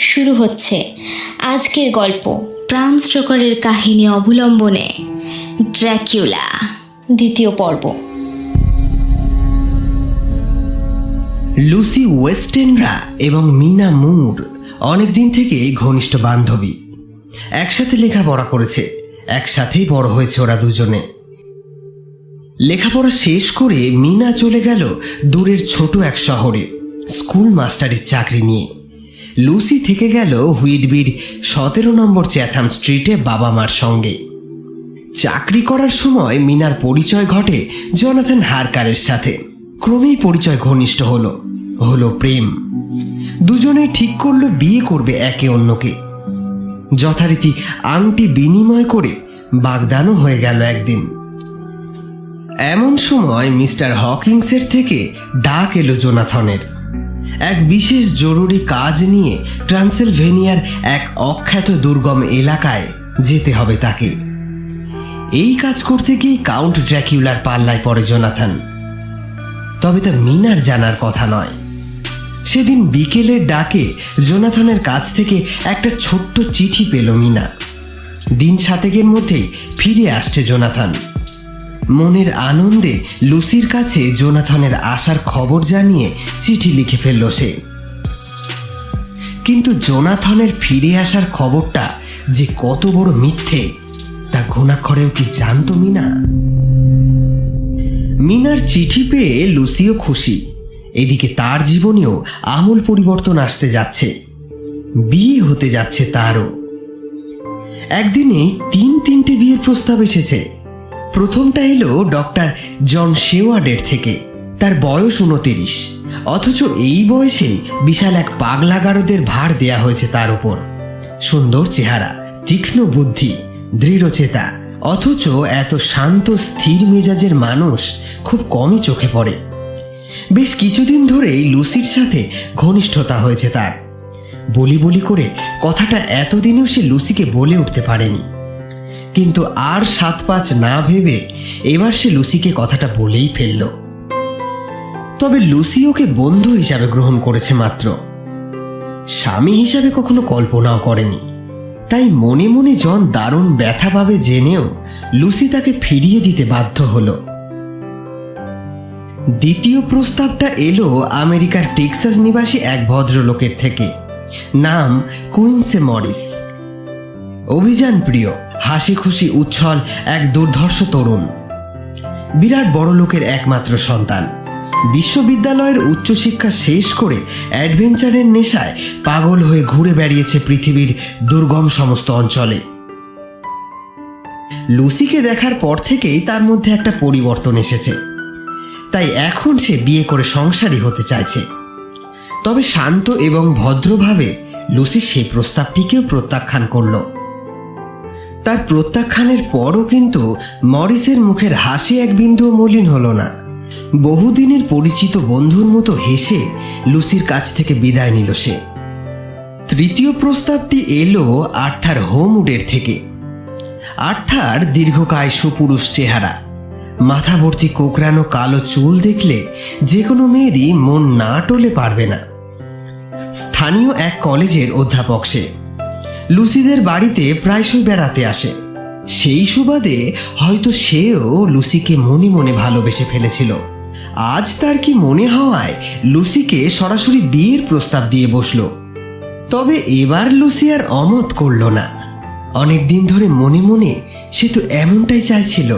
শুরু হচ্ছে আজকের গল্প ব্রাম স্টোকারের কাহিনী অবলম্বনে ড্র্যাকুলা দ্বিতীয় পর্ব। লুসি ওয়েস্টেনরা এবং মিনা মুর অনেকদিন থেকে ঘনিষ্ঠ বান্ধবী। একসাথে লেখাপড়া করেছে, একসাথেই বড় হয়েছে ওরা দুজনে। লেখাপড়া শেষ করে মিনা চলে গেল দূরের ছোট এক শহরে স্কুল মাস্টারের চাকরি নিয়ে। লুসি থেকে গেল হুইটবির 17 নম্বর চ্যাথাম স্ট্রিটে বাবা মার সঙ্গে। চাকরি করার সময় মিনার পরিচয় ঘটে জোনাথন হারকারের সাথে। ক্রমেই পরিচয় ঘনিষ্ঠ হলো প্রেম। দুজনেই ঠিক করলো বিয়ে করবে একে অন্যকে। যথারীতি আংটি বিনিময় করে বাগদানও হয়ে গেল একদিন। এমন সময় মিস্টার হকিংসের থেকে ডাক এলো জোনাথনের। এক বিশেষ জরুরি কাজ নিয়ে ট্রান্সিলভেনিয়ার এক অখ্যাত দুর্গম এলাকায় যেতে হবে তাকে। এই কাজ করতে গিয়ে কাউন্ট ড্র্যাকুলার পাল্লায় পড়ে জোনাথন। তবে তা মিনার জানার কথা নয়। সেদিন বিকেলের ডাকে জোনাথনের কাছ থেকে একটা ছোট্ট চিঠি পেল মিনা। দিন 7 মধ্যেই ফিরে আসছে জোনাথন। মনের আনন্দে লুসির কাছে জোনাথনের আসার খবর জানিয়ে চিঠি লিখে ফেলল সে। কিন্তু জোনাথনের ফিরে আসার খবরটা যে কত বড় মিথ্যে তা ঘুণাক্ষরেও কি জানতো মিনা? মিনার চিঠি পেয়ে লুসিও খুশি। এদিকে তার জীবনেও আমূল পরিবর্তন আসতে যাচ্ছে, বিয়ে হতে যাচ্ছে তারও। একদিনে 3 বিয়ের প্রস্তাব এসেছে। প্রথমটা এলো ডক্টর জন শেওয়ার্ডের থেকে। তার বয়স 29, অথচ এই বয়সে বিশাল এক পাগলাগারদের ভার দেয়া হয়েছে তার উপর। সুন্দর চেহারা, তীক্ষ্ণ বুদ্ধি, দৃঢ়চেতা, অথচ এত শান্ত স্থির মেজাজের মানুষ খুব কমই চোখে পড়ে। বেশ কিছুদিন ধরেই লুসির সাথে ঘনিষ্ঠতা হয়েছে তার। বলি করে কথাটা এতদিনেও সে লুসিকে বলে উঠতে পারেনি। কিন্তু আর 7-5 না ভেবে এবার সে লুসিকে কথাটা বলেই ফেলল। তবে লুসি ওকে বন্ধু হিসাবে গ্রহণ করেছে মাত্র, স্বামী হিসাবে কখনো কল্পনাও করেনি। তাই মনে মনে জন দারুণ ব্যথা পাবে জেনেও লুসি তাকে ফিরিয়ে দিতে বাধ্য হলো। দ্বিতীয় প্রস্তাবটা এলো আমেরিকার টেক্সাস নিবাসী এক ভদ্রলোকের থেকে। নাম কুইন্সে মরিস। অভিযান প্রিয়, হাসি খুশি উচ্ছল এক দুর্ধর্ষ তরুণ। বিরাট বড় লোকের একমাত্র সন্তান। বিশ্ববিদ্যালয়ের উচ্চশিক্ষা শেষ করে অ্যাডভেঞ্চারের নেশায় পাগল হয়ে ঘুরে বেড়িয়েছে পৃথিবীর দুর্গম সমস্ত অঞ্চলে। লুসিকে দেখার পর থেকেই তার মধ্যে একটা পরিবর্তন এসেছে। তাই এখন সে বিয়ে করে সংসারী হতে চাইছে। তবে শান্ত এবং ভদ্রভাবে লুসি সেই প্রস্তাবটিকেও প্রত্যাখ্যান করল। তার প্রত্যাখ্যানের পরও কিন্তু মরিসের মুখের হাসি এক বিন্দুও মলিন হলো না। বহুদিনের পরিচিত বন্ধুর মতো হেসে লুসির কাছ থেকে বিদায় নিল সে। তৃতীয় প্রস্তাবটি এলো আর্থার হোমউডের থেকে। আর্থার দীর্ঘকায় সুপুরুষ চেহারা, মাথা ভর্তি কোকড়ানো কালো চুল দেখলে যে কোনো মেয়েরই মন না টলে পারবে না। স্থানীয় এক কলেজের অধ্যাপক সে। লুসিদের বাড়িতে প্রায়শই বেড়াতে আসে। সেই সুবাদে হয়তো সেও লুসিকে মনে মনে ভালোবেসে ফেলেছিল। আজ তার কি মনে হওয়ায় লুসিকে সরাসরি বিয়ের প্রস্তাব দিয়ে বসল। তবে এবার লুসি আর অমত করল না। অনেকদিন ধরে মনে মনে সে তো এমনটাই চাইছিল।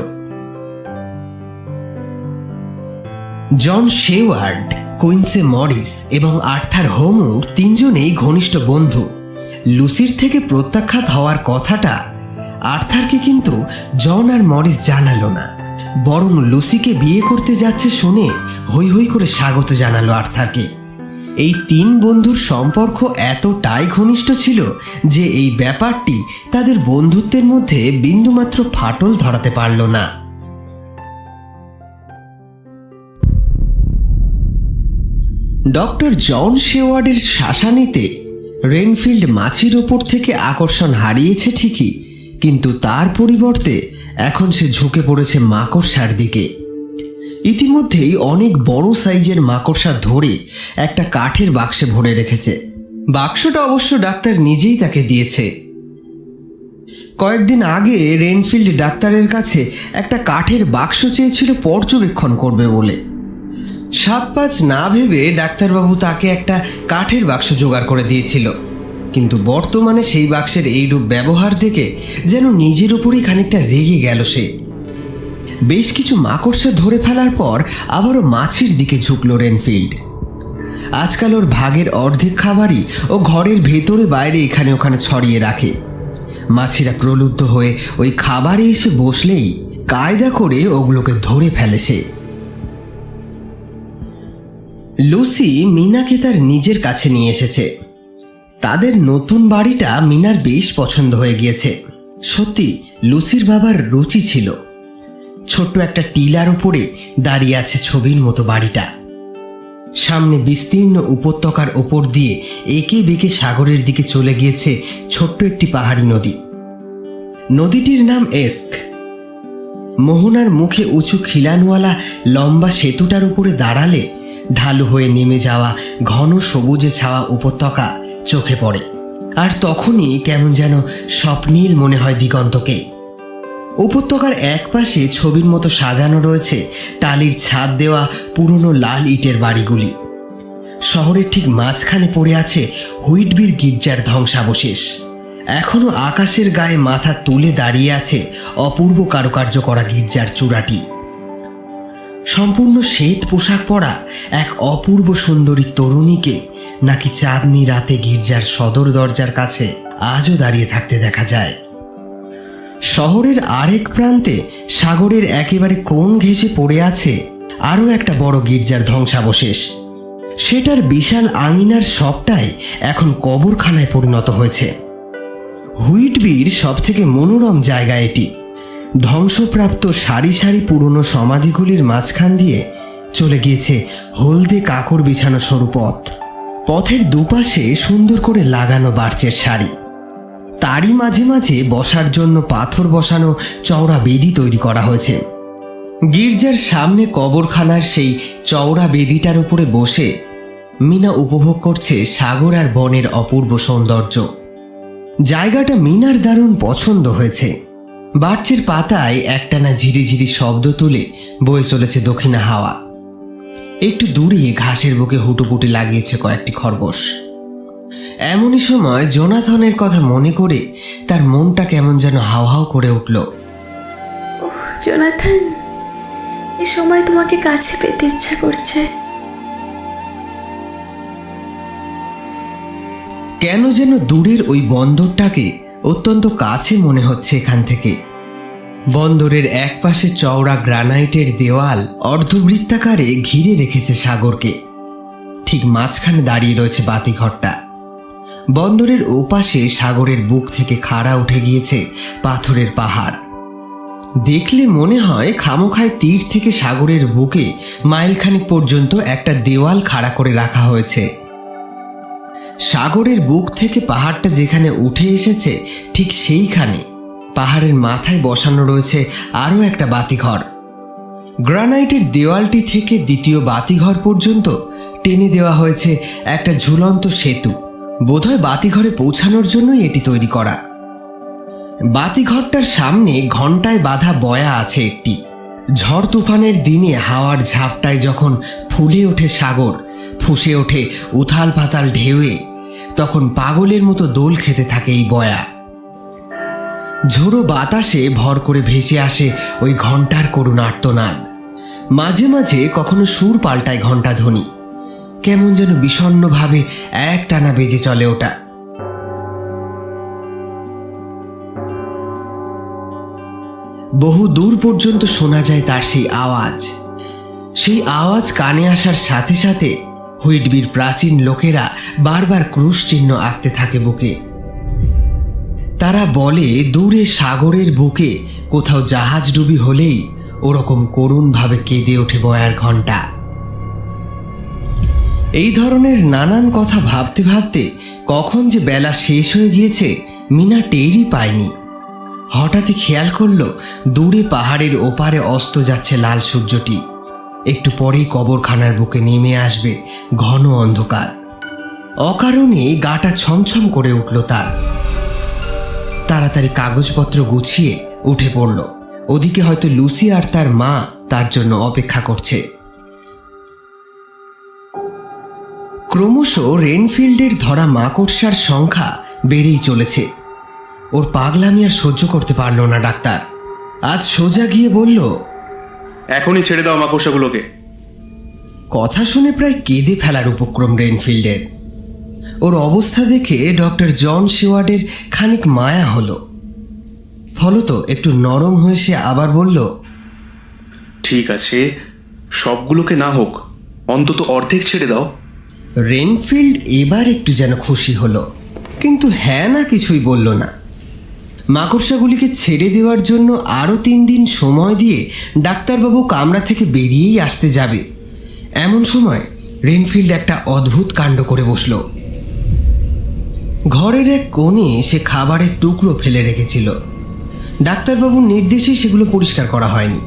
জন শেওয়ার্ড, কুইন্সে মরিস এবং আর্থার হোমউড তিনজনেই ঘনিষ্ঠ বন্ধু। লুসির থেকে প্রত্যাখ্যাত হওয়ার কথাটা আর্থারকে কিন্তু জন আর মরিস জানালো না, বরং লুসিকে বিয়ে করতে যাচ্ছে শুনে হৈ হৈ করে স্বাগত জানালো আর্থারকে। এই 3 বন্ধুর সম্পর্ক এতটাই ঘনিষ্ঠ ছিল যে এই ব্যাপারটি তাদের বন্ধুত্বের মধ্যে বিন্দুমাত্র ফাটল ধরাতে পারল না। ডক্টর জন শেওয়ার্ডের শাসানিতে রেনফিল্ড মাছির ওপর থেকে আকর্ষণ হারিয়েছে ঠিকই, কিন্তু তার পরিবর্তে এখন সে ঝুঁকে পড়েছে মাকড়সার দিকে। ইতিমধ্যেই অনেক বড় সাইজের মাকড়সা ধরে একটা কাঠের বাক্সে ভরে রেখেছে। বাক্সটা অবশ্য ডাক্তার নিজেই তাকে দিয়েছে। কয়েকদিন আগে রেনফিল্ড ডাক্তারের কাছে একটা কাঠের বাক্স চেয়েছিল পর্যবেক্ষণ করবে বলে। 7-5 না ভেবে ডাক্তারবাবু তাকে একটা কাঠের বাক্স জোগাড় করে দিয়েছিল, কিন্তু বর্তমানে সেই বাক্সের এইরূপ ব্যবহার দেখে যেন নিজের উপরেই খানিকটা রেগে গেল সে। বেশ কিছু মাকড়সা ধরে ফেলার পর আবারও মাছির দিকে ঝুঁকল রেনফিল্ড। আজকাল ওর ভাগের অর্ধেক খাবারই ও ঘরের ভেতরে বাইরে এখানে ওখানে ছড়িয়ে রাখে। মাছিরা প্রলুব্ধ হয়ে ওই খাবারে এসে বসলেই কায়দা করে ওগুলোকে ধরে ফেলে সে। লুসি মিনাকে তার নিজের কাছে নিয়ে এসেছে। তাদের নতুন বাড়িটা মিনার বেশ পছন্দ হয়ে গিয়েছে। সত্যি লুসির বাবার রুচি ছিল। ছোট্ট একটা টিলার উপরে দাঁড়িয়ে আছে ছবির মতো বাড়িটা। সামনে বিস্তীর্ণ উপত্যকার ওপর দিয়ে এঁকে বেঁকে সাগরের দিকে চলে গিয়েছে ছোট্ট একটি পাহাড়ি নদী। নদীটির নাম এস্ক। মোহনার মুখে উঁচু খিলানওয়ালা লম্বা সেতুটার উপরে দাঁড়ালে ঢালু হয়ে নেমে যাওয়া ঘন সবুজে ছাওয়া উপত্যকা চোখে পড়ে, আর তখনই কেমন যেন স্বপ্নীল মনে হয় দিগন্তকে। উপত্যকার একপাশে ছবির মতো সাজানো রয়েছে টালির ছাদ দেওয়া পুরনো লাল ইটের বাড়িগুলি। শহরের ঠিক মাঝখানে পড়ে আছে হুইটবির গির্জার ধ্বংসাবশেষ। এখনো আকাশের গায়ে মাথা তুলে দাঁড়িয়ে আছে অপূর্ব কারুকার্য করা গির্জার চূড়াটি। সম্পূর্ণ শ্বেত পোশাক পরা এক অপূর্ব সুন্দরী তরুণীকে নাকি চাঁদনি রাতে গির্জার সদর দরজার কাছে আজও দাঁড়িয়ে থাকতে দেখা যায়। শহরের আরেক প্রান্তে সাগরের একেবারে কোণ ঘেঁষে পড়ে আছে আরও একটা বড় গির্জার ধ্বংসাবশেষ। সেটার বিশাল আঙিনার সবটাই এখন কবরখানায় পরিণত হয়েছে। হুইটবির সবথেকে মনোরম জায়গা এটি। ধ্বংসপ্রাপ্ত সারি সারি পুরনো সমাধিগুলির মাঝখান দিয়ে চলে গিয়েছে হলদে কাকর বিছানো সরু পথ। পথের দুপাশে সুন্দর করে লাগানো বার্চের সারি। তারই মাঝে মাঝে বসার জন্য পাথর বসানো চওড়া বেদি তৈরি করা হয়েছে। গির্জার সামনে কবরখানার সেই চওড়া বেদিটার উপরে বসে মিনা উপভোগ করছে সাগর আর বনের অপূর্ব সৌন্দর্য। জায়গাটা মিনার দারুণ পছন্দ হয়েছে। বার্চের পাতায় একটানা ঝিরিঝিরি শব্দ তুলে বয়ে চলেছে দক্ষিণা হাওয়া। একটু দূরে ঘাসের বুকে হুটোপুটি লাগিয়েছে কয়েকটি খরগোশ। এমনই সময় জোনাথনের কথা মনে করে তার মনটা কেমন যেন হাও হাও করে উঠল। ওহ জোনাথন, এ সময় তোমাকে কাছে পেতে ইচ্ছা করছে। কেন যেন দূরের ওই বন্দরটাকে অত্যন্ত কাছে মনে হচ্ছে এখান থেকে। বন্দরের একপাশে চওড়া গ্রানাইটের দেওয়াল অর্ধবৃত্তাকারে ঘিরে রেখেছে সাগরকে। ঠিক মাঝখানে দাঁড়িয়ে রয়েছে বাতিঘরটা। বন্দরের ওপাশে সাগরের বুক থেকে খাড়া উঠে গিয়েছে পাথরের পাহাড়। দেখলে মনে হয় খামোখায় তীর থেকে সাগরের বুকে মাইলখানেক পর্যন্ত একটা দেওয়াল খাড়া করে রাখা হয়েছে। সাগরের বুক থেকে পাহাড়টা যেখানে উঠে এসেছে ঠিক সেইখানে পাহাড়ের মাথায় বসানো রয়েছে আরও একটা বাতিঘর। গ্রানাইটের দেওয়ালটি থেকে দ্বিতীয় বাতিঘর পর্যন্ত টেনে দেওয়া হয়েছে একটা ঝুলন্ত সেতু। বোধহয় বাতিঘরে পৌঁছানোর জন্যই এটি তৈরি করা। বাতিঘরটার সামনে ঘণ্টায় বাঁধা বয়া আছে একটি। ঝড় তুফানের দিনে হাওয়ার ঝাপটায় যখন ফুলে ওঠে সাগর, ফুঁসে ওঠে উথাল পাতাল ঢেউয়ে, তখন পাগলের মতো দোল খেতে থাকে এই বয়া। ঝোড়ো বাতাসে ভর করে ভেসে আসে ওই ঘণ্টার করুণ আর্তনাদ। মাঝে মাঝে কখনো সুর পাল্টায় ঘণ্টা ধ্বনি। কেমন যেন বিষণ্ণভাবে একটানা বেজে চলে ওটা। বহু দূর পর্যন্ত শোনা যায় তার সেই আওয়াজ। সেই আওয়াজ কানে আসার সাথে সাথে হুইটবির প্রাচীন লোকেরা বারবার ক্রুশ চিহ্ন আঁকতে থাকে বুকে। তারা বলে দূরে সাগরের বুকে কোথাও জাহাজডুবি হলেই ওরকম করুণভাবে কেঁদে ওঠে বয়ার ঘণ্টা। এই ধরনের নানান কথা ভাবতে ভাবতে কখন যে বেলা শেষ হয়ে গিয়েছে মিনা টেরই পায়নি। হঠাৎই খেয়াল করল দূরে পাহাড়ের ওপারে অস্ত যাচ্ছে লাল সূর্যটি। একটু পরেই কবরখানার বুকে নেমে আসবে ঘন অন্ধকার। অকারণে গাটা ছমছম করে উঠল তার। তাড়াতাড়ি কাগজপত্র গুছিয়ে উঠে পড়ল। ওদিকে হয়তো লুসি আর তার মা তার জন্য অপেক্ষা করছে। ক্রমশ রেনফিল্ডের ধরা মাকড়সার সংখ্যা বেড়েই চলেছে। ওর পাগলামি আর সহ্য করতে পারল না ডাক্তার। আজ সোজা গিয়ে বলল, এখনই ছেড়ে দাও মাকড়সাগুলোকে। কথা শুনে প্রায় কেঁদে ফেলার উপক্রম রেনফিল্ডের। ওর অবস্থা দেখে ডক্টর জন শেওয়ার্ডের খানিক মায়া হলো। ফলত একটু নরম হয়ে সে আবার বলল, ঠিক আছে, সবগুলোকে না হোক, অন্তত অর্ধেক ছেড়ে দাও। রেনফিল্ড এবার একটু যেন খুশি হলো, কিন্তু হ্যাঁ না কিছুই বলল না। মাকড়সাগুলিকে ছেড়ে দেওয়ার জন্য আরও 3 দিন সময় দিয়ে ডাক্তারবাবু কামরা থেকে বেরিয়েই আসতে যাবে। এমন সময় রেনফিল্ড একটা অদ্ভুত কাণ্ড করে বসল। ঘরের এক কোণে সে খাবারের টুকরো ফেলে রেখেছিল। ডাক্তারবাবুর নির্দেশে সেগুলো পরিষ্কার করা হয়নি।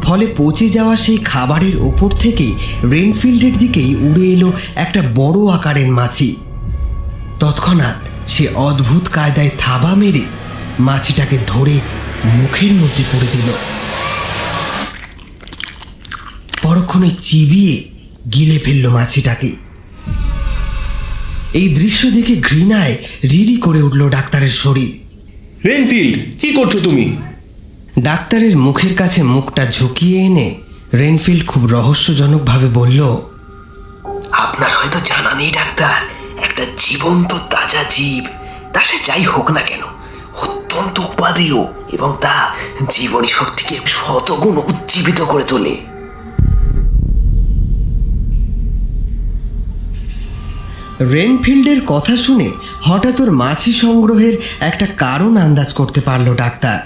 ফলে পচে যাওয়া সেই খাবারের ওপর থেকেই রেনফিল্ডের দিকেই উড়ে এলো একটা বড় আকারের মাছি। তৎক্ষণাৎ সে অদ্ভুত কায়দায় থাবা মেরে মাছিটাকে ধরে মুখের মধ্যে পুরে দিল। পরক্ষণে চিবিয়ে গিলে ফেলল মাছিটাকে। এই দৃশ্য দেখে ঘৃণায় রিরি করে উঠল ডাক্তারের শরীর। রেনফিল্ড, কি করছো তুমি? ডাক্তারের মুখের কাছে মুখটা ঝুঁকিয়ে এনে রেনফিল্ড খুব রহস্যজনকভাবে বলল, আপনার হয়তো জানা নেই ডাক্তার, একটা জীবন্ত তাজা জীব, তা সে যাই হোক না কেন, অত্যন্ত উপাদেয় এবং তা জীবনী শক্তিকে শতগুণ উজ্জীবিত করে তোলে। রেনফিল্ডের কথা শুনে হঠাৎ ওর মাছি সংগ্রহের একটা কারণ আন্দাজ করতে পারল ডাক্তার।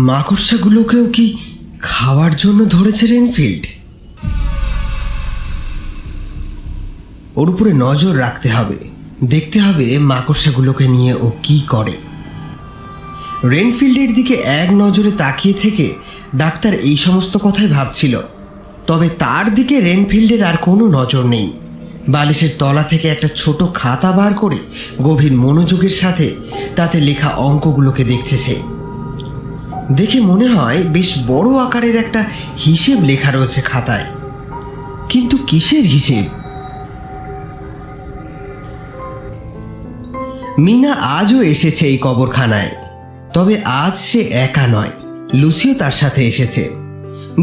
মাকড়সাগুলোকেও কি খাওয়ার জন্য ধরেছে রেনফিল্ড? ওর উপরে নজর রাখতে হবে, দেখতে হবে মাকড়সাগুলোকে নিয়ে ও কি করে। রেনফিল্ডের দিকে এক নজরে তাকিয়ে থেকে ডাক্তার এই সমস্ত কথাই ভাবছিল। তবে তার দিকে রেনফিল্ডের আর কোনো নজর নেই। বালিশের তলা থেকে একটা ছোট খাতা বার করে গভীর মনোযোগের সাথে তাতে লেখা অঙ্কগুলোকে দেখছে সে। দেখে মনে হয় বেশ বড় আকারের একটা হিসেব লেখা রয়েছে খাতায়, কিন্তু কিসের হিসেব? মিনা আজও এসেছে এই কবরখানায়, তবে আজ সে একা নয়, লুসিও তার সাথে এসেছে।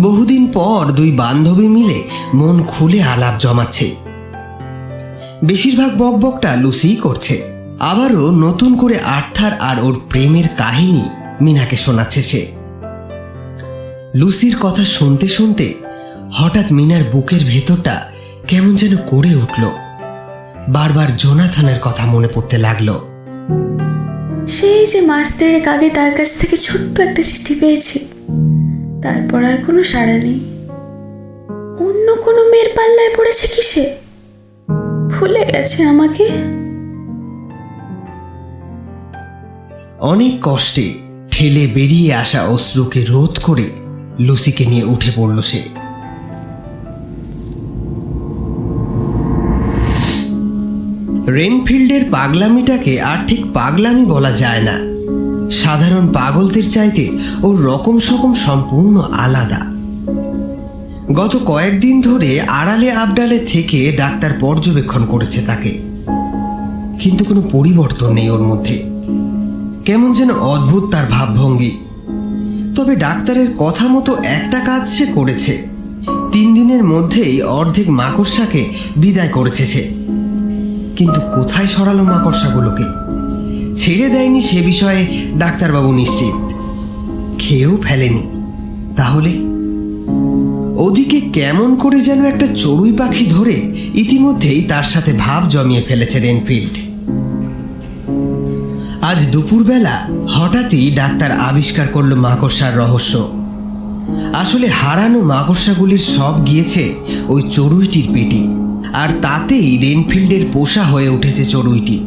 বহুদিন পর 2 বান্ধবী মিলে মন খুলে আলাপ জমাচ্ছে। বেশিরভাগ বকবকটা লুসিই করছে, আবারও নতুন করে আর্থার আর ওর প্রেমের কাহিনী মিনাকে শোনাচ্ছে সে। লুসির কথা শুনতে শুনতে হঠাৎ মিনার বুকের ভেতরটা কেমন যেন করে উঠল। বারবার জোনাথনের কথা মনে পড়তে লাগলো। সেই যে মাস 3 আগে তার কাছ থেকে ছোট্ট একটা চিঠি পেয়েছি, তারপর আর কোনো সাড়া নেই। অন্য কোনো মেয়ের পাল্লায় পড়েছে কি সে? ভুলে গেছে আমাকে? অনেক কষ্টে ঠেলে বেরিয়ে আসা অশ্রুকে রোধ করে লুসিকে নিয়ে উঠে পড়ল সে। রেনফিল্ডের পাগলামিটাকে আর ঠিক পাগলামি বলা যায় না। সাধারণ পাগলদের চাইতে ওর রকম সকম সম্পূর্ণ আলাদা। গত কয়েকদিন ধরে আড়ালে আবডালে থেকে ডাক্তার পর্যবেক্ষণ করেছে তাকে, কিন্তু কোনো পরিবর্তন নেই ওর মধ্যে। কেমন যেন অদ্ভুত তার ভাবভঙ্গি। তবে ডাক্তারের কথা মতো একটা কাজ সে করেছে। 3 দিনের মধ্যেই অর্ধেক মাকড়সাকে বিদায় করেছে সে। কিন্তু কোথায় সরালো মাকড়সাগুলোকে? ছেড়ে দেয়নি সে বিষয়ে ডাক্তারবাবু নিশ্চিত। খেয়েও ফেলেনি। তাহলে ওদিকে কেমন করে যেন একটা চড়ুই পাখি ধরে ইতিমধ্যেই তার সাথে ভাব জমিয়ে ফেলেছে রেনফিল্ড। আজ দুপুরবেলা হঠাৎই ডাক্তার আবিষ্কার করল মাকড়সার রহস্য। আসলে হারানো মাকড়সাগুলির সব গিয়েছে ওই চড়ুইটির পেটে, আর তাতেই রেনফিল্ডের পোষা হয়ে উঠেছে চড়ুইটি।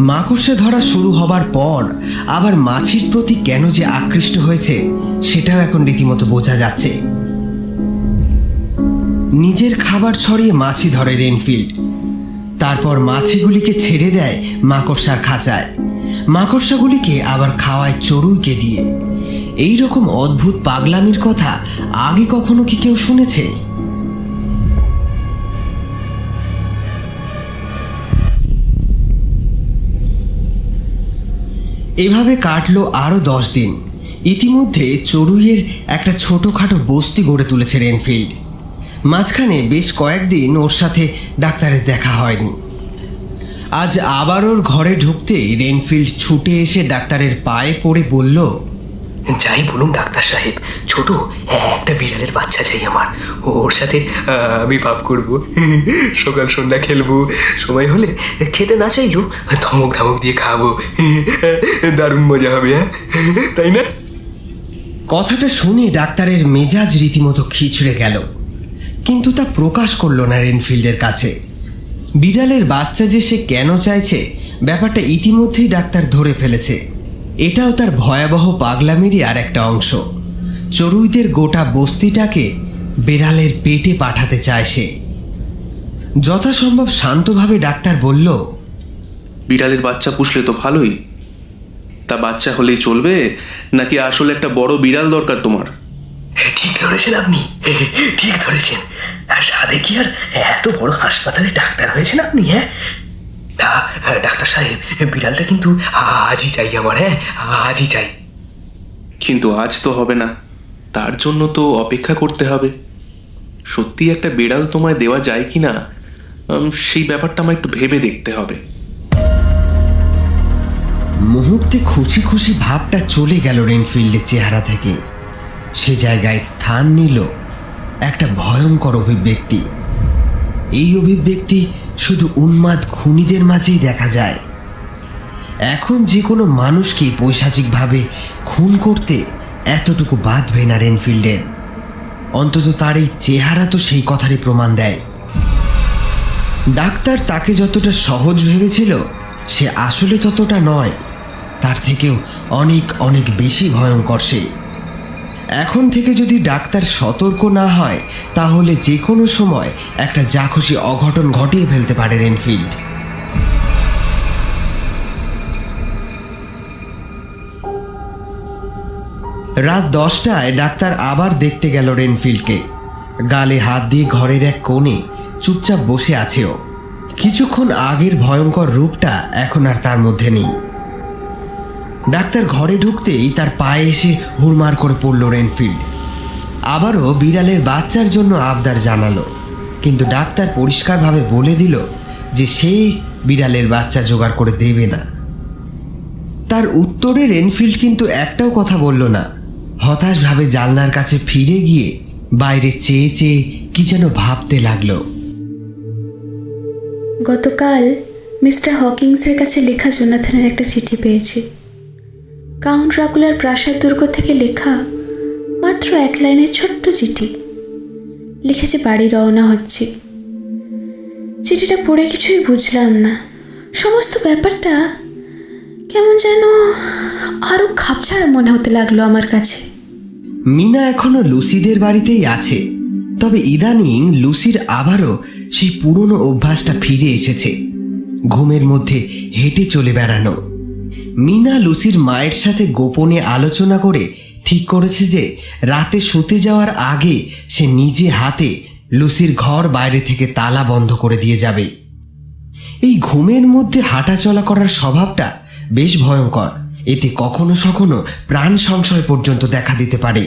মাকড়সা ধরা শুরু হবার পর আবার মাছির প্রতি কেন যে আকৃষ্ট হয়েছে সেটাও এখন রীতিমতো বোঝা যাচ্ছে। নিজের খাবার ছড়িয়ে মাছি ধরে রেনফিল্ড। তারপর মাছিগুলিকে ছেড়ে দেয় মাকড়সার খাঁচায়, মাকড়সাগুলিকে আবার খাওয়ায় চড়ুইকে দিয়ে। এই রকম অদ্ভুত পাগলামির কথা আগে কখনো কি কেউ শুনেছে? এভাবে কাটলো আরও 10 দিন। ইতিমধ্যে চড়ুইয়ের একটা ছোটোখাটো বস্তি গড়ে তুলেছে রেনফিল্ড। মাঝখানে বেশ কয়েকদিন ওর সাথে ডাক্তারের দেখা হয়নি। আজ আবার ওর ঘরে ঢুকতেই রেনফিল্ড ছুটে এসে ডাক্তারের পায়ে পড়ে বলল, যাই বলুন ডাক্তার সাহেব, ছোট একটা বিড়ালের বাচ্চা চাই আমার। ওর সাথে আমি ভাব করবো, সকাল সন্ধ্যা খেলবো, সময় হলে খেতে না চাইলেও ধমক ধমক দিয়ে খাবো। দারুণ মজা হবে, হ্যাঁ তাই না? কথাটা শুনে ডাক্তারের মেজাজ রীতিমতো খিচড়ে গেল, কিন্তু তা প্রকাশ করল না রেনফিল্ডের কাছে। বিড়ালের বাচ্চা যে সে কেন চাইছে ব্যাপারটা ইতিমধ্যেই ডাক্তার ধরে ফেলেছে। এটাও তার ভয়াবহ পাগলামিরই আর একটা অংশ। চড়ুইদের গোটা বস্তিটাকে বিড়ালের পেটে পাঠাতে চায় সে। যথাসম্ভব শান্তভাবে ডাক্তার বলল, বিড়ালের বাচ্চা পুষলে তো ভালোই, তা বাচ্চা হলেই চলবে নাকি আসলে একটা বড় বিড়াল দরকার তোমার? ঠিক ধরেছেন আপনি, ঠিক ধরেছেন। আর সাধে কি আর এত বড় হাসপাতালে ডাক্তার হয়েছেন আপনি? হ্যাঁ তা ডাক্তার সাহেব, বিড়ালটা কিন্তু আজই চাই আমার, হ্যাঁ আজই চাই। কিন্তু আজ তো হবে না, তার জন্য তো অপেক্ষা করতে হবে। সত্যি একটা বিড়াল তোমায় দেওয়া যায় কি না সেই ব্যাপারটা আমার একটু ভেবে দেখতে হবে। মুহূর্তে খুশি খুশি ভাবটা চলে গেল রেনফিল্ডের চেহারা থেকে। সে জায়গায় স্থান নিল একটা ভয়ঙ্কর অভিব্যক্তি। এই অভিব্যক্তি শুধু উন্মাদ খুনিদের মাঝেই দেখা যায়। এখন যে কোনো মানুষকেই পৈশাচিকভাবে খুন করতে এতটুকু বাধবে না রেনফিল্ডের। অন্তত তার এই চেহারা তো সেই কথারই প্রমাণ দেয়। ডাক্তার তাকে যতটা সহজ ভেবেছিল সে আসলে ততটা নয়, তার থেকেও অনেক অনেক বেশি ভয়ঙ্কর সে। এখন থেকে যদি ডাক্তার সতর্ক না হয় তাহলে যে কোনো সময় একটা যা খুশি অঘটন ঘটিয়ে ফেলতে পারে রেনফিল্ড। রাত 10টায় ডাক্তার আবার দেখতে গেল রেনফিল্ডকে। গালে হাত দিয়ে ঘরের এক কোণে চুপচাপ বসে আছে ও। কিছুক্ষণ আগের ভয়ঙ্কর রূপটা এখন আর তার মধ্যে নেই। ডাক্তার ঘরে ঢুকতেই তার পায়ে এসে হুড়মার করে পড়ল রেনফিল্ড। আবারও বিড়ালের বাচ্চার জন্য আবদার জানালো, কিন্তু ডাক্তার পরিষ্কারভাবে বলে দিল যে সেই বিড়ালের বাচ্চা জোগাড় করে দেবে না। তার উত্তরে রেনফিল্ড কিন্তু একটাও কথা বলল না। হতাশভাবে জানলার কাছে ফিরে গিয়ে বাইরে চেয়ে চেয়ে কি যেন ভাবতে লাগলো। গতকাল মিস্টার হকিংসের কাছে লেখা জোনাথনের একটা চিঠি পেয়েছি। কাউন্ট ড্রাকুলার প্রাসাদ দুর্গ থেকে লেখা মাত্র 1 লাইনের ছোট্ট চিঠি। লিখেছে বাড়ি রওনা হচ্ছি। চিঠিটা পড়ে কিছুই বুঝলাম না। সমস্ত ব্যাপারটা কেমন যেন আরও খাপছাড়া মনে হতে লাগলো আমার কাছে। মিনা এখনো লুসিদের বাড়িতেই আছে, তবে ইদানিং লুসির আবারও সেই পুরনো অভ্যাসটা ফিরে এসেছে, ঘুমের মধ্যে হেঁটে চলে বেড়ানো। মিনা লুসির মায়ের সাথে গোপনে আলোচনা করে ঠিক করেছে যে রাতে শুতে যাওয়ার আগে সে নিজে হাতে লুসির ঘর বাইরে থেকে তালা বন্ধ করে দিয়ে যাবে। এই ঘুমের মধ্যে হাঁটাচলা করার স্বভাবটা বেশ ভয়ঙ্কর। এতে কখনো সখনো প্রাণ সংশয় পর্যন্ত দেখা দিতে পারে।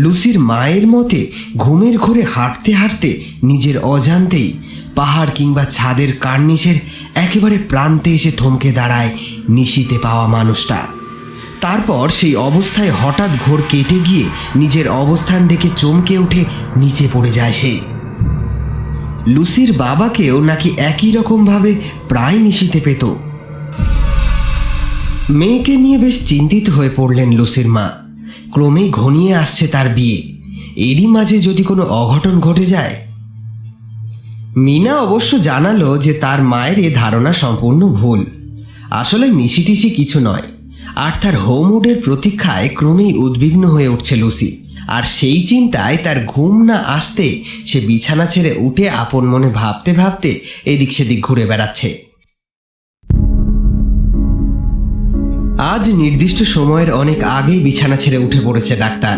লুসির মায়ের মতে ঘুমের ঘোরে হাঁটতে হাঁটতে নিজের অজান্তেই পাহাড় কিংবা ছাদের কার্নিশের একেবারে প্রান্তে এসে থমকে দাঁড়ায় নিশিতে পাওয়া মানুষটা। তারপর সেই অবস্থায় হঠাৎ ঘোর কেটে গিয়ে নিজের অবস্থান দেখে চমকে উঠে নিচে পড়ে যায় সে। লুসির বাবাকেও নাকি একই রকমভাবে প্রায় নিশিতে পেত। মেয়েকে নিয়ে বেশ চিন্তিত হয়ে পড়লেন লুসির মা। ক্রমেই ঘনিয়ে আসছে তার বিয়ে, এরই মাঝে যদি কোনো অঘটন ঘটে যায়। মিনা অবশ্য জানালো যে তার মায়ের এ ধারণা সম্পূর্ণ ভুল। আসলে নিশিটিশি কিছু নয়। আর তার হোমউডের প্রতীক্ষায় ক্রমেই উদ্বিগ্ন হয়ে উঠছে লুসি। আর সেই চিন্তায় তার ঘুম না আসতে সে বিছানা ছেড়ে উঠে আপন মনে ভাবতে ভাবতে এদিক সেদিক ঘুরে বেড়াচ্ছে। আজ নির্দিষ্ট সময়ের অনেক আগেই বিছানা ছেড়ে উঠে পড়েছে ডাক্তার।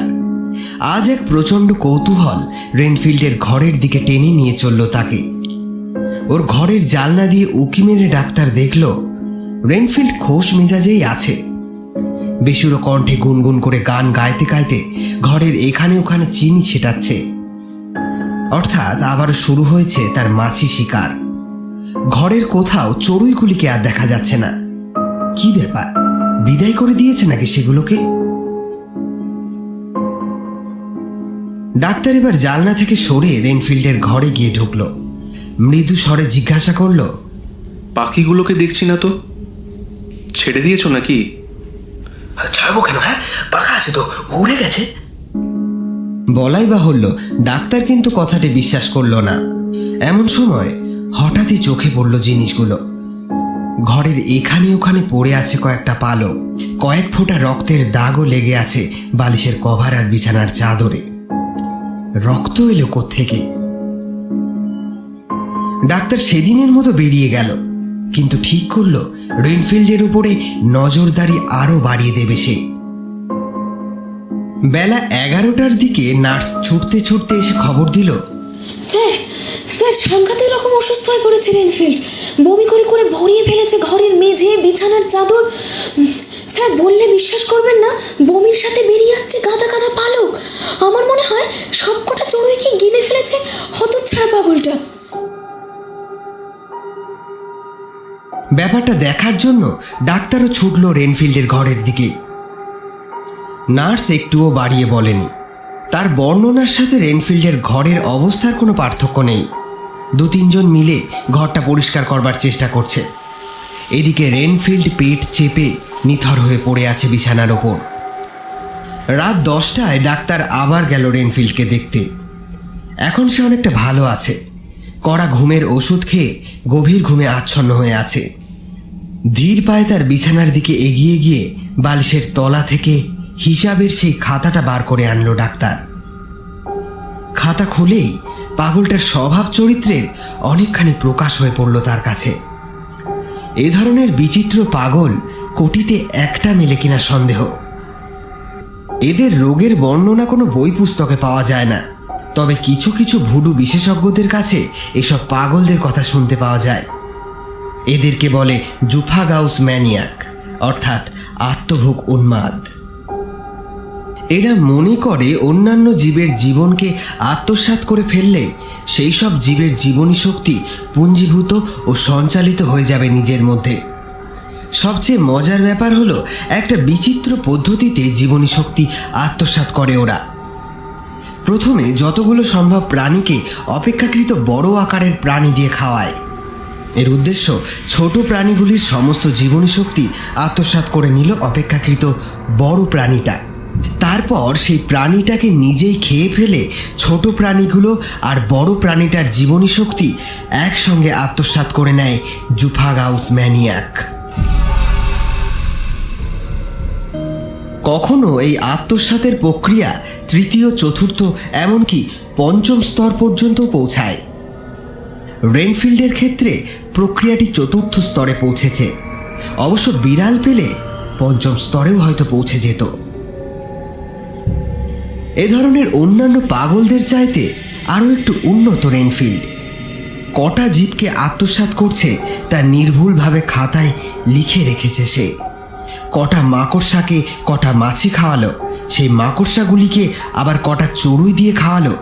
আজ এক প্রচণ্ড কৌতূহল রেনফিল্ডের ঘরের দিকে টেনে নিয়ে চলল তাকে। ওর ঘরের জানলা দিয়ে উঁকি মেরে ডাক্তার দেখল রেনফিল্ড খোশ মেজাজেই আছে। বেসুরো কণ্ঠে গুনগুন করে গান গাইতে গাইতে ঘরের এখানে ওখানে চিনি ছেটাচ্ছে। অর্থাৎ আবারও শুরু হয়েছে তার মাছি শিকার। ঘরের কোথাও চড়ুইগুলিকে আর দেখা যাচ্ছে না। কি ব্যাপার, বিদায় করে দিয়েছে নাকি সেগুলোকে? ডাক্তার এবার জানলা থেকে সরে রেনফিল্ডের ঘরে গিয়ে ঢুকলো। মৃদু স্বরে জিজ্ঞাসা করলো, পাখিগুলোকে দেখছি না তো, ছেড়ে দিয়েছো নাকি? ছাড়বো কেন? হ্যাঁ, পাখা আছে তো, উড়ে গেছে। বলাই বাহুল্য, ডাক্তার কিন্তু কথাটি বিশ্বাস করল না। এমন সময় হঠাৎই চোখে পড়ল জিনিসগুলো। ঘরের এখানে ওখানে পড়ে আছে কয়েকটা পালক, কয়েক ফোঁটা রক্তের দাগও লেগে আছে বালিশের কভার আর বিছানার চাদরে। রক্ত এলো কোত্থেকে? ডাক্তার সেদিনের মতো বেরিয়ে গেল, কিন্তু ঠিক করলো রেনফিল্ডের উপরে নজরদারি আরো বাড়িয়ে দেবে সে। বেলা 11টার দিকে নার্স ছুটতে ছুটতে এসে খবর দিল, স্যার স্যার সাংঘাতিক রকম অসুস্থ হয়ে পড়েছে রেনফিল্ড। বমি করে করে ভরিয়ে ফেলেছে ঘরের মেঝে, বিছানার চাদর। স্যার বললে বিশ্বাস করবেন না, বমির সাথে বেরিয়ে আসছে গাদা গাদা পালক। আমার মনে হয় সবকটা চড়ুইকে গিলে ফেলেছে হতচ্ছাড়া পাগলটা। ব্যাপারটা দেখার জন্য ডাক্তারও ছুটল রেনফিল্ডের ঘরের দিকে। নার্স একটুও বাড়িয়ে বলেনি। তার বর্ণনার সাথে রেনফিল্ডের ঘরের অবস্থার কোনো পার্থক্য নেই। 2-3 জন মিলে ঘরটা পরিষ্কার করবার চেষ্টা করছে। এদিকে রেনফিল্ড পেট চেপে নিথর হয়ে পড়ে আছে বিছানার ওপর। রাত 10টায় ডাক্তার আবার গেল রেনফিল্ডকে দেখতে। এখন সে অনেকটা ভালো আছে। কড়া ঘুমের ওষুধ খেয়ে গভীর ঘুমে আচ্ছন্ন হয়ে আছে। ধীর পায়ে তার বিছানার দিকে এগিয়ে গিয়ে বালিশের তলা থেকে হিসাবের সেই খাতাটা বার করে আনলো ডাক্তার। খাতা খুলেই পাগলটার স্বভাব চরিত্রের অনেকখানি প্রকাশ হয়ে পড়ল তার কাছে। এ ধরনের বিচিত্র পাগল কোটিতে একটা মেলে কিনা সন্দেহ। এদের রোগের বর্ণনা কোনো বই পুস্তকে পাওয়া যায় না, তবে কিছু কিছু ভুডু বিশেষজ্ঞদের কাছে এসব পাগলদের কথা শুনতে পাওয়া যায়। এদেরকে বলে জুফাগাউস ম্যানিয়াক, অর্থাৎ আত্মভোগ উন্মাদ। এরা মনে করে অন্যান্য জীবের জীবনকে আত্মসাৎ করে ফেললে সেই সব জীবের জীবনী শক্তি পুঞ্জীভূত ও সঞ্চালিত হয়ে যাবে নিজের মধ্যে। সবচেয়ে মজার ব্যাপার হলো, একটা বিচিত্র পদ্ধতিতে জীবনী শক্তি আত্মসাৎ করে ওরা। প্রথমে যতগুলো সম্ভব প্রাণীকে অপেক্ষাকৃত বড় আকারের প্রাণী দিয়ে খাওয়ায়। এর উদ্দেশ্য ছোট প্রাণীগুলির সমস্ত জীবনী শক্তি আত্মসাৎ করে নিল অপেক্ষাকৃত বড় প্রাণীটা। তারপর সেই প্রাণীটাকে নিজেই খেয়ে ফেলে ছোট প্রাণীগুলো আর বড় প্রাণীটার জীবনী শক্তি একসঙ্গে আত্মসাৎ করে নেয় জুফাগাউস ম্যানিয়াক। কখনো এই আত্মসাতের প্রক্রিয়া তৃতীয়, চতুর্থ, এমনকি 5ম স্তর পর্যন্ত পৌঁছায়। রেনফিল্ডের ক্ষেত্রে প্রক্রিয়াটি 4র্থ স্তরে পৌঁছেছে। অবশ্য বিড়াল পেলে 5ম স্তরেও হয়তো পৌঁছে যেত। এ ধরনের অন্যান্য পাগলদের চাইতে আরও একটু উন্নত রেনফিল্ড। কটা জীবকে আত্মসাৎ করছে তা নির্ভুলভাবে খাতায় লিখে রেখেছে সে। কটা মাকড়সাকে কটা মাছি খাওয়ালো, সেই মাকড়সাগুলিকে আবার কটা চড়ুই দিয়ে খাওয়ালো,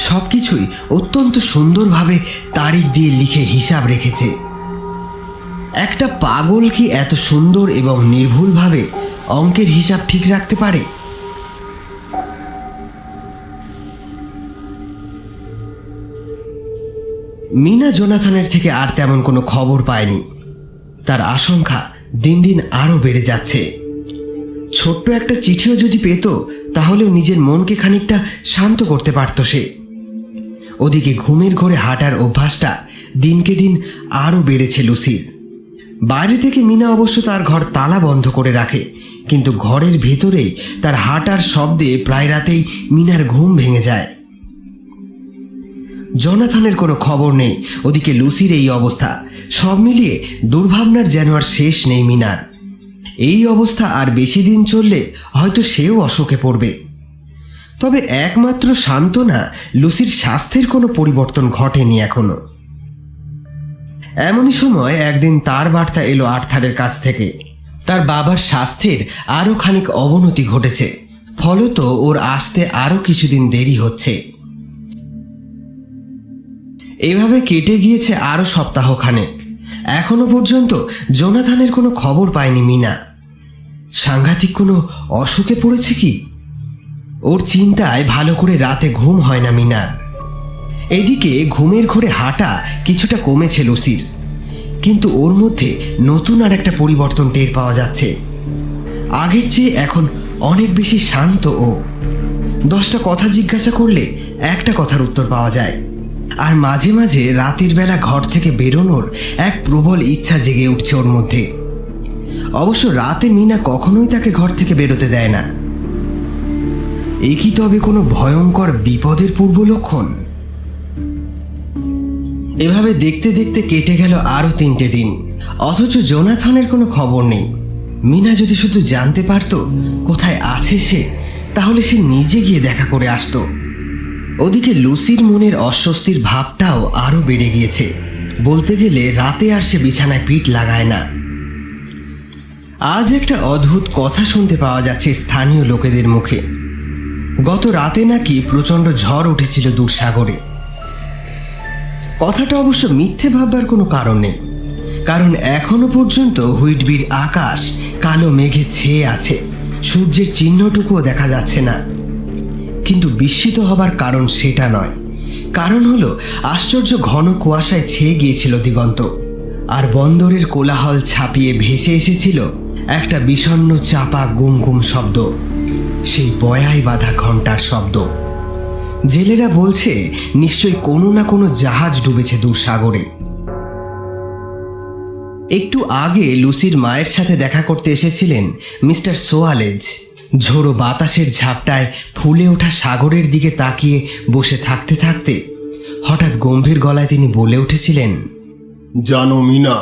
সব কিছুই অত্যন্ত সুন্দরভাবে তারিখ দিয়ে লিখে হিসাব রেখেছে। একটা পাগল কি এত সুন্দর এবং নির্ভুলভাবে অঙ্কের হিসাব ঠিক রাখতে পারে? মিনা জোনাথনের থেকে আর তেমন কোনো খবর পায়নি। তার আশঙ্কা দিন দিন আরও বেড়ে যাচ্ছে। ছোট্ট একটা চিঠিও যদি পেত তাহলেও নিজের মনকে খানিকটা শান্ত করতে পারত সে। ওদিকে ঘুমের ঘোরে হাঁটার অভ্যাসটা দিনকে দিন আরও বেড়েছে লুসির। বাইরে থেকে মিনা অবশ্য তার ঘর তালা বন্ধ করে রাখে, কিন্তু ঘরের ভেতরেই তার হাঁটার শব্দে প্রায় রাতেই মিনার ঘুম ভেঙে যায়। জোনাথনের কোনো খবর নেই, ওদিকে লুসির এই অবস্থা। সব মিলিয়ে দুর্ভাবনার যেন আর শেষ নেই মিনার। এই অবস্থা আর বেশি দিন চললে হয়তো সেও অশোকে পড়বে। তবে একমাত্র সান্ত্বনা, লুসির স্বাস্থ্যের কোনো পরিবর্তন ঘটেনি এখনো। এমনই সময় একদিন তার বার্তা এলো আর্থারের কাছ থেকে। তার বাবার স্বাস্থ্যের আরও খানিক অবনতি ঘটেছে, ফলত ওর আসতে আরও কিছুদিন দেরি হচ্ছে। এভাবে কেটে গিয়েছে আরও সপ্তাহখানেক। এখনো পর্যন্ত জোনাথনের কোনো খবর পায়নি মিনা। সাংঘাতিক কোনো অসুখে পড়েছে কি? ওর চিন্তায় ভালো করে রাতে ঘুম হয় না মিনার। এদিকে ঘুমের ঘোরে হাঁটা কিছুটা কমেছে লুসির, কিন্তু ওর মধ্যে নতুন আর একটা পরিবর্তন টের পাওয়া যাচ্ছে। আগের চেয়ে এখন অনেক বেশি শান্ত ও। 10টা কথা জিজ্ঞাসা করলে একটা কথার উত্তর পাওয়া যায়। আর মাঝে মাঝে রাতের বেলা ঘর থেকে বেরোনোর এক প্রবল ইচ্ছা জেগে উঠছে ওর মধ্যে। অবশ্য রাতে মিনা কখনোই তাকে ঘর থেকে বেরোতে দেয় না। এ কি তবে কোনো ভয়ঙ্কর বিপদের পূর্ব লক্ষণ? এভাবে দেখতে দেখতে কেটে গেল আরও 3টে দিন, অথচ জোনাথনের কোনো খবর নেই। মিনা যদি শুধু জানতে পারত কোথায় আছে সে, তাহলে সে নিজে গিয়ে দেখা করে আসতো। ওদিকে লুসির মনের অস্বস্তির ভাবটাও আরও বেড়ে গিয়েছে। বলতে গেলে রাতে আর সে বিছানায় পিঠ লাগায় না। আজ একটা অদ্ভুত কথা শুনতে পাওয়া যাচ্ছে স্থানীয় লোকেদের মুখে। গত রাতে নাকি প্রচণ্ড ঝড় উঠেছিল দূরসাগরে। কথাটা অবশ্য মিথ্যে ভাববার কোনো কারণ নেই, কারণ এখনো পর্যন্ত হুইটবির আকাশ কালো মেঘে ছেয়ে আছে, সূর্যের চিহ্নটুকুও দেখা যাচ্ছে না। কিন্তু বিস্মিত হবার কারণ সেটা নয়। কারণ হলো আশ্চর্য ঘন কুয়াশায় ছেয়ে গিয়েছিল দিগন্ত, আর বন্দরের কোলাহল ছাপিয়ে ভেসে এসেছিল একটা বিষণ্ণ চাপা গুম গুম শব্দ, সেই বয়ায় বাঁধা ঘণ্টার শব্দ। জেলেরা বলছে নিশ্চয়ই কোনো না কোনো জাহাজ ডুবেছে দূরসাগরে। একটু আগে লুসির মায়ের সাথে দেখা করতে এসেছিলেন মিস্টার সোয়ালেজ। ঝোড়ো বাতাসের ঝাপটায় ফুলে ওঠা সাগরের দিকে তাকিয়ে বসে থাকতে থাকতে হঠাৎ গম্ভীর গলায় তিনি বলে উঠেছিলেন, জানো মিনা,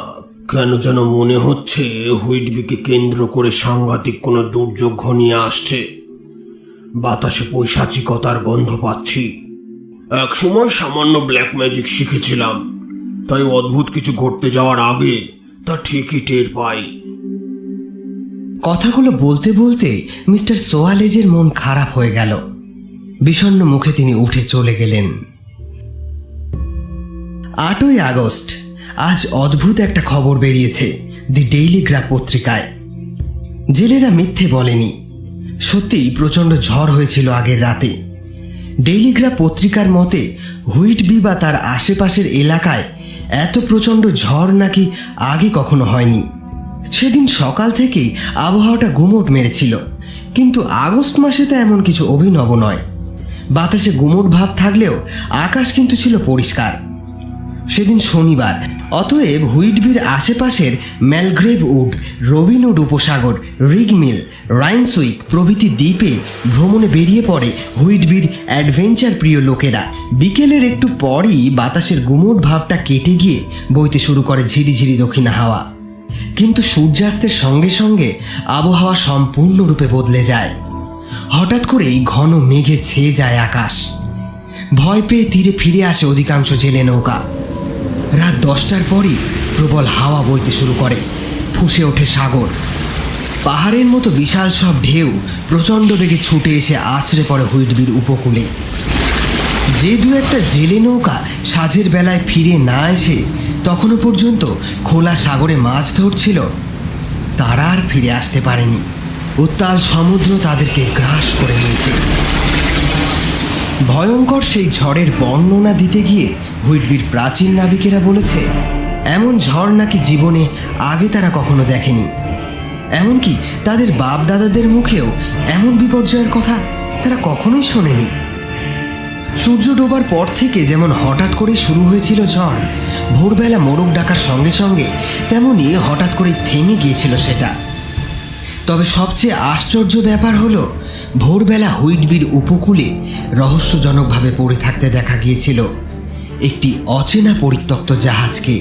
কেন যেন মনে হচ্ছে হুইটবিকে কেন্দ্র করে সাংঘাতিক কোনো দুর্যোগ ঘনিয়ে আসছে। বাতাসে পৈশাচিকতার গন্ধ পাচ্ছি। এক সময় সামান্য ব্ল্যাক ম্যাজিক শিখেছিলাম, তাই অদ্ভুত কিছু ঘটতে যাওয়ার আগে তা ঠিকই টের পাই। কথাগুলো বলতে বলতে মিস্টার সোয়ালেজের মন খারাপ হয়ে গেল। বিষণ্ণ মুখে তিনি উঠে চলে গেলেন। 8ই আগস্ট। আজ অদ্ভুত একটা খবর বেরিয়েছে দি ডেইলি গ্রাফ পত্রিকায়। জেলেরা মিথ্যে বলেনি, সত্যিই প্রচণ্ড ঝড় হয়েছিল আগের রাতে। ডেইলি গ্রাফ পত্রিকার মতে হুইটবি বা তার আশেপাশের এলাকায় এত প্রচণ্ড ঝড় নাকি আগে কখনো হয়নি। সেদিন সকাল থেকেই আবহাওয়াটা গুমোট মেরেছিল, কিন্তু আগস্ট মাসে তো এমন কিছু অভিনব নয়। বাতাসে গুমোট ভাব থাকলেও আকাশ কিন্তু ছিল পরিষ্কার। সেদিন শনিবার, অতএব হুইটবির আশেপাশের ম্যালগ্রেভ উড, রবিনউড উপসাগর, রিগমিল, রাইনসুইক প্রভৃতি দ্বীপে ভ্রমণে বেরিয়ে পড়ে হুইটবির অ্যাডভেঞ্চার প্রিয় লোকেরা। বিকেলের একটু পরই বাতাসের গুমোট ভাবটা কেটে গিয়ে বইতে শুরু করে ঝিরিঝিরি দক্ষিণা হাওয়া। কিন্তু সূর্যাস্তের সঙ্গে সঙ্গে আবহাওয়া সম্পূর্ণরূপে বদলে যায়। হঠাৎ করেই ঘন মেঘে ছেয়ে যায় আকাশ। ভয় পেয়ে তীরে ফিরে আসে অধিকাংশ জেলে নৌকা। রাত 10টার পরই প্রবল হাওয়া বইতে শুরু করে, ফুঁসে ওঠে সাগর। পাহাড়ের মতো বিশাল সব ঢেউ প্রচণ্ড বেগে ছুটে এসে আছড়ে পড়ে হুইটবির উপকূলে। যে দু একটা জেলে নৌকা সাঁঝের বেলায় ফিরে না এসে তখনও পর্যন্ত খোলা সাগরে মাছ ধরছিল, তারা আর ফিরে আসতে পারেনি। উত্তাল সমুদ্র তাদেরকে গ্রাস করে নিয়েছে। ভয়ঙ্কর সেই ঝড়ের বর্ণনা দিতে গিয়ে হুইটবির প্রাচীন নাবিকেরা বলেছে এমন ঝড় নাকি জীবনে আগে তারা কখনো দেখেনি। এমনকি তাদের বাপ দাদাদের মুখেও এমন বিপর্যয়ের কথা তারা কখনোই শোনেনি। সূর্য ডোবার পর থেকে যেমন হঠাৎ করে শুরু হয়েছিল ঝড়, ভোরবেলা মোরগ ডাকার সঙ্গে সঙ্গে তেমনই হঠাৎ করে থেমে গিয়েছিল সেটা। তবে সবচেয়ে আশ্চর্য ব্যাপার হলো ভোরবেলা হুইটবির উপকূলে রহস্যজনকভাবে পড়ে থাকতে দেখা গিয়েছিল একটি অচেনা পরিত্যক্ত জাহাজকে।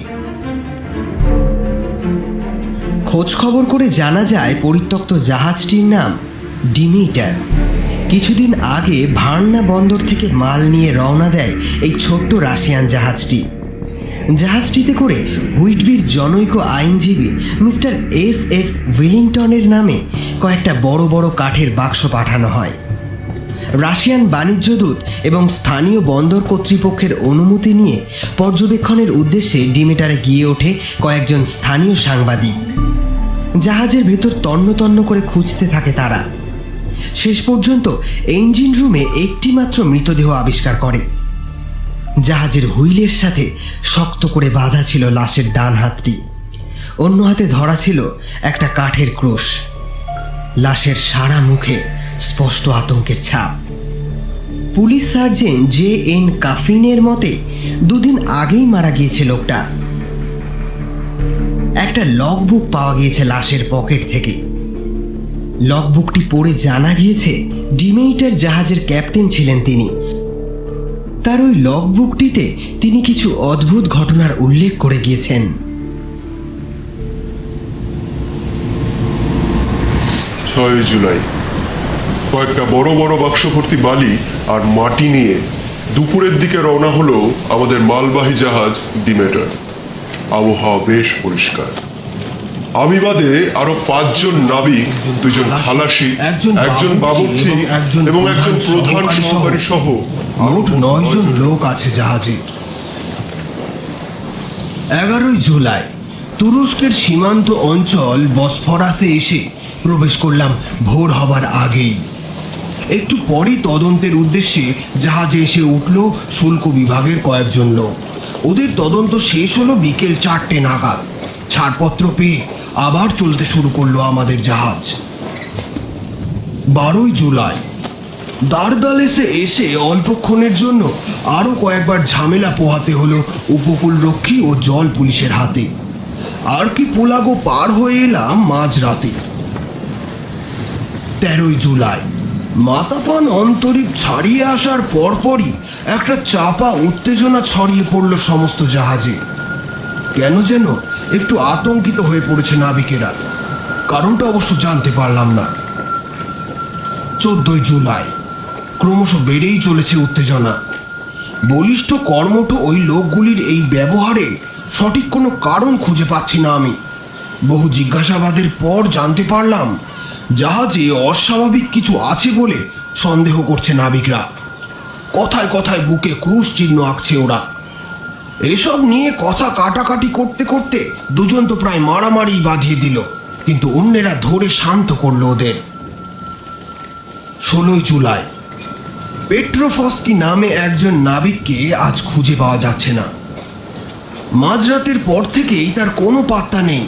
খোঁজ খবর করে জানা যায় পরিত্যক্ত জাহাজটির নাম ডিমিটার। কিছুদিন আগে ভার্না বন্দর থেকে মাল নিয়ে রওনা দেয় এই ছোট্ট রাশিয়ান জাহাজটিতে করে হুইটবির জনৈক আইনজীবী মিস্টার SF উইলিংটনের নামে কয়েকটা বড় বড় কাঠের বাক্স পাঠানো হয়। রাশিয়ান বাণিজ্য দূত এবং স্থানীয় বন্দর কর্তৃপক্ষের অনুমতি নিয়ে পর্যবেক্ষণের উদ্দেশ্যে ডিমিটারে গিয়ে ওঠে কয়েকজন স্থানীয় সাংবাদিক। জাহাজের ভেতর তন্ন তন্ন করে খুঁজতে থাকে তারা। শেষ পর্যন্ত ইঞ্জিন রুমে একটি মাত্র মৃতদেহ আবিষ্কার করে। জাহাজের হুইলের সাথে শক্ত করে বাঁধা ছিল লাশের ডান হাতটি, অন্য হাতে ধরা ছিল একটা কাঠের ক্রুশ। লাশের সারা মুখে স্পষ্ট আতঙ্কের ছাপ। পুলিশ সার্জেন্ট JN কাফিনের মতে 2 দিন আগেই মারা গিয়েছে লোকটা। একটা লগবুক পাওয়া গিয়েছে লাশের পকেট থেকে। লগবুকটি পড়ে জানা গিয়েছে ডিমেইটার জাহাজের ক্যাপ্টেন ছিলেন তিনি। তার ওই লগবুকটিতে তিনি কিছু অদ্ভুত ঘটনার উল্লেখ করে গিয়েছেন। 6 জুলাই কয়েকটা বড় বড় বাক্স ভর্তি বালি আর মাটি নিয়ে দুপুরের দিকে রওনা হলো আমাদের মালবাহী জাহাজ ডিমেটার। আবহাওয়া বেশ পরিষ্কার। আমি বাদে আরো 5 জন নাবিক, 2 জন খালাসি, একজন বাবুর্চি এবং একজন প্রধান সহকারী সহ মোট 9 জন লোক আছে জাহাজে। 11 জুলাই তুরস্কের সীমান্ত অঞ্চল বসফরাসে এসে প্রবেশ করলাম ভোর হবার আগেই। একটু পরই তদন্তের উদ্দেশ্যে জাহাজে এসে উঠল শুল্ক বিভাগের কয়েকজন লোক। ওদের তদন্ত শেষ হলো বিকেল 4টে নাগাদ। ছাড়পত্র পেয়ে আবার চলতে শুরু করলো আমাদের জাহাজ। 12 জুলাই দারদালেসে এসে অল্পক্ষণের জন্য আরও কয়েকবার ঝামেলা পোহাতে হলো উপকূলরক্ষী ও জল পুলিশের হাতে। আর কি পোলাগো পার হয়ে এলাম মাঝরাতে। 13 জুলাই মাতাপান অন্তরীপ ছাড়িয়ে আসার পরপরই একটা চাপা উত্তেজনা ছড়িয়ে পড়ল সমস্ত জাহাজে। কেন যেন একটু আতঙ্কিত হয়ে পড়েছে নাবিকেরা। কারণটা অবশ্য জানতে পারলাম না। 14 জুলাই ক্রমশ বেড়েই চলেছে উত্তেজনা। বলিষ্ঠ কর্মঠ ওই লোকগুলির এই ব্যবহারে সঠিক কোনো কারণ খুঁজে পাচ্ছি না আমি। বহু জিজ্ঞাসাবাদের পর জানতে পারলাম জাহাজে অস্বাভাবিক কিছু আছে বলে সন্দেহ করছে নাবিকরা। কথায় কথায় বুকে ক্রুশ চিহ্ন আঁকছে ওরা। এসব নিয়ে কথা কাটাকাটি করতে করতে 2 জন তো প্রায় মারামারি বাঁধিয়ে দিল, কিন্তু অন্যেরা ধরে শান্ত করলো ওদের। 16 জুলাই পেট্রোফস্কি নামে একজন নাবিককে আজ খুঁজে পাওয়া যাচ্ছে না। মাঝরাতের পর থেকেই তার কোনো পাত্তা নেই।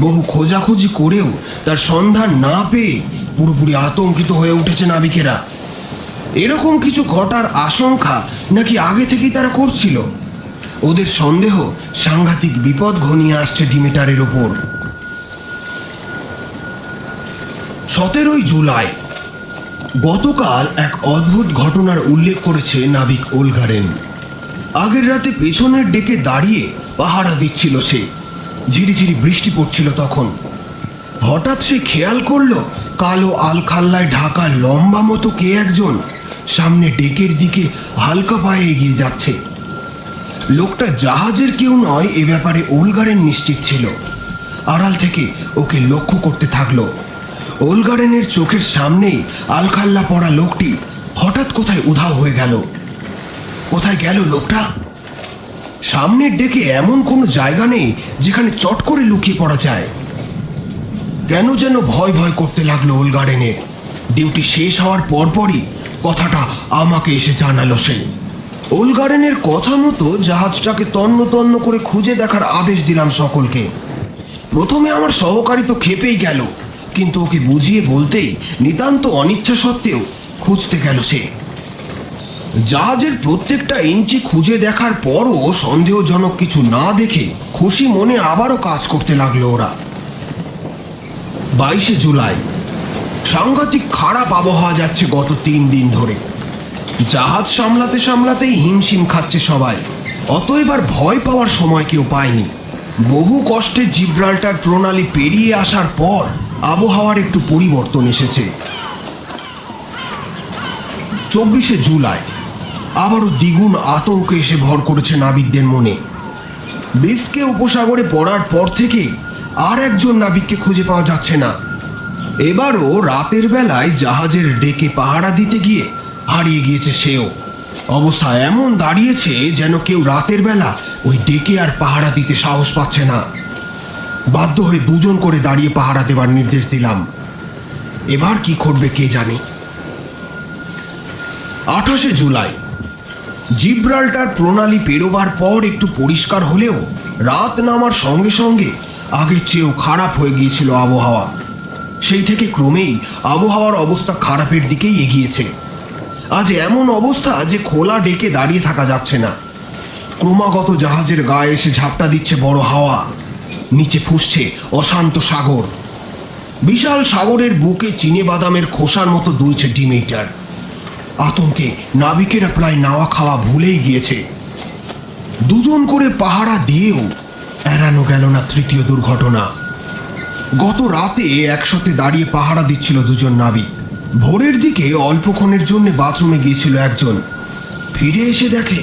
বহু খোঁজাখুঁজি করেও তার সন্ধান না পেয়ে পুরোপুরি আতঙ্কিত হয়ে উঠেছে নাবিকেরা। এরকম কিছু ঘটার আশঙ্কা নাকি আগে থেকেই তারা করছিল। ওদের সন্দেহ সাংঘাতিক বিপদ ঘনিয়ে আসছে ডিমেটারের ওপর। 17 জুলাই গতকাল এক অদ্ভুত ঘটনার উল্লেখ করেছে নাবিক ওলগারেন। আগের রাতে পেছনের ডেকে দাঁড়িয়ে পাহারা দিচ্ছিল সে। ঝিরিঝিরি বৃষ্টি পড়ছিল তখন। হঠাৎ সে খেয়াল করলো কালো আলখাল্লায় ঢাকা লম্বা মতো কে একজন সামনে ডেকের দিকে হালকা পায়ে এগিয়ে যাচ্ছে। লোকটা জাহাজের কেউ নয় এ ব্যাপারে ওলগারেন নিশ্চিত ছিল। আড়াল থেকে ওকে লক্ষ্য করতে থাকলো। ওলগারেনের চোখের সামনেই আলখাল্লা পড়া লোকটি হঠাৎ কোথায় উধাও হয়ে গেল। কোথায় গেল লোকটা? সামনের ডেকে এমন কোনো জায়গা নেই যেখানে চট করে লুকিয়ে পড়া যায়। কেন যেন ভয় ভয় করতে লাগলো ওলগারেনের। ডিউটি শেষ হওয়ার পরপরই কথাটা আমাকে এসে জানালো সে। ওলগারেনের কথা মতো জাহাজটাকে তন্ন তন্ন করে খুঁজে দেখার আদেশ দিলাম সকলকে। প্রথমে আমার সহকারী তো খেপেই গেল, কিন্তু ওকে বুঝিয়ে বলতেই নিতান্ত অনিচ্ছা সত্ত্বেও খুঁজতে গেল সে। জাহাজের প্রত্যেকটা ইঞ্চি খুঁজে দেখার পরও সন্দেহজনক কিছু না দেখে খুশি মনে আবারও কাজ করতে লাগলো ওরা। 22শে জুলাই। সাংঘাতিক খারাপ আবহাওয়া যাচ্ছে গত 3 দিন ধরে। জাহাজ সামলাতে সামলাতেই হিমশিম খাচ্ছে সবাই। অতএব আর ভয় পাওয়ার সময় কেউ পায়নি। বহু কষ্টে জিব্রাল্টার প্রণালী পেরিয়ে আসার পর আবহাওয়ার একটু পরিবর্তন এসেছে। 24শে জুলাই আবারও দ্বিগুণ আতঙ্ক এসে ভর করেছে নাবিকদের মনে। বিস্কে উপসাগরে পড়ার পর থেকেই আর একজন নাবিককে খুঁজে পাওয়া যাচ্ছে না। এবারও রাতের বেলায় জাহাজের ডেকে পাহারা দিতে গিয়ে হারিয়ে গিয়েছে সেও। অবস্থা এমন দাঁড়িয়েছে যেন কেউ রাতের বেলা ওই ডেকে আর পাহারা দিতে সাহস পাচ্ছে না। বাধ্য হয়ে 2 জন করে দাঁড়িয়ে পাহারা দেবার নির্দেশ দিলাম। এবার কি করবে কে জানে। 28শে জুলাই জিব্রাল্টার প্রণালী পেরোবার পর একটু পরিষ্কার হলেও রাত নামার সঙ্গে সঙ্গে আগের চেয়েও খারাপ হয়ে গিয়েছিল আবহাওয়া। সেই থেকে ক্রমেই আবহাওয়ার অবস্থা খারাপের দিকেই এগিয়েছে। আজ এমন অবস্থা যে খোলা ডেকে দাঁড়িয়ে থাকা যাচ্ছে না। ক্রমাগত জাহাজের গায়ে এসে ঝাপটা দিচ্ছে বড় হাওয়া। নিচে ফুঁসছে অশান্ত সাগর। বিশাল সাগরের বুকে চিনে বাদামের খোসার মতো দুলছে ডিমেটার। আতঙ্কে নাবিকেরা প্রায় নাওয়া খাওয়া ভুলেই গিয়েছে। 2 জন করে পাহারা দিয়েও এড়ানো গেল না তৃতীয় দুর্ঘটনা। গত রাতে একসাথে দাঁড়িয়ে পাহারা দিচ্ছিল 2 জন নাবিক। ভোরের দিকে অল্পক্ষণের জন্য বাথরুমে গিয়েছিল একজন। ফিরে এসে দেখে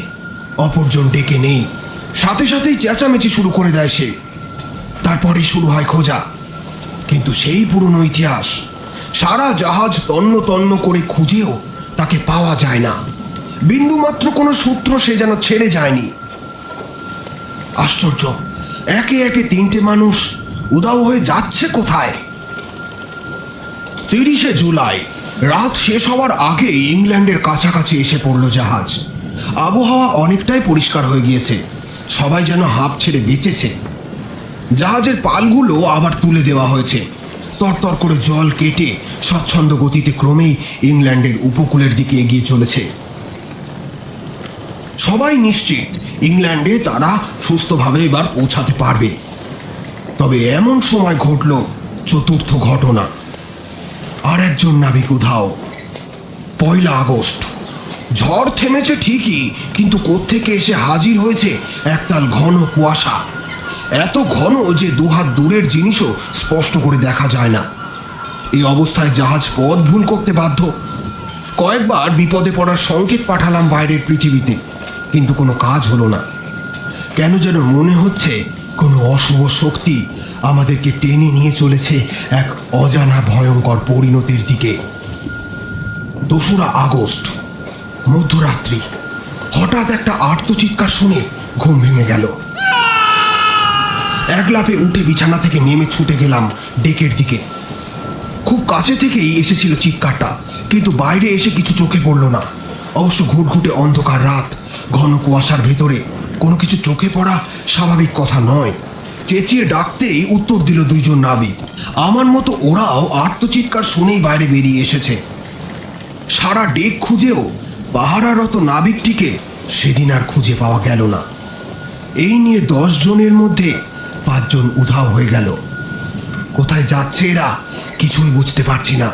অপরজন ডেকে নেই। সাথে সাথেই চেঁচামেচি শুরু করে দেয় সে। তারপরে শুরু হয় খোঁজা। কিন্তু সেই পুরনো ইতিহাস, সারা জাহাজ তন্ন তন্ন করে খুঁজেও তাকে পাওয়া যায় না। বিন্দুমাত্র কোনো সূত্র সে যেন ছেড়ে যায়নি। আশ্চর্য, একে একে 3টে মানুষ উধাও হয়ে যাচ্ছে কোথায়। 30শে জুলাই রাত শেষ হওয়ার আগে ইংল্যান্ডের কাছাকাছি এসে পড়ল জাহাজ। আবহাওয়া অনেকটাই পরিষ্কার হয়ে গিয়েছে। সবাই যেন হাঁপ ছেড়ে বেঁচেছে। জাহাজের পালগুলো আবার তুলে দেওয়া হয়েছে। তরতর করে জল কেটে স্বচ্ছন্দ গতিতে ক্রমেই ইংল্যান্ডের উপকূলের দিকে এগিয়ে চলেছে। সবাই নিশ্চিত ইংল্যান্ডে তারা সুস্থভাবে এবার পৌঁছাতে পারবে। তবে এমন সময় ঘটল চতুর্থ ঘটনা। আর একজন নাবিক উধাও। 1 আগস্ট। ঝড় থেমেছে ঠিকই, কিন্তু কোত্থেকে এসে হাজির হয়েছে একতাল ঘন কুয়াশা। এত ঘন যে 2 হাত দূরের জিনিসও স্পষ্ট করে দেখা যায় না। এই অবস্থায় জাহাজ পথ ভুল করতে বাধ্য। কয়েকবার বিপদে পড়ার সংকেত পাঠালাম বাইরের পৃথিবীতে, কিন্তু কোনো কাজ হলো না। কেন যেন মনে হচ্ছে কোনো অশুভ শক্তি আমাদেরকে টেনে নিয়ে চলেছে এক অজানা ভয়ঙ্কর পরিণতির দিকে। 2রা আগস্ট মধ্যরাত্রি। হঠাৎ একটা আর্তচিৎকার শুনে ঘুম ভেঙে গেল। এক লাফে উঠে বিছানা থেকে নেমে ছুটে গেলাম ডেকের দিকে। খুব কাছে থেকেই এসেছিল চিৎকারটা, কিন্তু বাইরে এসে কিছু চোখে পড়ল না। অবশ্য ঘুটঘুটে অন্ধকার রাত, ঘন কুয়াশার ভেতরে কোনো কিছু চোখে পড়া স্বাভাবিক কথা নয়। চেঁচিয়ে ডাকতেই উত্তর দিল 2 জন নাবিক। আমার মতো ওরাও আর্তচিৎকার শুনেই বাইরে বেরিয়ে এসেছে। সারা ডেক খুঁজেও পাহারারত নাবিকটিকে সেদিন আর খুঁজে পাওয়া গেল না। এই নিয়ে 10 জনের মধ্যে 5 জন উধাও হয়ে গেল। কোথায় যাচ্ছে এরা কিছুই বুঝতে পারছি না।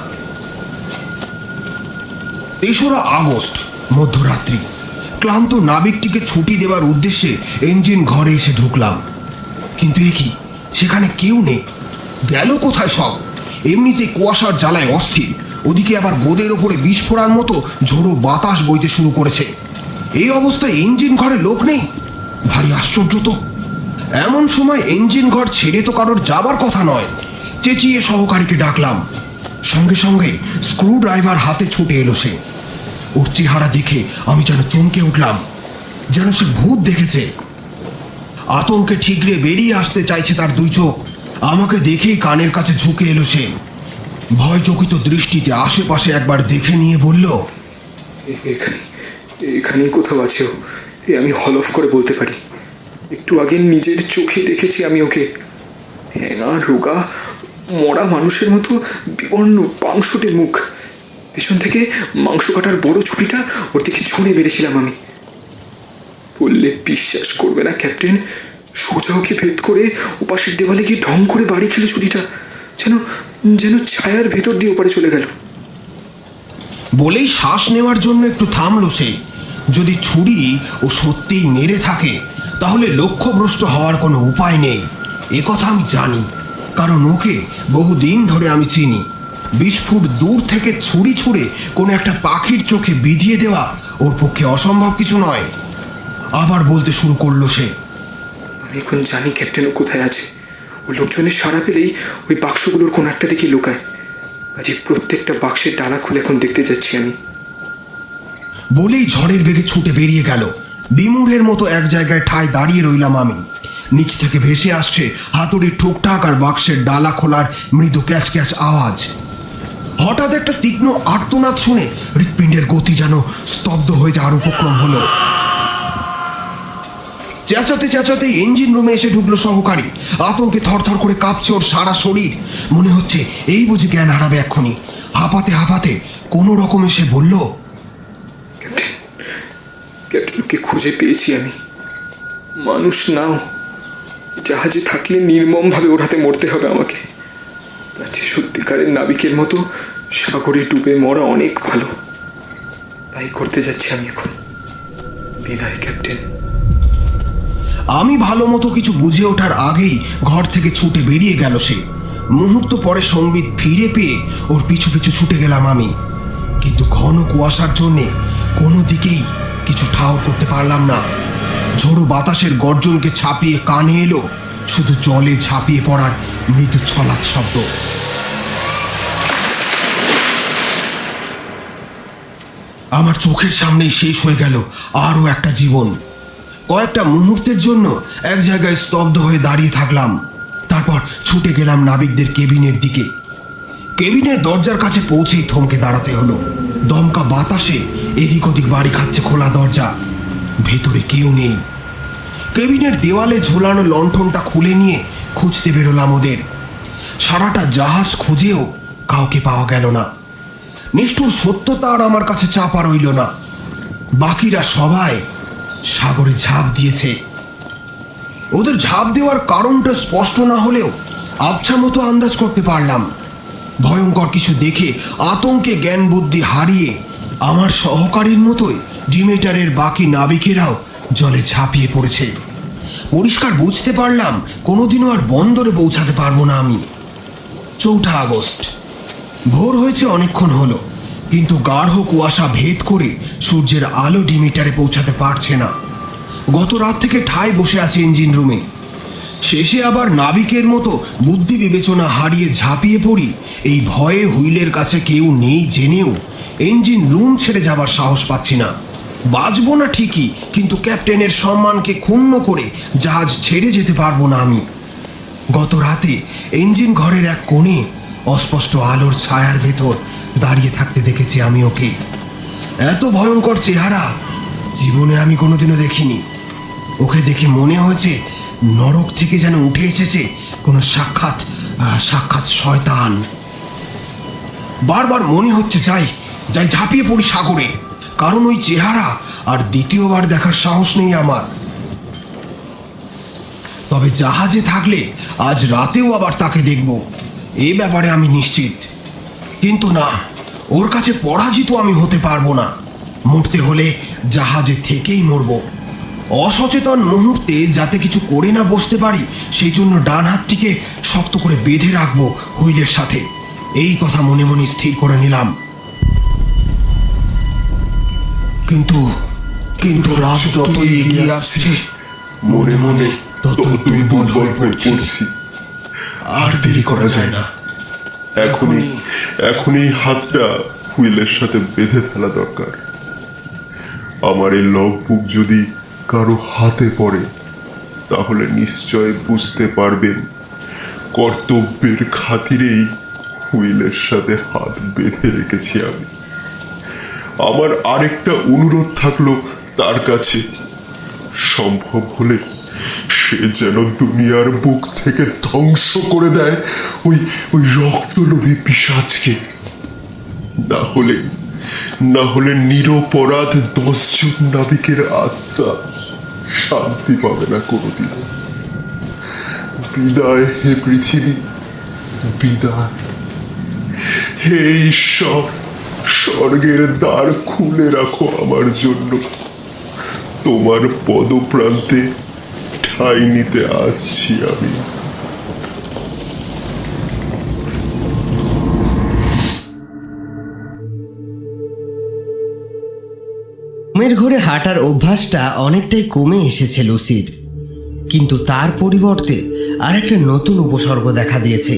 3রা আগস্ট মধ্যরাত্রি। ক্লান্ত নাবিকটিকে ছুটি দেওয়ার উদ্দেশ্যে ইঞ্জিন ঘরে এসে ঢুকলাম, কিন্তু এ কি, সেখানে কেউ নেই। গেল কোথায় সব? এমনিতে কুয়াশার জ্বালায় অস্থির, ওদিকে আবার গোদের ওপরে বিস্ফোরার মতো ঝোড়ো বাতাস বইতে শুরু করেছে। এই অবস্থায় ইঞ্জিন ঘরে লোক নেই, ভারী আশ্চর্য তো। এমন সময় ইঞ্জিন ঘর ছেড়ে তো কারোর যাবার কথা নয়। চেঁচিয়ে সহকারীকে ডাকলাম। সঙ্গে সঙ্গে স্ক্রু ড্রাইভার হাতে ছুটে এলো সে। ওর চেহারা দেখে আমি যেন চমকে উঠলাম, যেন সে ভূত দেখেছে। আতঙ্কে ঠিকরে বেরিয়ে আসতে চাইছে তার 2 চোখ। আমাকে দেখেই কানের কাছে ঝুঁকে এলো সে। ভয়চকিত দৃষ্টিতে আশেপাশে একবার দেখে নিয়ে বলল, এখানেই কোথাও আছে ও। আমি হলফ করে বলতে পারি, একটু আগে নিজের চোখে দেখেছি আমি ওকে। হ্যাঙা রোগা মরা মানুষের মতো বিবর্ণ পাংশুটে মুখ। পেছন থেকে মাংস কাটার বড় ছুরিটা ওর দিকে ছুঁড়ে বেড়েছিলাম আমি। বললে বিশ্বাস করবে না ক্যাপ্টেন, সোজা ওকে ভেদ করে ওপাশের দেওয়ালে গিয়ে ঢং করে বাড়ি খেলে ছুরিটা। যেন যেন ছায়ার ভেতর দিয়ে ওপারে চলে গেল। বলেই শ্বাস নেওয়ার জন্য একটু থামলো সে। যদি ছুরি ও সত্যিই মেরে থাকে তাহলে লক্ষ্যভ্রষ্ট হওয়ার কোনো উপায় নেই, এ কথা আমি জানি, কারণ ওকে বহুদিন ধরে আমি চিনি। 20 ফুট দূর থেকে ছুরি ছুঁড়ে কোনো একটা পাখির চোখে বিধিয়ে দেওয়া ওর পক্ষে অসম্ভব কিছু নয়। আবার বলতে শুরু করলো সে। আমি এখন জানি ক্যাপ্টেনও কোথায় আছে। ও লোকজনের সাড়া পেলেই ওই বাক্সগুলোর কোনো একটা দিকে লুকায়। কাজে প্রত্যেকটা বাক্সের ডালা খুলে এখন দেখতে যাচ্ছি আমি। বলেই ঝড়ের বেগে ছুটে বেরিয়ে গেল। বিমূঢ়ের মতো এক জায়গায় ঠায় দাঁড়িয়ে রইলাম আমি। নিচ থেকে ভেসে আসছে হাতুড়ির ঠুকঠাক আর বাক্সের ডালা খোলার মৃদু ক্যাচ ক্যাচ আওয়াজ। হঠাৎ একটা তীক্ষ্ণ আর্তনাদ শুনে হৃৎপিণ্ডের গতি যেন স্তব্ধ হয়ে যাওয়ার উপক্রম হলো। চেঁচাতে চেঁচাতে ইঞ্জিন রুমে এসে ঢুকলো সহকারী। আতঙ্কে থরথর করে কাঁপছে ওর সারা শরীর। মনে হচ্ছে এই বুঝি জ্ঞান হারাবে এক্ষুনি। হাঁপাতে হাঁপাতে কোনো রকমে সে বলল, ক্যাপ্টেনকে খুঁজে পেয়েছি আমি। মানুষ নাও, জাহাজে থাকলে নির্মমভাবে ওর হাতে মরতে হবে আমাকে। তার চেয়ে সত্যিকারের নাবিকের মতো সাগরে ডুবে মরা অনেক ভালো। তাই করতে যাচ্ছি আমি এখন। বিদায় ক্যাপ্টেন। আমি ভালো মতো কিছু বুঝে ওঠার আগেই ঘর থেকে ছুটে বেরিয়ে গেল সে। মুহূর্ত পরে সংবিত ফিরে পেয়ে ওর পিছু পিছু ছুটে গেলাম আমি। কিন্তু ঘন কুয়াশার জন্যে কোনো দিকেই কিছু ঠাউর করতে পারলাম না। ঝোড়ো বাতাসের গর্জনকে ছাপিয়ে কানে এলো শুধু জলে ঝাঁপিয়ে পড়ার মৃদু ছলাৎ শব্দ। আমার চোখের সামনেই শেষ হয়ে গেল আরও একটা জীবন। কয়েকটা মুহূর্তের জন্য এক জায়গায় স্তব্ধ হয়ে দাঁড়িয়ে থাকলাম। তারপর ছুটে গেলাম নাবিকদের কেবিনের দিকে। কেবিনের দরজার কাছে পৌঁছেই থমকে দাঁড়াতে হলো। দমকা বাতাসে এদিক ওদিক বাড়ি খাচ্ছে খোলা দরজা। ভেতরে কেউ নেই। কেবিনের দেওয়ালে ঝোলানো লণ্ঠনটা খুলে নিয়ে খুঁজতে বেরোলাম ওদের। সারাটা জাহাজ খুঁজেও কাউকে পাওয়া গেল না। নিষ্ঠুর সত্যতা আর আমার কাছে চাপা রইল না। বাকিরা সবাই সাগরে ঝাঁপ দিয়েছে। ওদের ঝাঁপ দেওয়ার কারণটা স্পষ্ট না হলেও আবছা মতো আন্দাজ করতে পারলাম। ভয়ঙ্কর কিছু দেখে আতঙ্কে জ্ঞান বুদ্ধি হারিয়ে আমার সহকারীর মতোই ডিমেটারের বাকি নাবিকেরাও জলে ঝাঁপিয়ে পড়েছে। পরিষ্কার বুঝতে পারলাম কোনোদিনও আর বন্দরে পৌঁছাতে পারবো না আমি। 4 আগস্ট। ভোর হয়েছে অনেকক্ষণ হলো, কিন্তু গাঢ় কুয়াশা ভেদ করে সূর্যের আলো ডিমিটারে পৌঁছাতে পারছে না। গত রাত থেকে ঠায় বসে আছে ইঞ্জিন রুমে। শেষে আবার নাবিকের মতো বুদ্ধি বিবেচনা হারিয়ে ঝাঁপিয়ে পড়ি এই ভয়ে হুইলের কাছে কেউ নেই জেনেও ইঞ্জিন রুম ছেড়ে যাবার সাহস পাচ্ছি না। বাঁচবো না ঠিকই, কিন্তু ক্যাপ্টেনের সম্মানকে ক্ষুণ্ণ করে জাহাজ ছেড়ে যেতে পারবো না আমি। গত রাতে ইঞ্জিন ঘরের এক কোণে অস্পষ্ট আলোর ছায়ার ভেতর দাঁড়িয়ে থাকতে দেখেছি আমি ওকে। এত ভয়ঙ্কর চেহারা জীবনে আমি কোনোদিনও দেখিনি। ওকে দেখে মনে হয়েছে নরক থেকে যেন উঠে এসেছে কোনো সাক্ষাৎ শয়তান। বারবার মনে হচ্ছে যাই ঝাঁপিয়ে পড়ি সাগরে, কারণ ওই চেহারা আর দ্বিতীয়বার দেখার সাহস নেই আমার। তবে জাহাজে থাকলে আজ রাতেও আবার তাকে দেখব, এই ব্যাপারে আমি নিশ্চিত। কিন্তু না, ওর কাছে পরাজিত আমি হতে পারবো না। মরতে হলে জাহাজে থেকেই মরব। অসচেতন মুহূর্তে যাতে কিছু করে না বসতে পারি সেই জন্য ডান হাতটিকে শক্ত করে বেঁধে রাখবো হুইলের সাথে, এই কথা মনে মনে স্থির করে নিলাম। কিন্তু রাত যতই এগিয়ে আসছে মনে মনে ততই দুর্বল হয়ে পড়ছি। আর দেরি করা যায় না। এখনই হাতটা হুইলের সাথে বেঁধে ফেলা দরকার। আমার এই লগ বুক যদি কারো হাতে পড়ে তাহলে নিশ্চয় বুঝতে পারবেন কর্তব্যের খাতিরেই হুইলের সাথে হাত বেঁধে রেখেছি আমি। আমার আরেকটা অনুরোধ থাকলো তার কাছে, সম্ভব হলে সে যেন দুনিয়ার বুক থেকে ধ্বংস করে দেয় ওই রক্তলোভী পিশাচকে। না হলে নিরপরাধ 10 জন নাবিকের আত্মা শান্তি পাবে না কোনোদিন। বিদায় হে পৃথিবী, বিদায়। হে ঈশ্বর, স্বর্গের দ্বার খুলে রাখো আমার জন্য। তোমার পদপ্রান্তে ঠাঁই নিতে আসছি আমি। ঘুমের ঘরে হাঁটার অভ্যাসটা অনেকটাই কমে এসেছে লুসির, কিন্তু তার পরিবর্তে আরেকটা নতুন উপসর্গ দেখা দিয়েছে।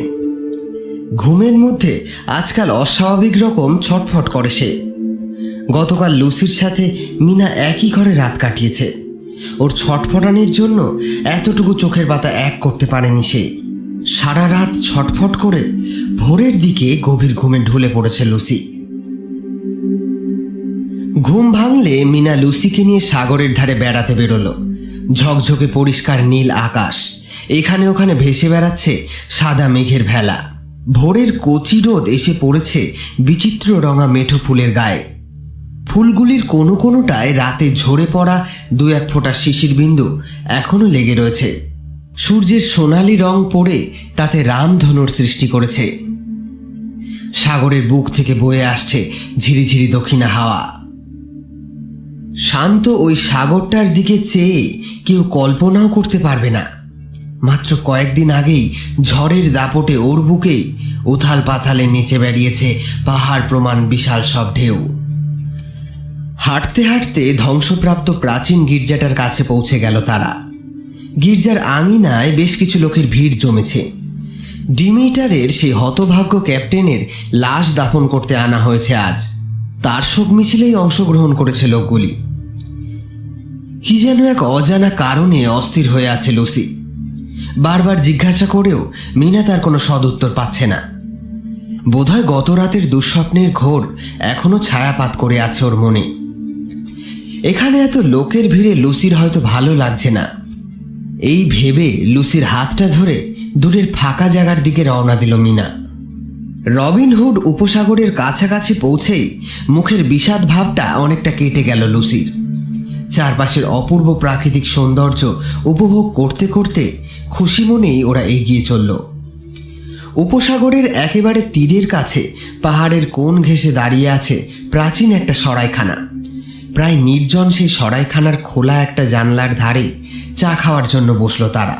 ঘুমের মধ্যে আজকাল অস্বাভাবিক রকম ছটফট করে সে। গতকাল লুসির সাথে মিনা একই ঘরে রাত কাটিয়েছে। ওর ছটফটানির জন্য এতটুকু চোখের পাতা এক করতে পারেনি সে। সারা রাত ছটফট করে ভোরের দিকে গভীর ঘুমে ঢলে পড়েছে লুসি। ঘুম ভাঙলে মিনা লুসিকে নিয়ে সাগরের ধারে বেড়াতে বেরোলো। ঝকঝকে পরিষ্কার নীল আকাশ, এখানে ওখানে ভেসে বেড়াচ্ছে সাদা মেঘের ভেলা। ভোরের কচি রোদ এসে পড়েছে বিচিত্র রঙা মেঠো ফুলের গায়ে। ফুলগুলির কোনো কোনোটায় রাতে ঝরে পড়া দু এক ফোঁটা শিশির বিন্দু এখনো লেগে রয়েছে। সূর্যের সোনালি রং পড়ে তাতে রামধনুর সৃষ্টি করেছে। সাগরের বুক থেকে বয়ে আসছে ঝিরিঝিরি দক্ষিণা হাওয়া। শান্ত ওই সাগরটার দিকে চেয়ে কেউ কল্পনাও করতে পারবে না মাত্র কয়েকদিন আগেই ঝড়ের দাপটে ওর বুকেই উথাল পাথালে নিচে বেরিয়েছে পাহাড় প্রমাণ বিশাল সব ঢেউ। হাঁটতে হাঁটতে ধ্বংসপ্রাপ্ত প্রাচীন গির্জাটার কাছে পৌঁছে গেল তারা। গির্জার আঙিনায় বেশ কিছু লোকের ভিড় জমেছে। ডিমিটারের সেই হতভাগ্য ক্যাপ্টেনের লাশ দাফন করতে আনা হয়েছে আজ। তার শোক মিছিলেই অংশগ্রহণ করেছে লোকগুলি। কি যেন এক অজানা কারণে অস্থির হয়ে আছে লুসি। বারবার জিজ্ঞাসা করেও মিনা তার কোনো সদুত্তর পাচ্ছে না। বোধহয় গত রাতের দুঃস্বপ্নের ঘোর এখনো ছায়াপাত করে আছে ওর মনে। এখানে এত লোকের ভিড়ে লুসির হয়তো ভালো লাগছে না, এই ভেবে লুসির হাতটা ধরে দূরের ফাঁকা জায়গার দিকে রওনা দিল মিনা। রবিনহুড উপসাগরের কাছাকাছি পৌঁছেই মুখের বিষাদ ভাবটা অনেকটা কেটে গেল লুসির। চারপাশের অপূর্ব প্রাকৃতিক সৌন্দর্য উপভোগ করতে করতে খুশি মনেই ওরা এগিয়ে চলল। উপসাগরের একেবারে তীরের কাছে পাহাড়ের কোণ ঘেঁষে দাঁড়িয়ে আছে প্রাচীন একটা সরাইখানা। প্রায় নির্জন সেই সরাইখানার খোলা একটা জানলার ধারে চা খাওয়ার জন্য বসল তারা।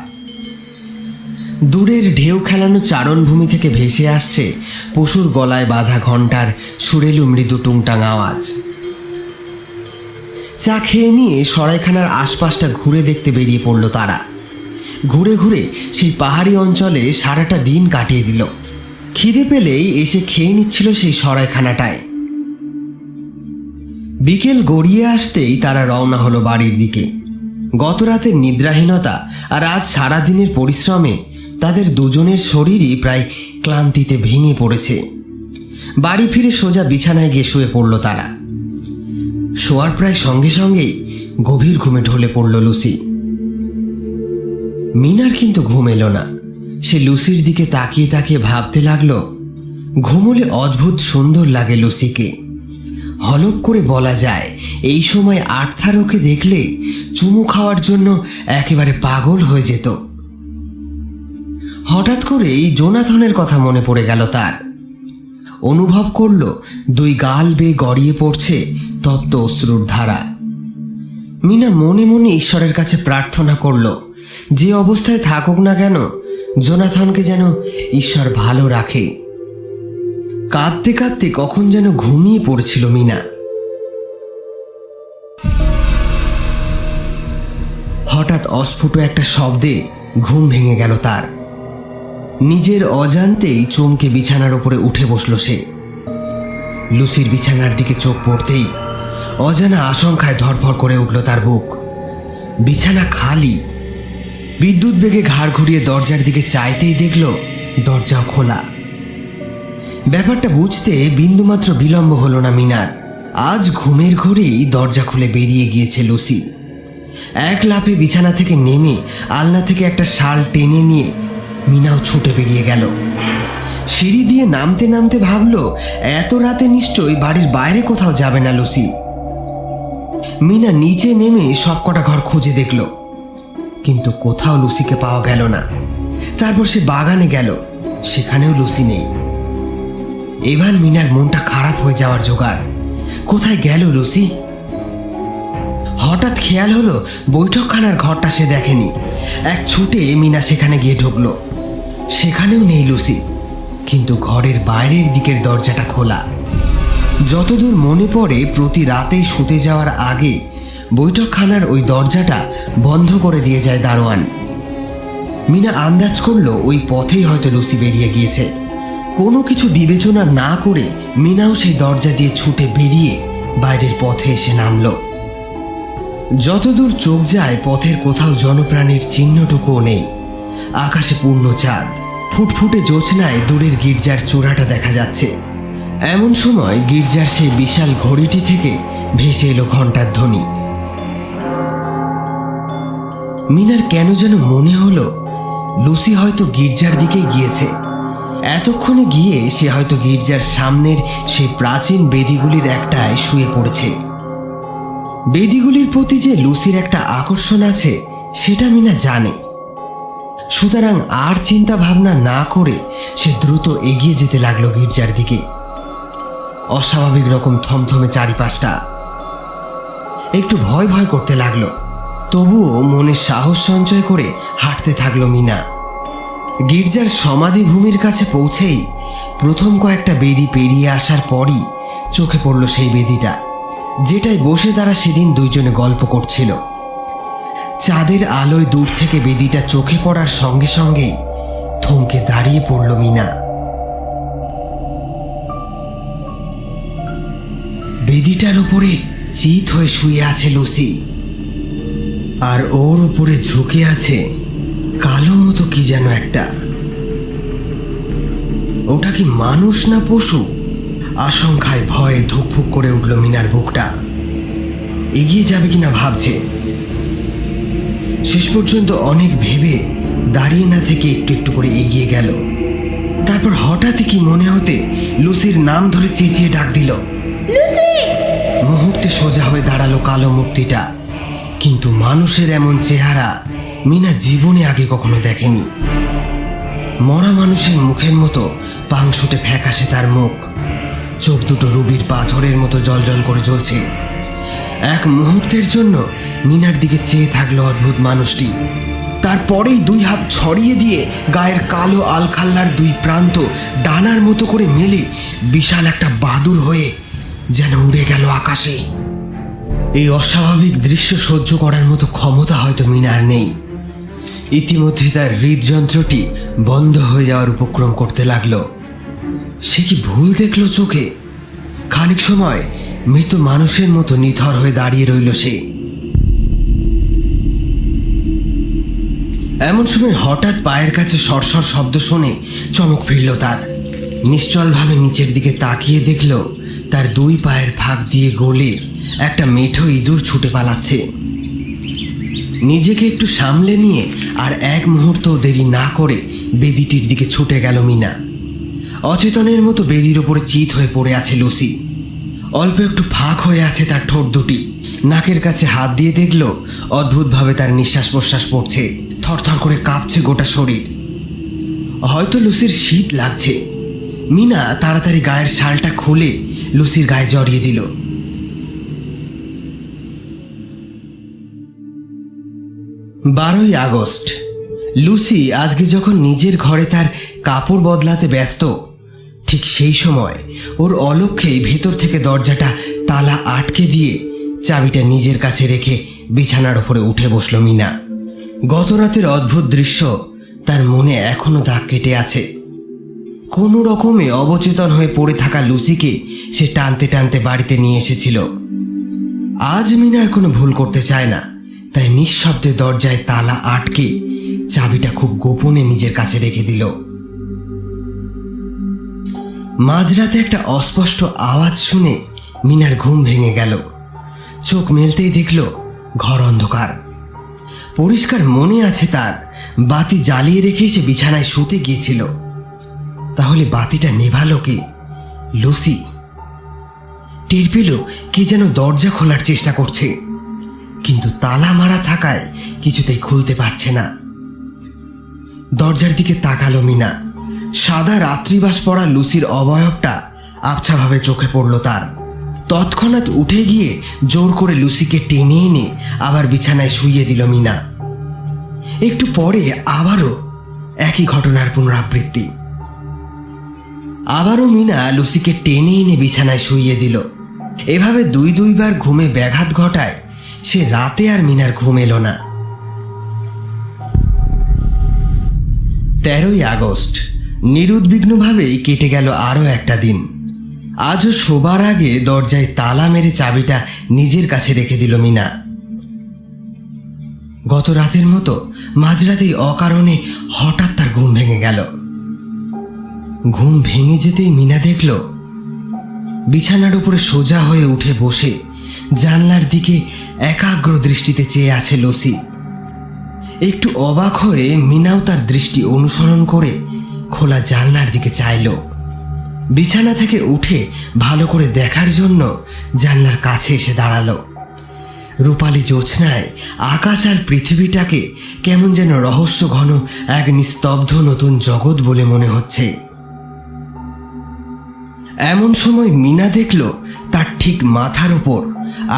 দূরের ঢেউ খেলানো চারণভূমি থেকে ভেসে আসছে পশুর গলায় বাঁধা ঘণ্টার সুরেলু মৃদু টুংটাং আওয়াজ। চা খেয়ে নিয়ে সরাইখানার আশপাশটা ঘুরে দেখতে বেরিয়ে পড়ল তারা। ঘুরে ঘুরে সেই পাহাড়ি অঞ্চলে সারাটা দিন কাটিয়ে দিল। খিদে পেলেই এসে খেয়ে নিচ্ছিল সেই সরাইখানাটায়। বিকেল গড়িয়ে আসতেই তারা রওনা হলো বাড়ির দিকে। গত রাতের নিদ্রাহীনতা আর আজ সারাদিনের পরিশ্রমে তাদের দুজনের শরীরই প্রায় ক্লান্তিতে ভেঙে পড়েছে। বাড়ি ফিরে সোজা বিছানায় গিয়ে শুয়ে পড়ল তারা। শোয়ার প্রায় সঙ্গে সঙ্গেই গভীর ঘুমে ঢলে পড়ল লুসি। মিনার কিন্তু ঘুম এলো না। সে লুসির দিকে তাকিয়ে তাকিয়ে ভাবতে লাগলো, ঘুমোলে অদ্ভুত সুন্দর লাগে লুসিকে। হলপ করে বলা যায় এই সময় আর্থারোকে দেখলে চুমু খাওয়ার জন্য একেবারে পাগল হয়ে যেত। হঠাৎ করেই জোনাথনের কথা মনে পড়ে গেল তার। অনুভব করল দুই গাল বেয়ে গড়িয়ে পড়ছে তপ্ত অশ্রুর ধারা। মিনা মনে মনে ঈশ্বরের কাছে প্রার্থনা করল, যে অবস্থায় থাকুক না কেন জোনাথনকে যেন ঈশ্বর ভালো রাখে। কাঁদতে কাঁদতে কখন যেন ঘুমিয়ে পড়েছিল মিনা। হঠাৎ অস্ফুট একটা শব্দে ঘুম ভেঙে গেল তার। নিজের অজান্তেই চমকে বিছানার উপরে উঠে বসল সে। লুসির বিছানার দিকে চোখ পড়তেই অজানা আশঙ্কায় ধরফর করে উঠল তার বুক। বিছানা খালি। বিদ্যুৎ বেগে ঘাড় ঘুরিয়ে দরজার দিকে চাইতেই দেখল দরজাও খোলা। ব্যাপারটা বুঝতে বিন্দুমাত্র বিলম্ব হলো না মিনার। আজ ঘুমের ঘোরেই দরজা খুলে বেরিয়ে গিয়েছে লুসি। এক লাফে বিছানা থেকে নেমে আলনা থেকে একটা শাল টেনে নিয়ে মিনাও ছুটে বেরিয়ে গেল। সিঁড়ি দিয়ে নামতে নামতে ভাবল, এত রাতে নিশ্চয়ই বাড়ির বাইরে কোথাও যাবে না লুসি। মিনা নিচে নেমে সবকটা ঘর খুঁজে দেখল, কিন্তু কোথাও লুসিকে পাওয়া গেল না। তারপর সে বাগানে গেল, সেখানেও লুসি নেই। এবার মিনার মনটা খারাপ হয়ে যাওয়ার জোগাড়। কোথায় গেল লুসি? হঠাৎ খেয়াল হলো বৈঠকখানার ঘরটা সে দেখেনি। এক ছুটে মিনা সেখানে গিয়ে ঢুকলো। সেখানেও নেই লুসি, কিন্তু ঘরের বাইরের দিকের দরজাটা খোলা। যতদূর মনে পড়ে প্রতি রাতেই শুতে যাওয়ার আগে বৈঠকখানার ওই দরজাটা বন্ধ করে দিয়ে যায় দারোয়ান। মিনা আন্দাজ করলো ওই পথেই হয়তো লুসি বেরিয়ে গিয়েছে। কোনো কিছু বিবেচনা না করে মিনাও সেই দরজা দিয়ে ছুটে বেরিয়ে বাইরের পথে এসে নামলো। যতদূর চোখ যায় পথের কোথাও জনপ্রাণীর চিহ্নটুকুও নেই। আকাশে পূর্ণ চাঁদ, ফুটফুটে জ্যোৎস্নায় দূরের গির্জার চূড়াটা দেখা যাচ্ছে। এমন সময় গির্জার সেই বিশাল ঘড়িটি থেকে ভেসে এলো ঘণ্টার ধ্বনি। মিনার কেন যেন মনে হলো লুসি হয়তো গির্জার দিকে গিয়েছে। এতক্ষণে গিয়ে সে হয়তো গির্জার সামনের সেই প্রাচীন বেদিগুলির একটায় শুয়ে পড়েছে। বেদিগুলির প্রতি যে লুসির একটা আকর্ষণ আছে সেটা মিনা জানে। সুতরাং আর চিন্তা ভাবনা না করে সে দ্রুত এগিয়ে যেতে লাগলো গির্জার দিকে। অস্বাভাবিক রকম থমথমে চারিপাশটা, একটু ভয় ভয় করতে লাগলো। তবুও মনে সাহস সঞ্চয় করে হাঁটতে থাকলো মিনা। গির্জার সমাধিভূমির কাছে পৌঁছেই প্রথম কয়েকটা বেদি পেরিয়ে আসার পরই চোখে পড়ল সেই বেদিটা, যেটায় বসে তারা সেদিন দুইজনে গল্প করছিল। চাঁদের আলোয় দূর থেকে বেদিটা চোখে পড়ার সঙ্গে সঙ্গেই থমকে দাঁড়িয়ে পড়ল মিনা। বেদিটার উপরে চিত হয়ে শুয়ে আছে লুসি, আর ওর উপরে ঝুঁকে আছে কালো মতো কি যেন একটা। ওটা কি মানুষ না পশু? আশঙ্কায় ভয়ে ধুকফুক করে উঠল মিনার বুকটা। এগিয়ে যাবে কিনা ভাবছে। শেষ পর্যন্ত অনেক ভেবে দাঁড়িয়ে না থেকে একটু একটু করে এগিয়ে গেল। তারপর হঠাৎই কি মনে হতে লুসির নাম ধরে চেঁচিয়ে ডাক দিল, লুসি! মুহূর্তে সোজা হয়ে দাঁড়ালো কালো মূর্তিটা। কিন্তু মানুষের এমন চেহারা মিনা জীবনে আগে কখনো দেখেনি। মরা মানুষের মুখের মতো পাংশুটে ফ্যাকাশে তার মুখ, চোখ দুটো রুবির পাথরের মতো জলজল করে জ্বলছে। এক মুহূর্তের জন্য মিনার দিকে চেয়ে থাকলো অদ্ভুত মানুষটি। তারপরেই দুই হাত ছড়িয়ে দিয়ে গায়ের কালো আলখাল্লার দুই প্রান্ত ডানার মতো করে মেলে বিশাল একটা বাদুড় হয়ে যেন উড়ে গেল আকাশে। এই অস্বাভাবিক দৃশ্য সহ্য করার মতো ক্ষমতা হয়তো মিনার নেই। ইতিমধ্যে তার হৃদযন্ত্রটি বন্ধ হয়ে যাওয়ার উপক্রম করতে লাগলো। সে কি ভুল দেখলো চোখে? খানিক সময় মৃত মানুষের মতো নিথর হয়ে দাঁড়িয়ে রইল সে। এমন সময় হঠাৎ পায়ের কাছে সরসর শব্দ শুনে চমক ফিরল তার। নিশ্চলভাবে নিচের দিকে তাকিয়ে দেখল তার দুই পায়ের ফাঁক দিয়ে গলে একটা মেঠো ইঁদুর ছুটে পালাচ্ছে। নিজেকে একটু সামলে নিয়ে আর এক মুহূর্ত দেরি না করে বেদিটির দিকে ছুটে গেল মিনা। অচেতনের মতো বেদির ওপরে চিত হয়ে পড়ে আছে লুসি। অল্প একটু ফাঁক হয়ে আছে তার ঠোঁট দুটি। নাকের কাছে হাত দিয়ে দেখল অদ্ভুতভাবে তার নিঃশ্বাস প্রশ্বাস পড়ছে, থরথর করে কাঁপছে গোটা শরীর। হয়তো লুসির শীত লাগছে। মিনা তাড়াতাড়ি গায়ের শালটা খুলে লুসির গায়ে জড়িয়ে দিল। 12ই আগস্ট। লুসি আজকে যখন নিজের ঘরে তার কাপড় বদলাতে ব্যস্ত, ঠিক সেই সময় ওর অলক্ষ্যেই ভেতর থেকে দরজাটা তালা আটকে দিয়ে চাবিটা নিজের কাছে রেখে বিছানার উপরে উঠে বসল মিনা। গত রাতের অদ্ভুত দৃশ্য তার মনে এখনো দাগ কেটে আছে। কোনো রকমে অবচেতন হয়ে পড়ে থাকা লুসিকে সে টানতে টানতে বাড়িতে নিয়ে এসেছিল। আজ মিনার কোনো ভুল করতে চায় না, তাই নিঃশব্দে দরজায় তালা আটকে চাবিটা খুব গোপনে নিজের কাছে রেখে দিল। মাঝরাতে একটা অস্পষ্ট আওয়াজ শুনে মিনার ঘুম ভেঙে গেল। চোখ মেলতেই দেখল ঘর অন্ধকার। পরিষ্কার মনে আছে তার বাতি জ্বালিয়ে রেখে সে বিছানায় শুতে গিয়েছিল। তাহলে বাতিটা নেভালো কে? লুসি। টের পেল কে যেন দরজা খোলার চেষ্টা করছে, কিন্তু তালা মারা থাকায় কিছুতেই খুলতে পারছে না। দরজার দিকে তাকালো মিনা। সাদা রাত্রিবাস পরা লুসির অবয়বটা আবছাভাবে চোখে পড়ল তার। তৎক্ষণাৎ উঠে গিয়ে জোর করে লুসিকে টেনে এনে আবার বিছানায় শুইয়ে দিল মিনা। একটু পরে আবারও একই ঘটনার পুনরাবৃত্তি। আবারও মিনা লুসিকে টেনে এনে বিছানায় শুইয়ে দিল। এভাবে দুইবার ঘুমে ব্যাঘাত ঘটায় সে রাতে আর মিনার ঘুম এলো না। 13ই আগস্ট নিরুদ্বিগ্নভাবেই কেটে গেল আরও একটা দিন। আজও শোবার আগে দরজায় তালা মেরে চাবিটা নিজের কাছে রেখে দিল মিনা। গত রাতের মতো মাঝরাতেই অকারণে হঠাৎ তার ঘুম ভেঙে গেল। ঘুম ভেঙে যেতেই মিনা দেখল বিছানার উপরে সোজা হয়ে উঠে বসে জানলার দিকে একাগ্র দৃষ্টিতে চেয়ে আছে লুসি। একটু অবাক হয়ে মিনাও তার দৃষ্টি অনুসরণ করে খোলা জানলার দিকে চাইল। বিছানা থেকে উঠে ভালো করে দেখার জন্য জানলার কাছে এসে দাঁড়ালো। রূপালী জ্যোৎস্নায় আকাশ আর পৃথিবীটাকে কেমন যেন রহস্য ঘন এক নিস্তব্ধ নতুন জগৎ বলে মনে হচ্ছে। এমন সময় মিনা দেখল তার ঠিক মাথার উপর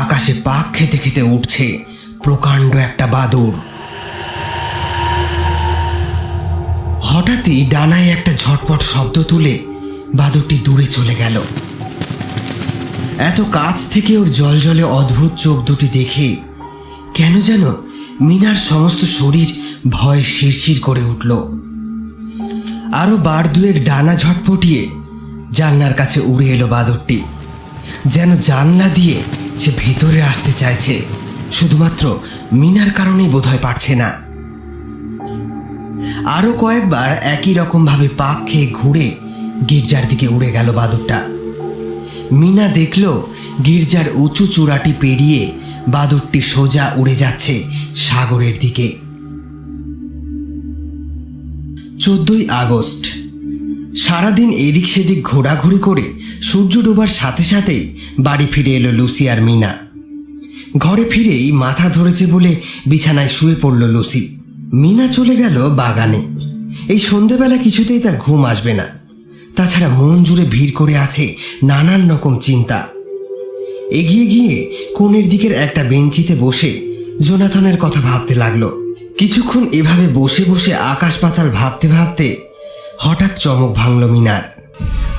আকাশে পাক খেতে খেতে উঠছে প্রকাণ্ড একটা বাদুড়। হঠাৎই ডানায় একটা ঝটপট শব্দ তুলে বাদুড়টি দূরে চলে গেল। এত কাছ থেকে ওর জলজলে অদ্ভুত চোখ দুটি দেখে কেন যেন মিনার সমস্ত শরীর ভয়ে শিরশির করে উঠল। আরো বার দুয়েক ডানা ঝটপটিয়ে জানলার কাছে উড়ে এলো বাদুড়টি। যেন জানলা দিয়ে সে ভেতরে আসতে চাইছে, শুধুমাত্র মিনার কারণেই বোধহয় পারছে না। আরো কয়েকবার একই রকম ভাবে পাক খেয়ে ঘুরে গির্জার দিকে উড়ে গেল বাদুড়টা। মিনা দেখল গির্জার উঁচু চূড়াটি পেরিয়ে বাদুড়টি সোজা উড়ে যাচ্ছে সাগরের দিকে। 14ই আগস্ট সারাদিন এদিক সেদিক ঘোরাঘুরি করে সূর্য ডোবার সাথে সাথেই বাড়ি ফিরে এলো লুসি আর মিনা। ঘরে ফিরেই মাথা ধরেছে বলে বিছানায় শুয়ে পড়ল লুসি। মিনা চলে গেল বাগানে। এই সন্ধেবেলা কিছুতেই তার ঘুম আসবে না। তাছাড়া মন জুড়ে ভিড় করে আছে নানান রকম চিন্তা। এগিয়ে গিয়ে কোণের দিকের একটা বেঞ্চিতে বসে জোনাথনের কথা ভাবতে লাগলো। কিছুক্ষণ এভাবে বসে বসে আকাশ পাতাল ভাবতে ভাবতে হঠাৎ চমক ভাঙল মিনার।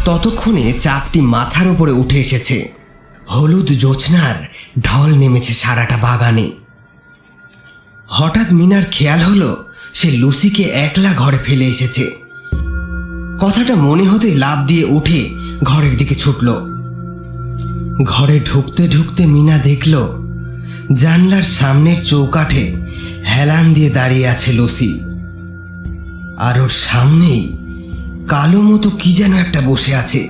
ততক্ষণে চাঁদটি মাথার উপরে উঠে এসেছে। হলুদ জ্যোৎস্নার ঢল নেমেছে সারাটা বাগানে। হঠাৎ মিনার খেয়াল হলো সে লুসিকে একলা ঘরে ফেলে এসেছে। কথাটা মনে হতেই লাফ দিয়ে উঠে ঘরের দিকে ছুটল। ঘরে ঢুকতে ঢুকতে মিনা দেখল জানলার সামনের চৌকাঠে হেলান দিয়ে দাঁড়িয়ে আছে লুসি। আর ওর সামনেই কালো মতো কি যেন একটা বসে আছে।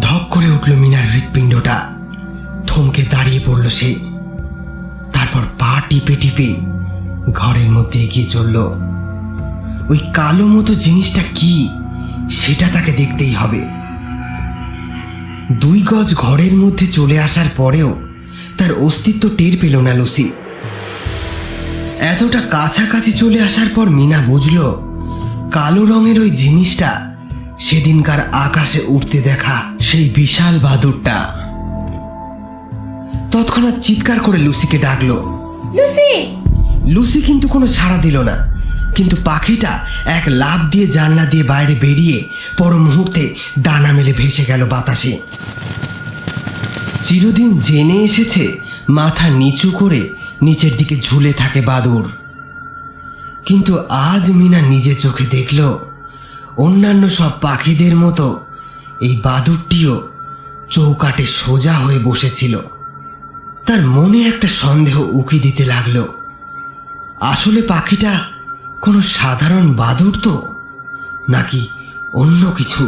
ধক করে উঠল মিনার হৃৎপিণ্ডটা। থমকে দাঁড়িয়ে পড়ল সে। তারপর পা টিপে টিপে ঘরের মধ্যে এগিয়ে চলল। ওই কালো মতো জিনিসটা কি সেটা তাকে দেখতেই হবে। 2 গজ ঘরের মধ্যে চলে আসার পরেও তার অস্তিত্ব টের পেল না লুসি। এতটা কাছাকাছি চলে আসার পর মিনা বুঝল কালো রঙের ওই জিনিসটা সেদিনকার আকাশে উঠতে দেখা সেই বিশাল বাদুড়টা। তৎক্ষণাৎ চিৎকার করে লুসিকে ডাকলো। লুসি! লুসি কিন্তু কোনো সাড়া দিল না। কিন্তু পাখিটা এক লাফ দিয়ে জানলা দিয়ে বাইরে বেরিয়ে পর মুহূর্তে ডানা মেলে ভেসে গেল বাতাসে। চিরদিন জেনে এসেছে মাথা নিচু করে নিচের দিকে ঝুলে থাকে বাদুড়, কিন্তু আজ মিনা নিজে চোখে দেখল অন্যান্য সব পাখিদের মতো এই বাদুড়টিও চৌকাঠে সোজা হয়ে বসেছিল। তার মনে একটা সন্দেহ উকি দিতে লাগলো, আসলে পাখিটা কোনো সাধারণ বাদুড় তো নাকি অন্য কিছু।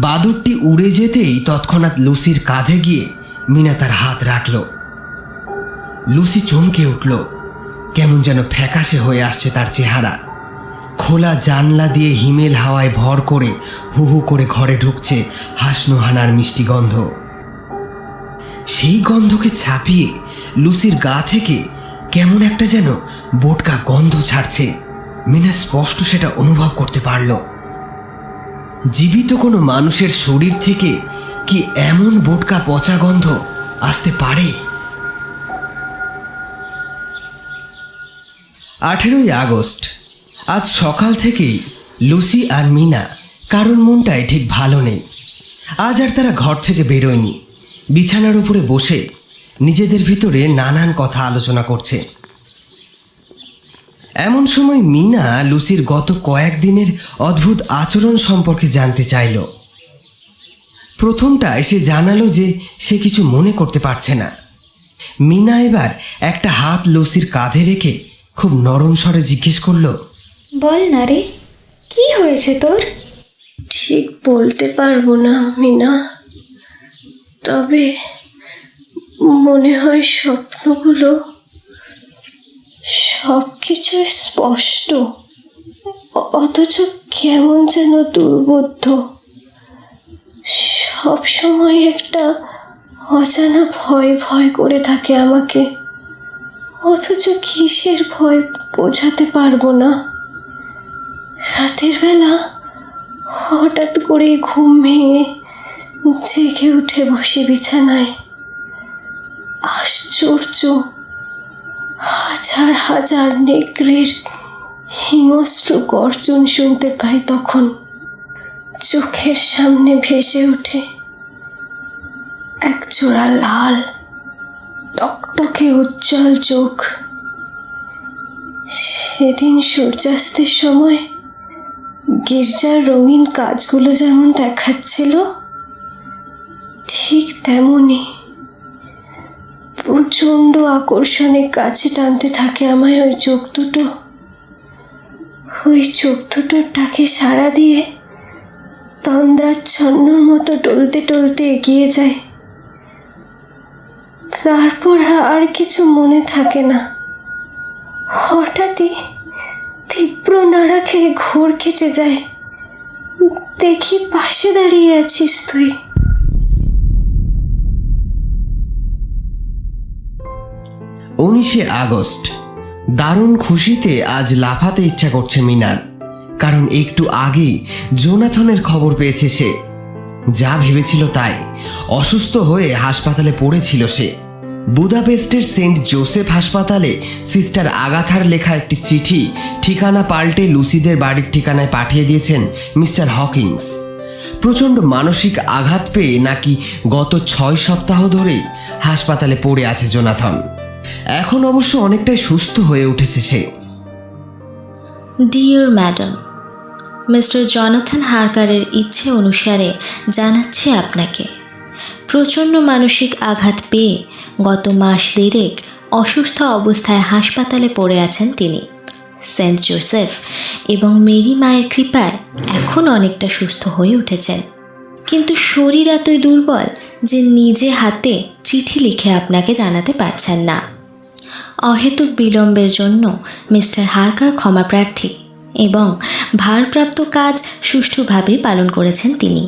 বাদুড়টি উড়ে যেতেই তৎক্ষণাৎ লুসির কাঁধে গিয়ে মিনা তার হাত রাখল। লুসি চমকে উঠল। কেমন যেন ফ্যাকাশে হয়ে আসছে তার চেহারা। খোলা জানলা দিয়ে হিমেল হাওয়ায় ভর করে হু হু করে ঘরে ঢুকছে হাসনুহানার মিষ্টি গন্ধ। সেই গন্ধকে ছাপিয়ে লুসির গা থেকে কেমন একটা যেন বোটকা গন্ধ ছাড়ছে। মিনা স্পষ্ট সেটা অনুভব করতে পারল। জীবিত কোনো মানুষের শরীর থেকে কি এমন বোটকা পচা গন্ধ আসতে পারে? 18ই আগস্ট। আজ সকাল থেকেই লুসি আর মিনা কারোর মনটাই ঠিক ভালো নেই। আজ আর তারা ঘর থেকে বেরোয়নি। বিছানার উপরে বসে নিজেদের ভিতরে নানান কথা আলোচনা করছে। এমন সময় মিনা লুসির গত কয়েকদিনের অদ্ভুত আচরণ সম্পর্কে জানতে চাইল। প্রথমটায় সে জানালো যে সে কিছু মনে করতে পারছে না। মিনা এবার একটা হাত লুসির কাঁধে রেখে খুব নরম স্বরে জিজ্ঞেস করলো, বল না রে, কি হয়েছে তোর? ঠিক বলতে পারবো না মিনা, তবে মনে হয় স্বপ্নগুলো সব কিছু স্পষ্ট, অথচ কেমন যেন দুর্বোধ্য। সব সময় একটা অজানা ভয় ভয় করে থাকে আমাকে, অথচ কিসের ভয় বোঝাতে পারবো না। রাতের বেলা হঠাৎ করে ঘুম ভেঙে জেগে উঠে বসে বিছানায়। আশ্চর্য, হাজার হাজার নেকড়ের হিংস্র গর্জন শুনতে পাই তখন। চোখের সামনে ভেসে ওঠে একজোড়া লাল টকটকে উজ্জ্বল চোখ। সেদিন সূর্যাস্তের সময় গির্জার রঙিন কাজগুলো যেমন দেখাচ্ছিল, ঠিক তেমনই প্রচণ্ড আকর্ষণে কাছে টানতে থাকে আমায় ওই চোখ দুটো। ওই চোখ দুটোর ডাকে সাড়া দিয়ে তন্দ্রার ছন্নর মতো টলতে টলতে এগিয়ে যায়। তারপর আর কিছু মনে থাকে না। হঠাৎই তীব্র নাড়া খেয়ে ঘোর কেটে যায়। দেখি পাশে দাঁড়িয়ে আছিস তুই। 19শে আগস্ট। দারুণ খুশিতে আজ লাফাতে ইচ্ছা করছে মিনার, কারণ একটু আগেই জোনাথনের খবর পেয়েছে সে। যা ভেবেছিল তাই, অসুস্থ হয়ে হাসপাতালে পড়েছিল সে। বুদাপেস্টের সেন্ট জোসেফ হাসপাতালে সিস্টার আগাথার লেখা একটি চিঠি ঠিকানা পাল্টে লুসিদের বাড়ির ঠিকানায় পাঠিয়ে দিয়েছেন মিস্টার হকিংস। প্রচণ্ড মানসিক আঘাত পেয়ে নাকি গত 6 সপ্তাহ ধরেই হাসপাতালে পড়ে আছে জোনাথন। এখন অবশ্য অনেকটাই সুস্থ হয়ে উঠেছে সে। ডিয়ার ম্যাডাম, মিস্টার জনাথন হারকারের ইচ্ছে অনুসারে জানাচ্ছি আপনাকে, প্রচণ্ড মানসিক আঘাত পেয়ে গত মাস দেড়েক অসুস্থ অবস্থায় হাসপাতালে পড়ে আছেন তিনি। সেন্ট জোসেফ এবং মেরি মায়ের কৃপায় এখন অনেকটা সুস্থ হয়ে উঠেছেন, কিন্তু শরীর এতই দুর্বল যে নিজে হাতে চিঠি লিখে আপনাকে জানাতে পারছেন না। অহেতুক বিলম্বের জন্য মিস্টার হারকার ক্ষমা প্রার্থী এবং ভারপ্রাপ্ত কাজ সুষ্ঠুভাবে পালন করেছেন তিনি।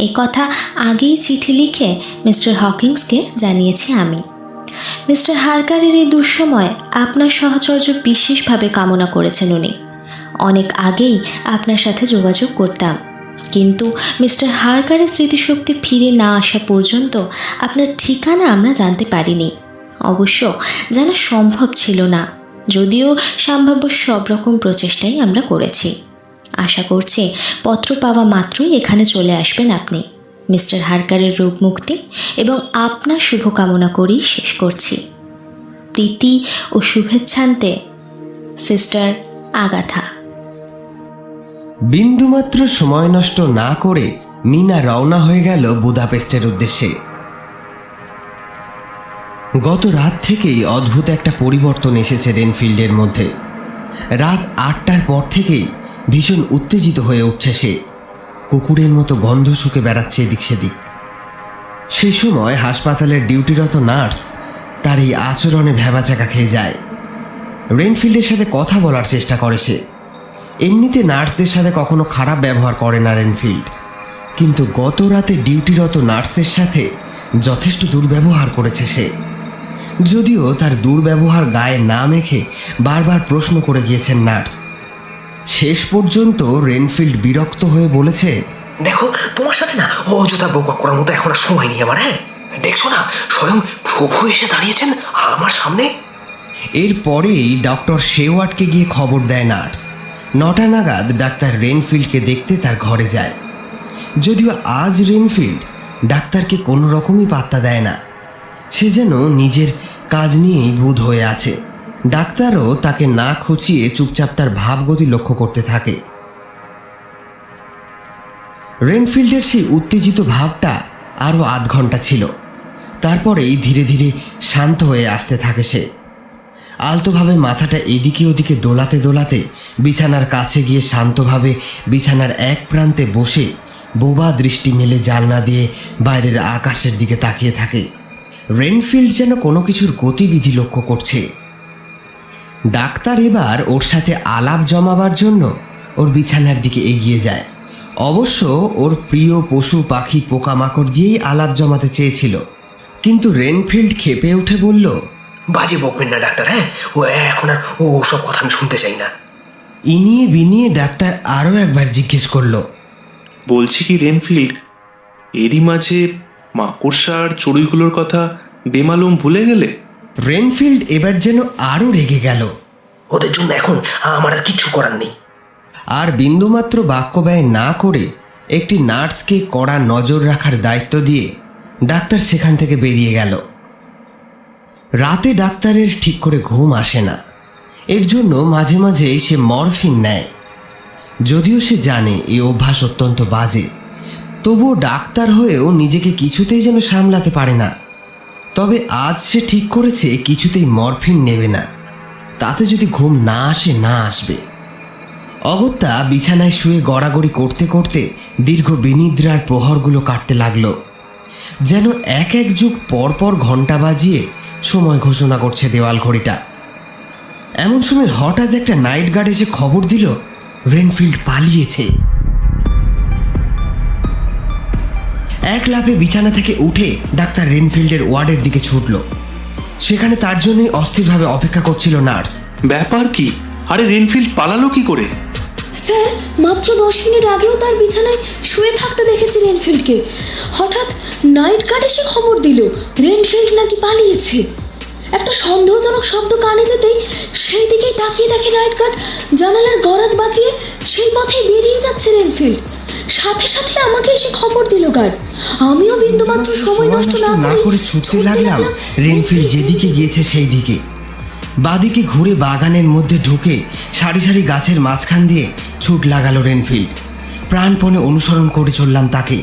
এ কথা আগেই চিঠি লিখে মিস্টার হকিংসকে জানিয়েছি আমি। মিস্টার হারকারের এই দুঃসময় আপনার সাহচর্য বিশেষভাবে কামনা করেছেন উনি। অনেক আগেই আপনার সাথে যোগাযোগ করতাম, কিন্তু মিস্টার হারকারের স্মৃতিশক্তি ফিরে না আসা পর্যন্ত আপনার ঠিকানা আমরা জানতে পারিনি। অবশ্য জানা সম্ভব ছিল না, যদিও সম্ভাব্য সব রকম প্রচেষ্টাই আমরা করেছি। আশা করছি পত্র পাওয়া মাত্রই এখানে চলে আসবেন আপনি। মিস্টার হারকারের রোগ মুক্তি এবং আপনার শুভকামনা করেই শেষ করছি। প্রীতি ও শুভেচ্ছান্তে, সিস্টার আগাথা। বিন্দুমাত্র সময় নষ্ট না করে মিনা রওনা হয়ে গেল বুদাপেস্টের উদ্দেশ্যে। গত রাত থেকেই অদ্ভুত একটা পরিবর্তন এসেছে রেনফিল্ডের মধ্যে। রাত 8টার পর থেকেই ভীষণ উত্তেজিত হয়ে উঠছে সে। কুকুরের মতো গন্ধ শুকে বেড়াচ্ছে এদিক সেদিক। সেই সময় হাসপাতালের ডিউটিরত নার্স তার এই আচরণে ভ্যাবাচাকা খেয়ে যায়। রেনফিল্ডের সাথে কথা বলার চেষ্টা করে সে। এমনিতে নার্সদের সাথে কখনো খারাপ ব্যবহার করে না রেনফিল্ড, কিন্তু গত রাতে ডিউটিরত নার্সের সাথে যথেষ্ট দুর্ব্যবহার করেছে সে। যদিও তার দুর্ব্যবহার গায়ে না মেখে বারবার প্রশ্ন করে গিয়েছেন নার্স। শেষ পর্যন্ত রেনফিল্ড বিরক্ত হয়ে বলেছে, দেখো, তোমার সাথে না অযথা বকবক করার মতো এখন আর সময় নেই আমার। হ্যাঁ, দেখছো না স্বয়ং প্রভু এসে দাঁড়িয়েছেন আমার সামনে। এরপরেই ডক্টর শেওয়ার্ডকে গিয়ে খবর দেয় নার্স। 9টা নাগাদ ডাক্তার রেনফিল্ডকে দেখতে তার ঘরে যায়। যদিও আজ রেনফিল্ড ডাক্তারকে কোনো রকমই পাত্তা দেয় না, সে যেন নিজের কাজ নিয়েই বুঁদ হয়ে আছে। ডাক্তারও তাকে না খুঁচিয়ে চুপচাপ তার ভাবগতি লক্ষ্য করতে থাকে। রেনফিল্ডের সেই উত্তেজিত ভাবটা আরও আধ ঘন্টা ছিল, তারপরেই ধীরে ধীরে শান্ত হয়ে আসতে থাকে সে। আলতোভাবে মাথাটা এদিকে ওদিকে দোলাতে দোলাতে বিছানার কাছে গিয়ে শান্তভাবে বিছানার এক প্রান্তে বসে বোবা দৃষ্টি মেলে জানলা দিয়ে বাইরের আকাশের দিকে তাকিয়ে থাকে। রেনফিল্ড যেন কোনো কিছুর গতিবিধি লক্ষ্য করছে। ডাক্তার এবার ওর সাথে আলাপ জমাবার জন্য ওর বিছানার দিকে এগিয়ে যায়। অবশ্য ওর প্রিয় পশু পাখি পোকামাকড় দিয়েই আলাপ জমাতে চেয়েছিল, কিন্তু রেনফিল্ড ক্ষেপে উঠে বলল, বাজে বকবেন না ডাক্তার। হ্যাঁ, ও এখন আর সব কথা আমি শুনতে চাই না। ইনিয়ে বিনিয়ে ডাক্তার আরও একবার জিজ্ঞেস করলো, বলছি কি রেনফিল্ড, এরই মাঝে মাকড়সা আর চড়ুইগুলোর কথা বেমালুম ভুলে গেলে? রেনফিল্ড এবার যেন আরও রেগে গেল। ওদের জন্য এখন আমার আর কিছু করার নেই। আর বিন্দুমাত্র বাক্য ব্যয় না করে একটি নার্সকে কড়া নজর রাখার দায়িত্ব দিয়ে ডাক্তার সেখান থেকে বেরিয়ে গেল। রাতে ডাক্তারের ঠিক করে ঘুম আসে না, এর জন্য মাঝে মাঝে সে মরফিন নেয়। যদিও সে জানে এই অভ্যাস অত্যন্ত বাজে, তবুও ডাক্তার হয়েও নিজেকে কিছুতেই যেন সামলাতে পারে না। তবে আজ সে ঠিক করেছে কিছুতেই মরফিন নেবে না, তাতে যদি ঘুম না আসে না আসবে। অগত্যা বিছানায় শুয়ে গড়াগড়ি করতে করতে দীর্ঘ বিনিদ্রার প্রহরগুলো কাটতে লাগলো, যেন এক এক যুগ পরপর ঘন্টা বাজিয়ে সময় ঘোষণা করছে দেওয়াল ঘড়িটা। এমন সময় হঠাৎ একটা নাইট গার্ড এসে খবর দিল রেনফিল্ড পালিয়েছে। এক লাফে বিছানা থেকে উঠে ডাক্তার রেনফিল্ডের ওয়ার্ডের দিকে ছুটল। সেখানে তার জন্যই অস্থিরভাবে অপেক্ষা করছিল নার্স। ব্যাপার কি? আরে রেনফিল্ড পালালো কি করে? স্যার, মাত্র 10 মিনিট আগেও তার বিছানায় শুয়ে থাকতে দেখেছি রেনফিল্ডকে। হঠাৎ নাইট গার্ড এসে খবর দিল রেনফিল্ড নাকি পালিয়েছে। একটা সন্দেহজনক শব্দ কানে যেতেই সেই দিকেই তাকিয়ে দেখে নাইট গার্ড জানালার গরাদ বাঁকিয়ে সেই পথে বেরিয়ে যাচ্ছে রেনফিল্ড। সাথে সাথে আমাকে এসে খবর দিল গার্ড। আমিও বিন্দুমাত্র সময় নষ্ট না করে ছুটতে লাগলাম রেনফিল্ড যেদিকে গিয়েছে সেই দিকে। বাদিকে ঘুরে বাগানের মধ্যে ঢুকে সারি সারি গাছের মাঝখান দিয়ে ছুট লাগালো রেনফিল্ড। প্রাণপণে অনুসরণ করে চললাম তাকে।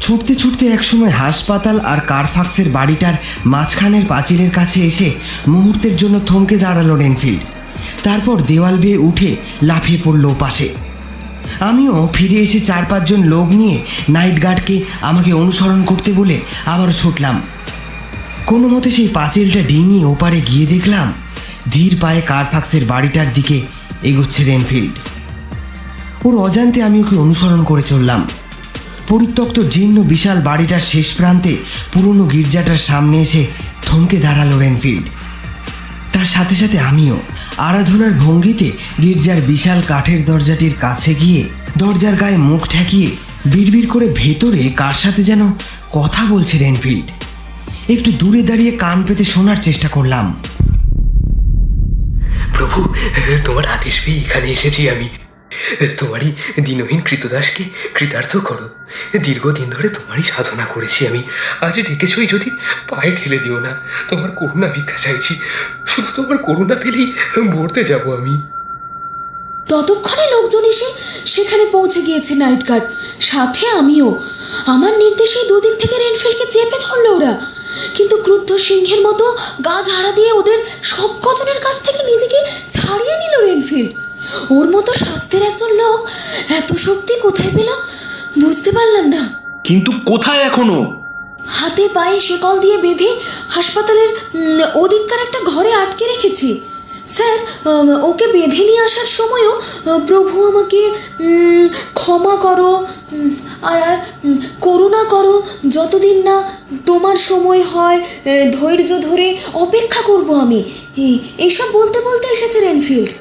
ছুটতে ছুটতে একসময় হাসপাতাল আর কারফাক্সের বাড়িটার মাঝখানের পাঁচিলের কাছে এসে মুহূর্তের জন্য থমকে দাঁড়ালো রেনফিল্ড। তারপর দেওয়াল বেয়ে উঠে লাফিয়ে পড়ল ওপাশে। আমিও ফিরে এসে 4-5 জন লোক নিয়ে নাইট গার্ডকে আমাকে অনুসরণ করতে বলে আবারও ছুটলাম। কোনো মতে সেই পাঁচিলটা ডিঙিয়ে ওপারে গিয়ে দেখলাম ধীর পায়ে কারফাক্সের বাড়িটার দিকে এগোচ্ছে রেনফিল্ড। ওর অজান্তে আমি ওকে অনুসরণ করে চললাম। পরিত্যক্ত জীর্ণ বিশাল বাড়িটার শেষ প্রান্তে পুরনো গির্জাটার সামনে এসে থমকে দাঁড়ালো রেনফিল্ড। তার সাথে সাথে আমিও আরাধনার ভঙ্গিতে গির্জার বিশাল কাঠের দরজাটির কাছে গিয়ে দরজার গায়ে মুখ ঠেকিয়ে বিড়বিড় করে ভেতরে কার সাথে যেন কথা বলছে রেনফিল্ড। একটু দূরে দাঁড়িয়ে কান পেতে শোনার চেষ্টা করলাম। প্রভু, তোমার আদেশ পেয়ে এখানে এসেছি আমি। তোমারই দিনহীন কৃতদাসকে কৃতার্থ করো। দীর্ঘদিন ধরে তোমারই সাধনা করেছি আমি। আজ ডেকেছই যদি পায়ে ঠেলে দিও না। তোমার করুণা ভিক্ষা চাইছি, শুধু তোমার করুণা পেলেই মরতে যাব আমি। ততক্ষণে লোকজন এসে সেখানে পৌঁছে গিয়েছে নাইট গার্ড, সাথে আমিও। আমার নির্দেশেই দুদিক থেকে রেনফিল্ডকে চেপে ধরলো ওরা, কিন্তু ক্রুদ্ধ সিংহের মতো গা ঝাড়া দিয়ে ওদের সব কজনের কাছ থেকে নিজেকে ছাড়িয়ে নিল রেনফিল্ড। ওর মতো স্বাস্থ্যের একজন লোক এত শক্তি কোথায় পেল বুঝতে পারলাম না। কিন্তু কোথায় এখনো? হাতে পায়ে শেকল দিয়ে বেঁধে হাসপাতালের ওদিককার একটা ঘরে আটকে রেখেছি স্যার। ওকে বেঁধে নিয়ে আসার সময়ও প্রভু আমাকে ক্ষমা করো আর করুণা করো, যতদিন না তোমার সময় হয় ধৈর্য ধরে অপেক্ষা করব আমি, এইসব বলতে বলতে এসেছে রেনফিল্ড।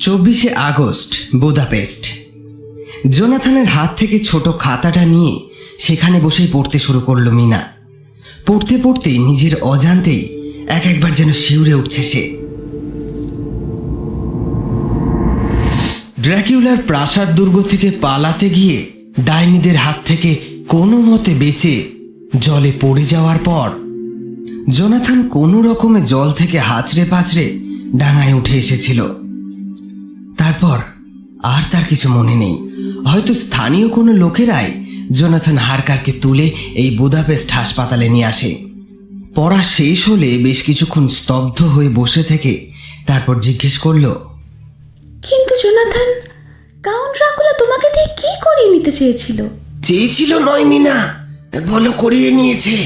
24শে August, Budapest. জোনাথনের হাত থেকে ছোট খাতাটা নিয়ে সেখানে বসেই পড়তে শুরু করলো মিনা। পড়তে পড়তে নিজের অজান্তেই একবার যেন শিউরে উঠছে সে। ড্র্যাকুলার প্রাসাদ দুর্গ থেকে পালাতে গিয়ে ডাইনিদের হাত থেকে কোনো মতে বেঁচে জলে পড়ে যাওয়ার পর জোনাথন কোনো রকমে জল থেকে হাঁচড়ে পাচড়ে ডাঙায় উঠে এসেছিল। তারপর আর তার কিছু মনে নেই। হয়তো স্থানীয় কোনো লোকেরাই জোনাথন হারকারকে তুলে এই বুদাপেস্ট হাসপাতালে নিয়ে আসে। পড়া শেষ হলে বেশ কিছুক্ষণ স্তব্ধ হয়ে বসে থেকে তারপর জিজ্ঞেস করলো, কিন্তু জোনাথন, কাউন্ট ড্রাকুলা তোমাকে দিয়ে কি করিয়ে নিতে চেয়েছিল? চেয়েছিল নয় মিনা, বলো করিয়ে নিয়েছে।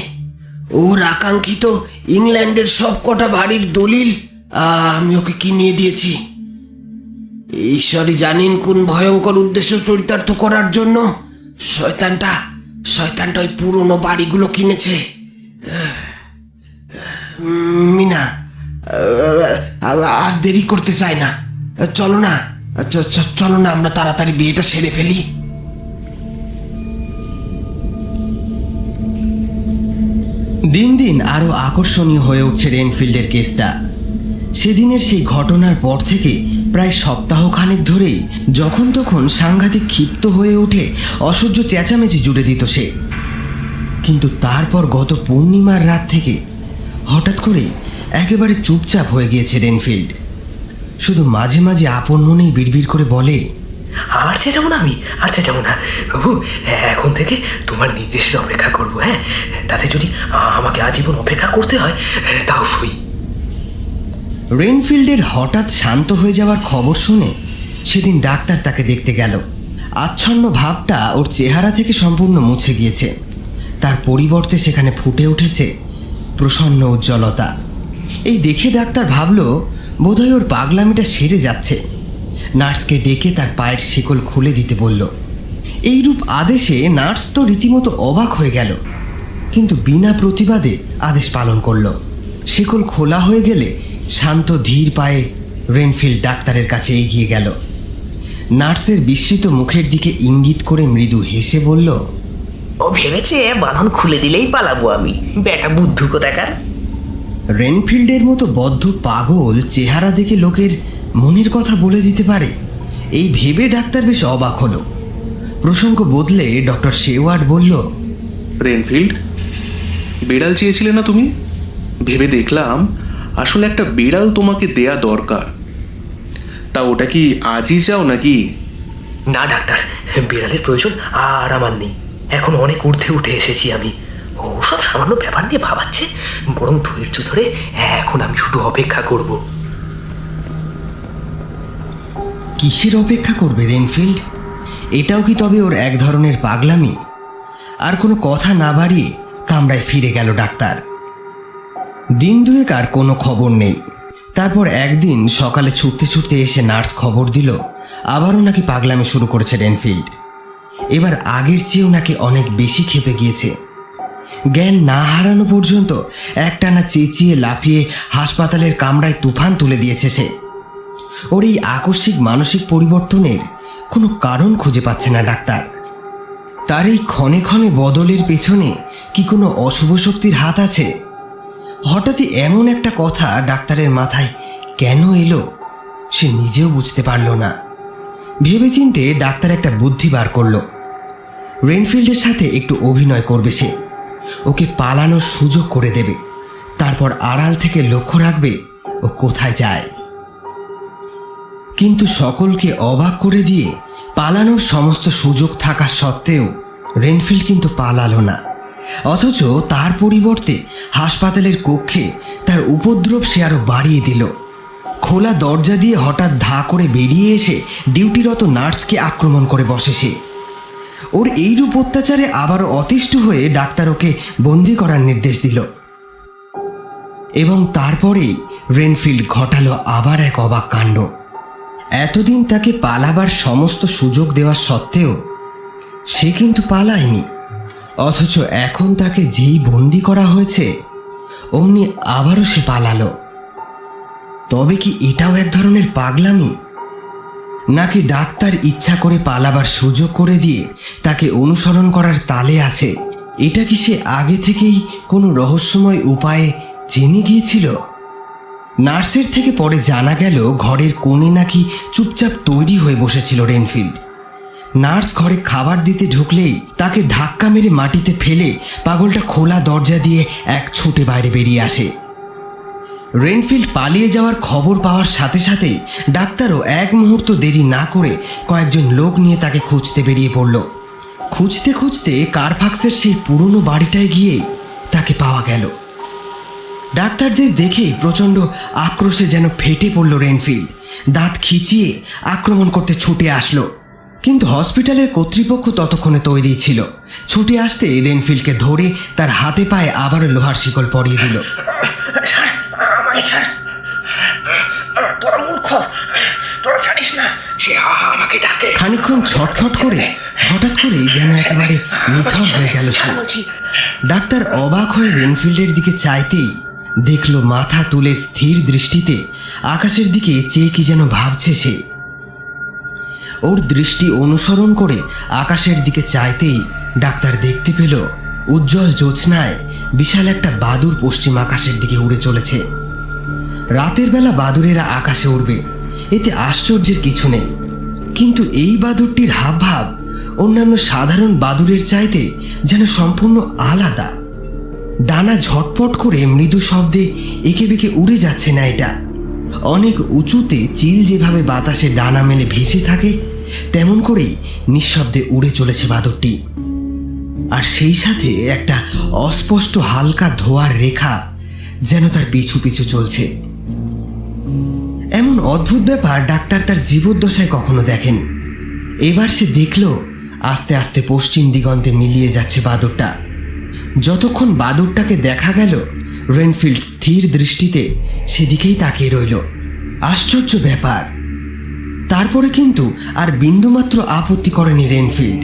ওর আকাঙ্ক্ষিত ইংল্যান্ডের সব কটা বাড়ির দলিল আমি ওকে কিনিয়ে দিয়েছি। ঈশ্বরই জানেন কোন ভয়ঙ্কর উদ্দেশ্য চরিতার্থ করার জন্য শয়তানটা ওই পুরনো বাড়িগুলো কিনেছে। মিনা, আর দেরি করতে চাই না, চলো না আমরা তাড়াতাড়ি বিয়েটা সেরে ফেলি। দিন দিন আরো আকর্ষণীয় হয়ে উঠছে রেনফিল্ডের কেসটা। সেদিনের সেই ঘটনার পর থেকে প্রায় সপ্তাহখানেক ধরেই যখন তখন সাংঘাতিক ক্ষিপ্ত হয়ে ওঠে, অসহ্য চেঁচামেচি জুড়ে দিত সে। কিন্তু তারপর গত পূর্ণিমার রাত থেকে হঠাৎ করে একেবারে চুপচাপ হয়ে গিয়েছে রেনফিল্ড। শুধু মাঝে মাঝে আপন মনেই বিড়বিড় করে বলে, আর চেঁচাবো না, আর চেঁচাবো না প্রভু। এখন থেকে তোমার নির্দেশের অপেক্ষা করবো। হ্যাঁ, তাতে যদি আমাকে আজীবন অপেক্ষা করতে হয় তাও সই। রেনফিল্ডের হঠাৎ শান্ত হয়ে যাওয়ার খবর শুনে সেদিন ডাক্তার তাকে দেখতে গেল। আচ্ছন্ন ভাবটা ওর চেহারা থেকে সম্পূর্ণ মুছে গিয়েছে। তার পরিবর্তে সেখানে ফুটে উঠেছে প্রসন্ন উজ্জ্বলতা। এই দেখে ডাক্তার ভাবল বোধহয় ওর পাগলামিটা সেরে যাচ্ছে। নার্সকে ডেকে তার পায়ের শিকল খুলে দিতে বলল। এইরূপ আদেশে নার্স তো রীতিমতো অবাক হয়ে গেল, কিন্তু বিনা প্রতিবাদে আদেশ পালন করল। শিকল খোলা হয়ে গেলে শান্ত ধীর পায়ে রেনফিল্ড ডাক্তারের কাছে এগিয়ে গেল। নার্সের বিস্মিত মুখের দিকে ইঙ্গিত করে মৃদু হেসে বলল, ও ভেবেছে বাঁধন খুলে দিলেই পালাবো আমি, বেটা বুদ্ধু কোথাকার। রেনফিল্ডের মতো বদ্ধ পাগল চেহারা দেখে লোকের মনের কথা বলে দিতে পারে, এই ভেবে ডাক্তার বেশ অবাক হলো। প্রসঙ্গ বদলে ডক্টর শেওয়ার্ড বলল, রেনফিল্ড, বিড়াল চেয়েছিলে না তুমি? ভেবে দেখলাম আসলে একটা বিড়াল তোমাকে দেয়া দরকার। তা ওটা কি আজই চাও নাকি? না ডাক্তার, বিড়ালের প্রয়োজন আর আমার নেই। এখন অনেক ঊর্ধ্বে উঠে এসেছি আমি। ওসব সামান্য ব্যাপার নিয়ে ভাবাচ্ছে, বরং ধৈর্য ধরে এখন আমি শুধু অপেক্ষা করব। কিসের অপেক্ষা করবে রেনফিল্ড? এটাও কি তবে ওর এক ধরনের পাগলামি? আর কোনো কথা না বাড়িয়ে কামরায় ফিরে গেল ডাক্তার। দিন দুয়েক আর কোনো খবর নেই। তারপর একদিন সকালে ছুটতে ছুটতে এসে নার্স খবর দিল আবারও নাকি পাগলামি শুরু করেছে রেনফিল্ড। এবার আগের চেয়েও নাকি অনেক বেশি ক্ষেপে গিয়েছে। জ্ঞান না হারানো পর্যন্ত একটানা চেঁচিয়ে লাফিয়ে হাসপাতালের কামরায় তুফান তুলে দিয়েছে সে। ওর এই আকস্মিক মানসিক পরিবর্তনের কোনো কারণ খুঁজে পাচ্ছে না ডাক্তার। তার এই ক্ষণে ক্ষণে বদলের পেছনে কি কোনো অশুভ শক্তির হাত আছে? হঠাৎই এমন একটা কথা ডাক্তারের মাথায় কেন এলো সে নিজেও বুঝতে পারল না। ভেবেচিন্তে ডাক্তার একটা বুদ্ধি বার করলো। রেনফিল্ডের সাথে একটু অভিনয় করবে সে, ওকে পালানোর সুযোগ করে দেবে, তারপর আড়াল থেকে লক্ষ্য রাখবে ও কোথায় যায়। কিন্তু সকলকে অবাক করে দিয়ে পালানোর সমস্ত সুযোগ থাকা সত্ত্বেও রেনফিল্ড কিন্তু পালালো না। অথচ তার পরিবর্তে হাসপাতালের কক্ষে তার উপদ্রব সে আরও বাড়িয়ে দিল। খোলা দরজা দিয়ে হঠাৎ ধা করে বেরিয়ে এসে ডিউটিরত নার্সকে আক্রমণ করে বসে সে। ওর এইরূপ অত্যাচারে আবারও অতিষ্ঠ হয়ে ডাক্তার ওকে বন্দি করার নির্দেশ দিল। এবং তারপরেই রেনফিল্ড ঘটালো আবার এক অবাক কাণ্ড। এতদিন তাকে পালাবার সমস্ত সুযোগ দেওয়া সত্ত্বেও সে কিন্তু পালায়নি। অথচ এখন তাকে যেই বন্দি করা হয়েছে অমনি আবারও সে পালালো। তবে কি এটাও এক ধরনের পাগলামি? নাকি ডাক্তার ইচ্ছা করে পালাবার সুযোগ করে দিয়ে তাকে অনুসরণ করার তালে আছে, এটা কি সে আগে থেকেই কোনো রহস্যময় উপায়ে জেনে গিয়েছিল? নার্সের থেকে পরে জানা গেল ঘরের কোণে নাকি চুপচাপ তৈরি হয়ে বসেছিল রেনফিল্ড। নার্স ঘরে খাবার দিতে ঢুকলেই তাকে ধাক্কা মেরে মাটিতে ফেলে পাগলটা খোলা দরজা দিয়ে এক ছুটে বাইরে বেরিয়ে আসে। রেনফিল্ড পালিয়ে যাওয়ার খবর পাওয়ার সাথে সাথে ডাক্তারও এক মুহূর্ত দেরি না করে কয়েকজন লোক নিয়ে তাকে খুঁজতে বেরিয়ে পড়ল। খুঁজতে খুঁজতে কারফাক্সের সেই পুরনো বাড়িটায় গিয়ে তাকে পাওয়া গেল। ডাক্তারদের দেখে প্রচণ্ড আক্রোশে যেন ফেটে পড়ল রেনফিল্ড। দাঁত খিচিয়ে আক্রমণ করতে ছুটে আসলো, কিন্তু হসপিটালের কর্তৃপক্ষ ততক্ষণে তৈরি ছিল। ছুটে আসতে রেনফিল্ডকে ধরে তার হাতে পায়ে আবারও লোহার শিকল পরিয়ে দিল। তোরা মূর্খ, তোরা জানিস না সে আমাকে ডাকে। খানিকক্ষণ ছটফট করে হঠাৎ করে যেন একেবারে নিথর হয়ে গেল সে। ডাক্তার অবাক হয়ে রেনফিল্ডের দিকে চাইতেই দেখল মাথা তুলে স্থির দৃষ্টিতে আকাশের দিকে চেয়ে কি যেন ভাবছে সে। ওর দৃষ্টি অনুসরণ করে আকাশের দিকে চাইতেই ডাক্তার দেখতে পেল উজ্জ্বল জ্যোৎস্নায় বিশাল একটা বাদুড় পশ্চিম আকাশের দিকে উড়ে চলেছে। রাতের বেলা বাদুড়েরা আকাশে উড়বে, এতে আশ্চর্যের কিছু নেই, কিন্তু এই বাদুড়টির হাবভাব অন্যান্য সাধারণ বাদুড়ের চাইতে যেন সম্পূর্ণ আলাদা। ডানা ঝটপট করে মৃদু শব্দে এঁকে বেঁকে উড়ে যাচ্ছে না এটা। অনেক উঁচুতে চিল যেভাবে বাতাসে ডানা মেলে ভেসে থাকে তেমন করেই নিঃশব্দে উড়ে চলেছে বাদুড়টি। আর সেই সাথে একটা অস্পষ্ট হালকা ধোঁয়ার রেখা যেন তার পিছু পিছু চলছে। এমন অদ্ভুত ব্যাপার ডাক্তার তার জীবদ্দশায় কখনো দেখেনি। এবার সে দেখল আস্তে আস্তে পশ্চিম দিগন্তে মিলিয়ে যাচ্ছে বাদুড়টা। যতক্ষণ বাদুড়টাকে দেখা গেল রেনফিল্ড স্থির দৃষ্টিতে সেদিকেই তাকিয়ে রইল। আশ্চর্য ব্যাপার, তারপরে কিন্তু আর বিন্দুমাত্র আপত্তি করেনি রেনফিল্ড।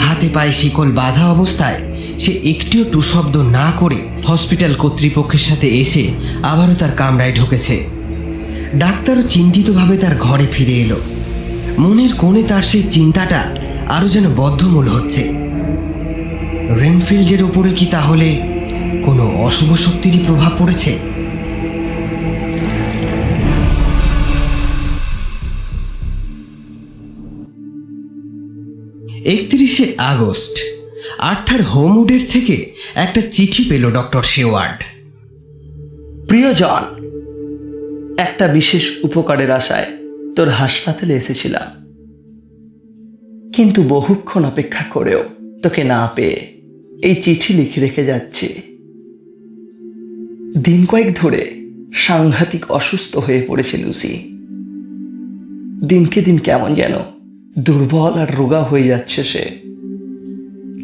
হাতে পায়ে শিকল বাঁধা অবস্থায় সে একটিও টুশব্দ না করে হসপিটাল কর্তৃপক্ষের সাথে এসে আবারও তার কামরায় ঢুকেছে। ডাক্তারও চিন্তিতভাবে তার ঘরে ফিরে এলো। মনের কোণে তার সেই চিন্তাটা আরও যেন বদ্ধমূল হচ্ছে। রেনফিল্ডের ওপরে কি তাহলে কোনো অশুভ শক্তিরই প্রভাব পড়েছে? 31শে আগস্ট আর্থার হোমউডের থেকে একটা চিঠি পেল ডক্টর শেওয়ার্ড। প্রিয় জন, একটা বিশেষ উপকারের আশায় তোর হাসপাতালে এসেছিলাম, কিন্তু বহুক্ষণ অপেক্ষা করেও তোকে না পেয়ে এই চিঠি লিখে রেখে যাচ্ছি। দিন কয়েক ধরে সাংঘাতিক অসুস্থ হয়ে পড়েছে লুসি। দিনকে দিন কেমন যেন দুর্বল আর রোগা হয়ে যাচ্ছে সে।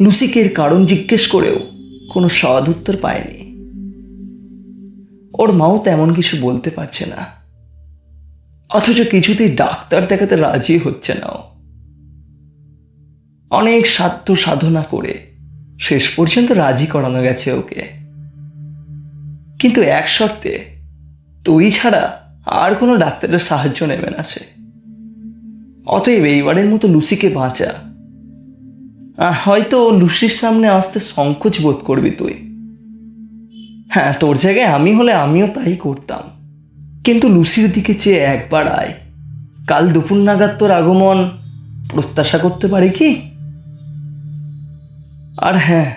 লুসিকে এর কারণ জিজ্ঞেস করেও কোনো সৎ উত্তর পায়নি। ওর মাও তেমন কিছু বলতে পারছে না, অথচ কিছুতেই ডাক্তার দেখাতে রাজি হচ্ছে না। অনেক সাধ্য সাধনা করে শেষ পর্যন্ত রাজি করানো গেছে ওকে, কিন্তু এক শর্তে, তুই ছাড়া আর কোনো ডাক্তারের সাহায্য নেবে না সে। অতএব এইবারের মতো লুসিকে বাঁচা। হয়তো লুসির সামনে আসতে সংকোচ বোধ করবি তুই। হ্যাঁ, তোর জায়গায় আমি হলে আমিও তাই করতাম, কিন্তু লুসির দিকে চেয়ে একবার আয়। কাল দুপুর নাগাদ তোর আগমন প্রত্যাশা করতে পারি কি? আর হ্যাঁ,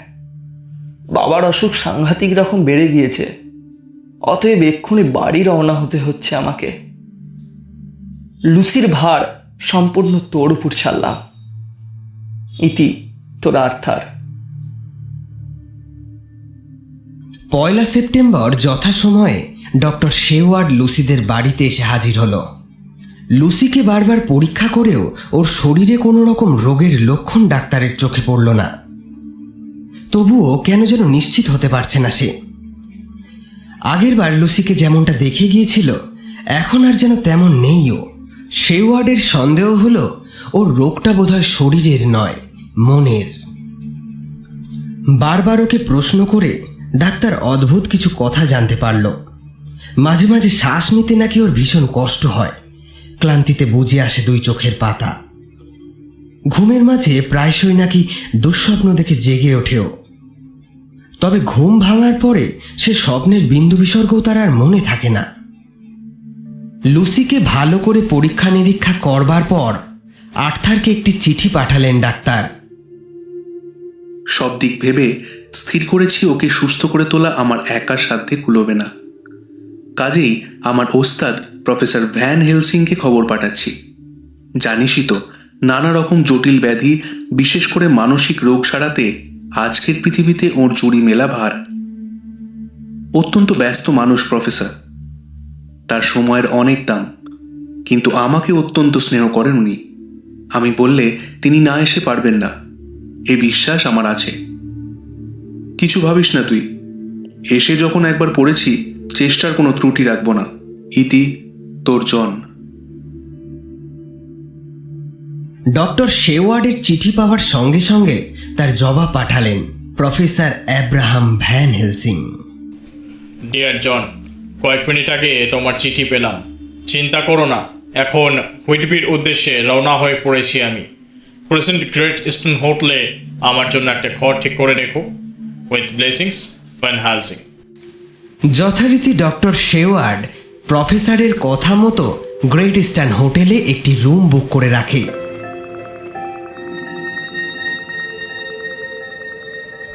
বাবার অসুখ সাংঘাতিক রকম বেড়ে গিয়েছে, অতএব এক্ষুনি বাড়ি রওনা হতে হচ্ছে আমাকে। লুসির ভার সম্পূর্ণ তোর উপর ছাড়লাম। ইতি, তোর আর্থার। 1 সেপ্টেম্বর যথাসময়ে ডক্টর শেওয়ার্ড লুসিদের বাড়িতে এসে হাজির হলো। লুসিকে বারবার পরীক্ষা করেও ওর শরীরে কোনো রকম রোগের লক্ষণ ডাক্তারের চোখে পড়ল না। তবুও কেন যেন নিশ্চিত হতে পারছে না সে। আগেরবার লুসিকে যেমনটা দেখে গিয়েছিল এখন আর যেন তেমন নেইও। শেওয়ার্ডের সন্দেহ হলো ওর রোগটা বোধহয় শরীরের নয়, মনের। বারবার ওকে প্রশ্ন করে ডাক্তার অদ্ভুত কিছু কথা জানতে পারল। মাঝে মাঝে শ্বাস নিতে নাকি ওর ভীষণ কষ্ট হয়, ক্লান্তিতে বুজে আসে দুই চোখের পাতা। ঘুমের মাঝে প্রায়শই নাকি দুঃস্বপ্ন দেখে জেগে ওঠেও। তবে ঘুম ভাঙার পরে সে স্বপ্নের বিন্দু বিসর্গও তার আর মনে থাকে না। লুসিকে ভালো করে পরীক্ষা নিরীক্ষা করবার পর আর্থারকে একটি চিঠি পাঠালেন ডাক্তার। সব দিক ভেবে স্থির করেছি ওকে সুস্থ করে তোলা আমার একার সাধ্যে কুলোবে না। কাজেই আমার ওস্তাদ প্রফেসর ভ্যান হেলসিংকে খবর পাঠাচ্ছি। জানিসই তো, নানা রকম জটিল ব্যাধি, বিশেষ করে মানসিক রোগ সারাতে আজকের পৃথিবীতে ওর জুড়ি মেলা ভার। অত্যন্ত ব্যস্ত মানুষ প্রফেসর, তার সময়ের অনেক দাম, কিন্তু আমাকে অত্যন্ত স্নেহ করেন উনি। আমি বললে তিনি না এসে পারবেন না, এ বিশ্বাস আমার আছে। কিছু ভাবিস না তুই, এসে যখন একবার পড়েছি চেষ্টার কোনো ত্রুটি রাখব না। ইতি, তোর জন। ডক্টর শেওয়ার্ডের চিঠি পাওয়ার সঙ্গে সঙ্গে তার জবাব পাঠালেন প্রফেসর অ্যাব্রাহাম ভ্যান হেলসিং। ডিয়ার জন, কয়েক মিনিট আগে তোমার চিঠি পেলাম। চিন্তা করো না, এখন হুইটবির উদ্দেশ্যে রওনা হয়ে পড়েছি আমি। প্রেসেন্ট গ্রেট ইস্টার্ন হোটেলে আমার জন্য একটা ঘর ঠিক করে রেখো। With blessings, van হেলসিং। যথারীতি ডক্টর শেওয়ার্ড প্রফেসরের কথা মতো গ্রেট ইস্টার্ন হোটেলে একটি রুম বুক করে রাখে।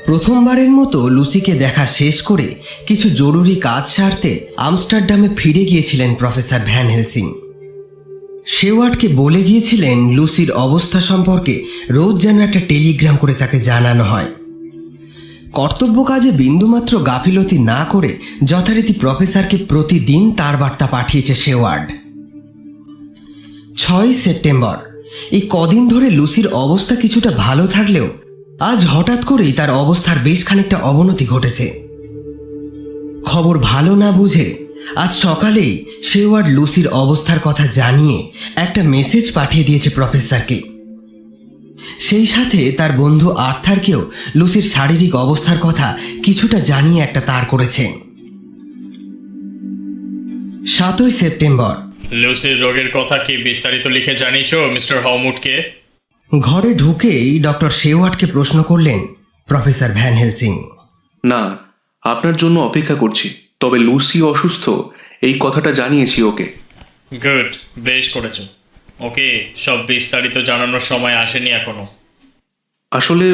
প্রথমবারের মতো লুসিকে দেখা শেষ করে কিছু জরুরি কাজ সারতে আমস্টারডামে ফিরে গিয়েছিলেন প্রফেসর ভ্যান হেলসিং। শেওয়ার্ডকে বলে গিয়েছিলেন লুসির অবস্থা সম্পর্কে রোজ যেন একটা টেলিগ্রাম করে তাকে জানানো হয়। কর্তব্য কাজে বিন্দুমাত্র গাফিলতি না করে যথারীতি প্রফেসরকে প্রতিদিন তার বার্তা পাঠিয়েছে শেওয়ার্ড। 6 সেপ্টেম্বর। এই কদিন ধরে লুসির অবস্থা কিছুটা ভালো থাকলেও আজ হঠাৎ করেই তার অবস্থার বেশ খানিকটা অবনতি ঘটেছে। খবর ভালো না বুঝে আজ সকালেই শেওয়ার্ড লুসির অবস্থার কথা জানিয়ে একটা মেসেজ পাঠিয়ে দিয়েছে প্রফেসরকে। সেই সাথে তার বন্ধু আর্থারকেও লুসির শারীরিক অবস্থার কথা কিছুটা জানিয়ে একটা তার করেছে। 7 সেপ্টেম্বর। লুসির রোগের কথা কি বিস্তারিত লিখে জানিয়েছো মিস্টার হমউডকে? ঘরে ঢুকেই ডক্টর শেওয়ার্ডকে প্রশ্ন করলেন প্রফেসর ভ্যান হেলসিং। না, আপনার জন্য অপেক্ষা করছি। তবে লুসি অসুস্থ এই কথাটা জানিয়েছি ওকে। গুড, বেশ করেছো। ওকে সব বিস্তারিত জানানোর সময় আসেনি এখনো। আসলে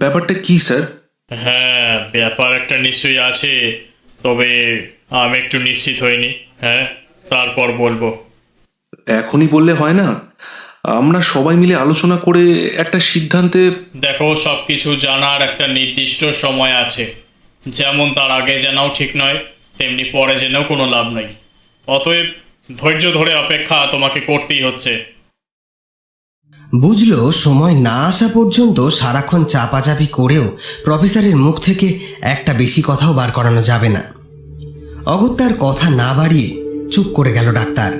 ব্যাপারটা কি স্যার? হ্যাঁ, ব্যাপার একটা নিশ্চয়ই আছে, তবে আমি একটু নিশ্চিত হইনি। হ্যাঁ, তারপর বলবো। এখনই বললে হয় না? আমরা সবাই মিলে আলোচনা করে একটা সিদ্ধান্তে। দেখো, সব কিছু জানার একটা নির্দিষ্ট সময় আছে। যেমন তার আগে জানাও ঠিক নয়, তেমনি পরে জেনেও কোনো লাভ নেই। অতএব ধৈর্য ধরে অপেক্ষা তোমাকে করতেই হচ্ছে। বুঝলো সময় না আসা পর্যন্ত সারাক্ষণ চাপাচাপি করেও প্রফেসরের মুখ থেকে একটা বেশি কথাও বার করানো যাবে না। অগত্যার কথা না বাড়িয়ে চুপ করে গেল ডাক্তার।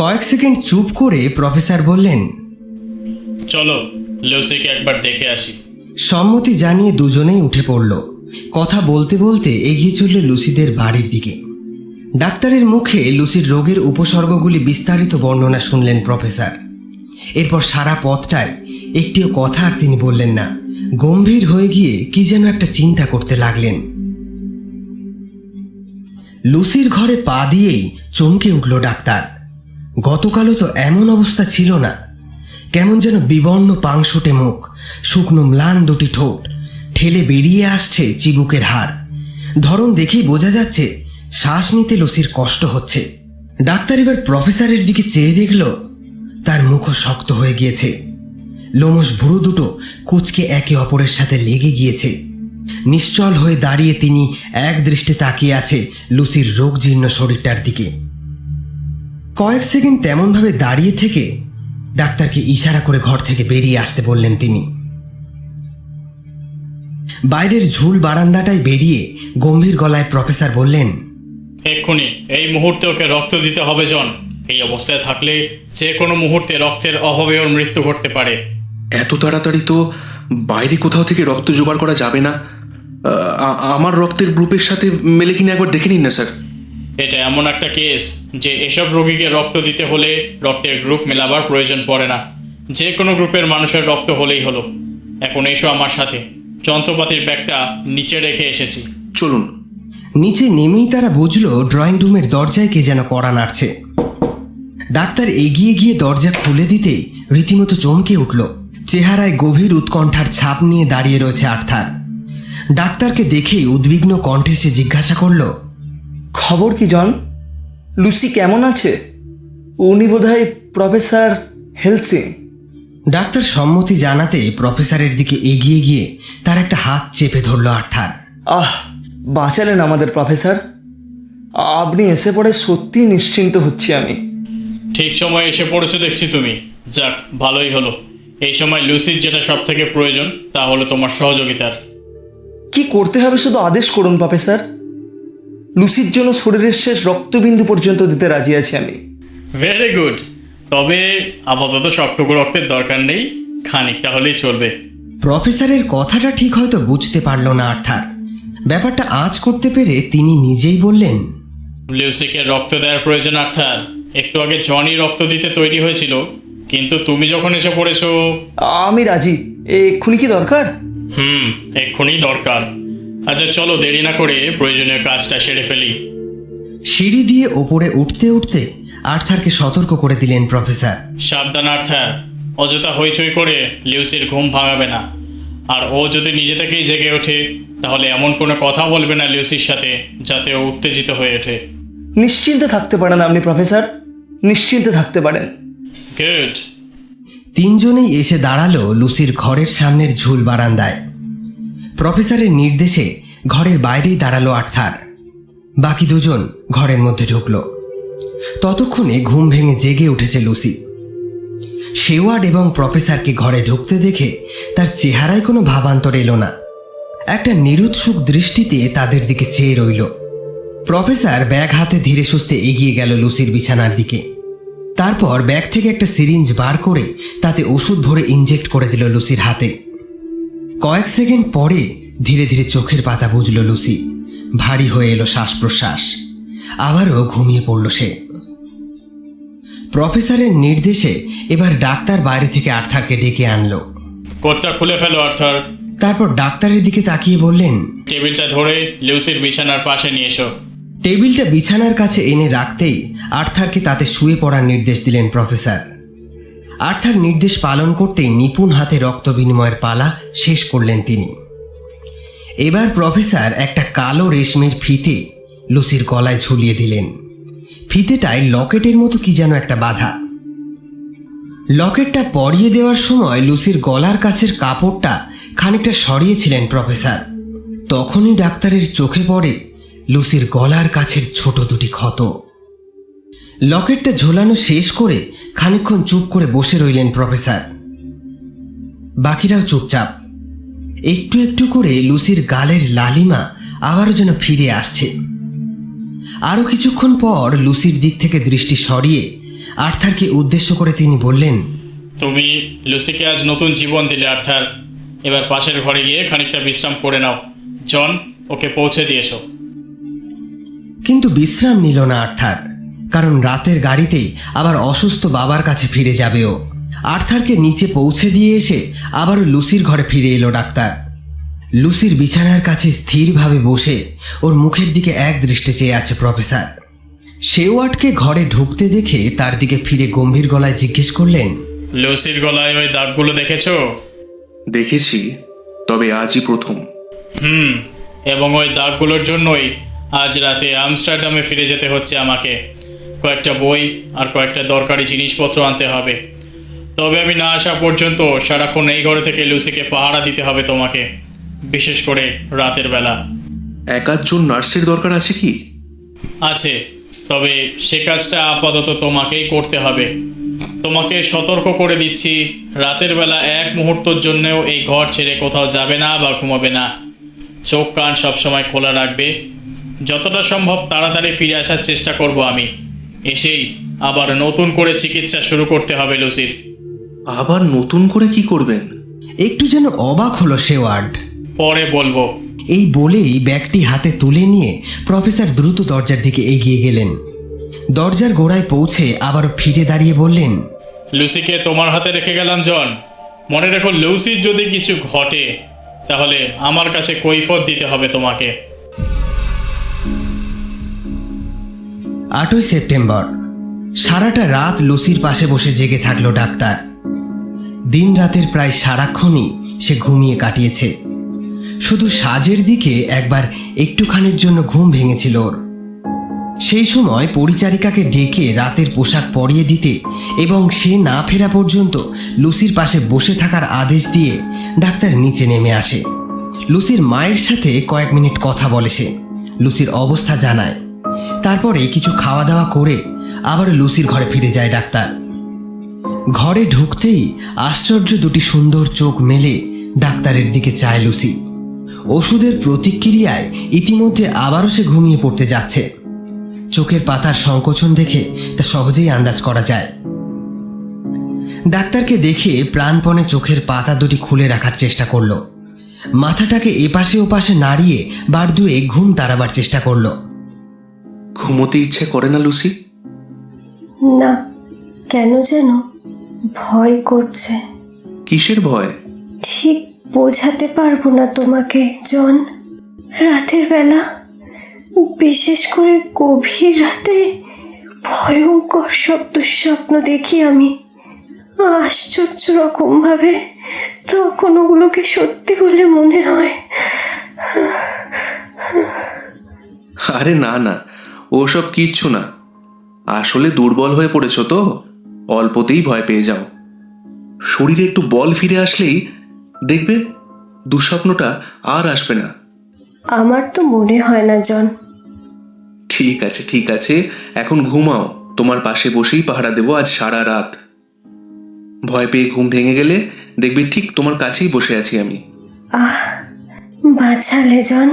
কয়েক সেকেন্ড চুপ করে প্রফেসর বললেন, চলো লুসিকে একবার দেখে আসি। সম্মতি জানিয়ে দুজনেই উঠে পড়ল। কথা বলতে বলতে এগিয়ে চলল লুসিদের বাড়ির দিকে। ডাক্তারের মুখে লুসির রোগের উপসর্গগুলি বিস্তারিত বর্ণনা শুনলেন প্রফেসর। এরপর সারা পথটায় একটিও কথা আর তিনি বললেন না। গম্ভীর হয়ে গিয়ে কি যেন একটা চিন্তা করতে লাগলেন। লুসির ঘরে পা দিয়েই চমকে উঠল ডাক্তার। গতকালও তো এমন অবস্থা ছিল না। কেমন যেন বিবর্ণ পাংশুটে মুখ, শুকনো ম্লান দুটি ঠোঁট, ঠেলে বেরিয়ে আসছে চিবুকের হাড়। ধরন দেখেই বোঝা যাচ্ছে শ্বাস নিতে লুসির কষ্ট হচ্ছে। ডাক্তার এবার প্রফেসরের দিকে চেয়ে দেখল তার মুখও শক্ত হয়ে গিয়েছে। লোমশ ভুরু দুটো কুঁচকে একে অপরের সাথে লেগে গিয়েছে। নিশ্চল হয়ে দাঁড়িয়ে তিনি এক দৃষ্টে তাকিয়ে আছে লুসির রোগজীর্ণ শরীরটার দিকে। কয়েক সেকেন্ড তেমনভাবে দাঁড়িয়ে থেকে ডাক্তারকে ইশারা করে ঘর থেকে বেরিয়ে আসতে বললেন তিনি। বাইরের ঝুল বারান্দাটায় বেরিয়ে গম্ভীর গলায় প্রফেসর বললেন, এক্ষুনি এই মুহূর্তে ওকে রক্ত দিতে হবে জন। এই অবস্থায় থাকলে যে কোনো মুহূর্তে রক্তের অভাবে ওর মৃত্যু ঘটতে পারে। এত তাড়াতাড়ি তো বাইরে কোথাও থেকে রক্ত জোগাড় করা যাবে না। আমার রক্তের গ্রুপের সাথে মেলে কিনা একবার দেখে নিন না স্যার। এটা এমন একটা কেস যে এসব রোগীকে রক্ত দিতে হলে রক্তের গ্রুপ মেলাবার প্রয়োজন পড়ে না, যে কোনো গ্রুপের মানুষের রক্ত হলেই হলো। এখন এসো আমার সাথে, যন্ত্রপাতির ব্যাগটা নিচে রেখে এসেছি। চলুন। নিচে নেমেই তারা বুঝল ড্রয়িং রুমের দরজায় কে যেন কড়া নাড়ছে। ডাক্তার এগিয়ে গিয়ে দরজা খুলে দিতে রীতিমতো চমকে উঠল। চেহারায় গভীর উৎকণ্ঠার ছাপ নিয়ে দাঁড়িয়ে রয়েছে আর্থার। ডাক্তারকে দেখেই উদ্বিগ্ন কণ্ঠে সে জিজ্ঞাসা করল, খবর কি জন? লুসি কেমন আছে? উনি বোধহয় প্রফেসর হেলসিং। ডাক্তার সম্মতি জানাতে প্রফেসরের দিকে এগিয়ে গিয়ে তার একটা হাত চেপে ধরল আর্থার। আহ, বাঁচালেন আমাদের প্রফেসর। আপনি এসে পড়ে সত্যি নিশ্চিন্ত হচ্ছি আমি। ঠিক সময় এসে পড়েছো দেখছি তুমি। যাক, ভালোই হলো। এই সময় লুসির যেটা সব থেকে প্রয়োজন তা হলো তোমার সহযোগিতার। কি করতে হবে শুধু আদেশ করুন প্রফেসর। লুসির জন্য শরীরের শেষ রক্তবিন্দু পর্যন্ত দিতে রাজি আছি আমি। Very good. তবে আপাতত সবটুকু রক্তের দরকার নেই, খানিকটা হলেই চলবে। প্রফেসরের কথাটা ঠিক হয়তো বুঝতে পারল না আর্থার। ব্যাপারটা আঁচ করতে পেরে তিনি নিজেই বললেন, লুসিকে রক্ত দেওয়ার প্রয়োজন আর্থার। একটু আগে জনি রক্ত দিতে তৈরি হয়েছিল, কিন্তু তুমি যখন এসে পড়েছো। আমি রাজি। এক্ষুনি কি দরকার? এক্ষুনি দরকার। আচ্ছা চলো, দেরি না করে প্রয়োজনীয় কাজটা সেরে ফেলি। সিঁড়ি দিয়ে ওপরে উঠতে উঠতে আর্থারকে সতর্ক করে দিলেন প্রফেসর। সাবধান আর্থার, অযথা হইচই করে লিউসির ঘুম ভাঙাবে না। আর ও যদি নিজে থেকেই জেগে ওঠে তাহলে এমন কোনো কথা বলবে না লিউসির সাথে যাতে ও উত্তেজিত হয়ে ওঠে। নিশ্চিন্তে থাকতে পারেন আপনি প্রফেসর, নিশ্চিন্তে থাকতে পারেন। গুড। তিনজনেই এসে দাঁড়ালো লুসির ঘরের সামনের ঝুল বারান্দায়। প্রফেসরের নির্দেশে ঘরের বাইরেই দাঁড়ালো আর্থার। বাকি দুজন ঘরের মধ্যে ঢুকল। ততক্ষণে ঘুম ভেঙে জেগে উঠেছে লুসি। শেওয়ার্ড এবং প্রফেসরকে ঘরে ঢুকতে দেখে তার চেহারায় কোনো ভাবান্তর এলো না। একটা নিরুৎসুক দৃষ্টিতে তাদের দিকে চেয়ে রইল। প্রফেসর ব্যাগ হাতে ধীরে সুস্থে এগিয়ে গেল লুসির বিছানার দিকে। তারপর ব্যাগ থেকে একটা সিরিঞ্জ বার করে তাতে ওষুধ ভরে ইনজেক্ট করে দিল লুসির হাতে। কয়েক সেকেন্ড পরে ধীরে ধীরে চোখের পাতা বুঝল লুসি। ভারী হয়ে এলো শ্বাস প্রশ্বাস। আবারও ঘুমিয়ে পড়ল সে। প্রফেসরের নির্দেশে এবার ডাক্তার বাইরে থেকে আর্থারকে ডেকে আনলো। কোটটা খুলে ফেলো আর্থার। তারপর ডাক্তারের দিকে তাকিয়ে বললেন, টেবিলটা ধরে লিউসির বিছানার পাশে নিয়ে এসো। টেবিলটা বিছানার কাছে এনে রাখতেই আর্থারকে তাতে শুয়ে পড়ার নির্দেশ দিলেন প্রফেসর। আর্থার নির্দেশ পালন করতেই নিপুণ হাতে রক্ত বিনিময়ের পালা শেষ করলেন তিনি। এবার প্রফেসর একটা কালো রেশমের ফিতে লুসির গলায় ঝুলিয়ে দিলেন। ফিতেটায় লকেটের মতো কি যেন একটা বাধা। লকেটটা পরিয়ে দেওয়ার সময় লুসির গলার কাছের কাপড়টা খানিকটা সরিয়েছিলেন প্রফেসর। তখনই ডাক্তারের চোখে পড়ে লুসির গলার কাছের ছোট দুটি ক্ষত। লকেটটা ঝোলানো শেষ করে খানিকক্ষণ চুপ করে বসে রইলেন প্রফেসর। বাকিরাও চুপচাপ। একটু একটু করে লুসির গালের লালিমা আবারও যেন ফিরে আসছে। আরও কিছুক্ষণ পর লুসির দিক থেকে দৃষ্টি সরিয়ে আর্থারকে উদ্দেশ্য করে তিনি বললেন, তুমি লুসিকে আজ নতুন জীবন দিলে আর্থার। এবার পাশের ঘরে গিয়ে খানিকটা বিশ্রাম করে নাও। জন, ওকে পৌঁছে দিয়ে এসো। কিন্তু বিশ্রাম নিল না আর্থার, কারণ রাতের গাড়িতেই আবার অসুস্থ বাবার কাছে ফিরে যাবে ও। আর্থারকে নিচে পৌঁছে দিয়ে এসে আবারও লুসির ঘরে ফিরে এলো ডাক্তার। লুসির বিছানার কাছে স্থিরভাবে বসে ওর মুখের দিকে এক দৃষ্টে চেয়ে আছে প্রফেসর। শেওয়ার্ডকে ঘরে ঢুকতে দেখে তার দিকে ফিরে গম্ভীর গলায় জিজ্ঞেস করলেন, লুসির গলায় ওই দাগগুলো দেখেছো? দেখেছি, তবে আজই প্রথম। এবং ওই দাগগুলোর জন্যই আজ রাতে আমস্টারডামে ফিরে যেতে হচ্ছে আমাকে। কয়েকটা বই আর কয়েকটা দরকারি জিনিসপত্র আনতে হবে। তবে আমি না আসা পর্যন্ত সারাক্ষণ এই ঘরে থেকে লুসিকে পাহারা দিতে হবে তোমাকে, বিশেষ করে রাতের বেলা। একাধজন নার্সের দরকার আছে কি? আছে, তবে সে কাজটা আপাতত তোমাকেই করতে হবে। তোমাকে সতর্ক করে দিচ্ছি, রাতের বেলা এক মুহূর্তের জন্যও এই ঘর ছেড়ে কোথাও যাবে না বা ঘুমাবে না। চোখ কান সবসময় খোলা রাখবে। যতটা সম্ভব তাড়াতাড়ি ফিরে আসার চেষ্টা করব আমি। এসেই আবার নতুন করে চিকিৎসা শুরু করতে হবে লুসির। আবার নতুন করে কি করবেন? একটু যেন অবাক হলো শেওয়ার্ড। পরে বলবো। এই বলেই ব্যাগটি হাতে তুলে নিয়ে প্রফেসর দ্রুত দরজার দিকে এগিয়ে গেলেন। দরজার গোড়ায় পৌঁছে আবারও ফিরে দাঁড়িয়ে বললেন, লুসিকে তোমার হাতে রেখে গেলাম জন। মনে রেখো, লুসির যদি কিছু ঘটে তাহলে আমার কাছে কৈফিয়ত দিতে হবে তোমাকে। 8ই সেপ্টেম্বর। সারাটা রাত লুসির পাশে বসে জেগে থাকলো ডাক্তার। দিন রাতের প্রায় সারাক্ষণই সে ঘুমিয়ে কাটিয়েছে। শুধু সাজের দিকে একবার একটুখানির জন্য ঘুম ভেঙেছিল ওর। সেই সময় পরিচারিকাকে ডেকে রাতের পোশাক পরিয়ে দিতে এবং সে না ফেরা পর্যন্ত লুসির পাশে বসে থাকার আদেশ দিয়ে ডাক্তার নিচে নেমে আসে। লুসির মায়ের সাথে কয়েক মিনিট কথা বলে সে, লুসির অবস্থা জানায়। তারপরে কিছু খাওয়া দাওয়া করে আবার লুসির ঘরে ফিরে যায় ডাক্তার। ঘরে ঢুকতেই আশ্চর্য দুটি সুন্দর চোখ মেলে ডাক্তারের দিকে চায় লুসি। ওষুধের প্রতিক্রিয়ায় ইতিমধ্যে আবারও সে ঘুমিয়ে পড়তে যাচ্ছে। চোখের পাতার সংকোচন দেখে তা সহজেই আন্দাজ করা যায়। ডাক্তারকে দেখে প্রাণপণে চোখের পাতা দুটি খুলে রাখার চেষ্টা করলো। মাথাটাকে এপাশে ওপাশে নাড়িয়ে বার দুয়ে ঘুম তাড়াবার চেষ্টা করলো। ঘুমোতে ইচ্ছে করে না লুসি? না, কেন যেন ভয় করছে। কিসের ভয়? ঠিক বোঝাতে পারবো না তোমাকে জন। রাতের বেলা, বিশেষ করে গভীর রাতে ভয়ঙ্কর সব দুঃস্বপ্ন দেখি আমি। আশ্চর্য রকমভাবে তখন ওগুলোকে সত্যি বলে মনে হয়। আরে না না, ওসব কিচ্ছু না। আসলে দুর্বল হয়ে পড়েছ তো, অল্পতেই ভয় পেয়ে যাও। শরীরে একটু বল ফিরে আসলেই দেখবে দুঃস্বপ্নটা আর আসবে না। আমার তো মনে হয় না জন। ঠিক আছে ঠিক আছে, এখন ঘুমাও। তোমার পাশে বসেই পাহারা দেবো আজ সারা রাত। ভয় পেয়ে ঘুম ভেঙে গেলে দেখবে ঠিক তোমার কাছেই বসে আছি আমি। আহ, বাঁচালে জন।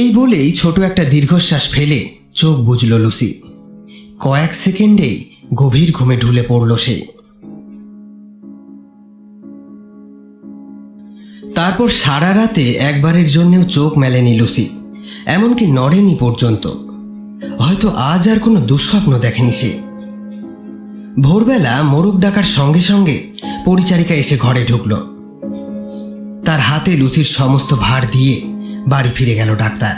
এই বলেই ছোট একটা দীর্ঘশ্বাস ফেলে চোখ বুজল লুসি। কয়েক সেকেন্ডেই গভীর ঘুমে ঢুলে পড়ল সে। তারপর সারা রাতে একবারের জন্যেও চোখ মেলেনি লুসি, এমনকি নড়েনি পর্যন্ত। হয়তো আজ আর কোনো দুঃস্বপ্ন দেখেনি সে। ভোরবেলা মোরগ ডাকার সঙ্গে সঙ্গে পরিচারিকা এসে ঘরে ঢুকল। তার হাতে লুসির সমস্ত ভার দিয়ে বাড়ি ফিরে গেল ডাক্তার।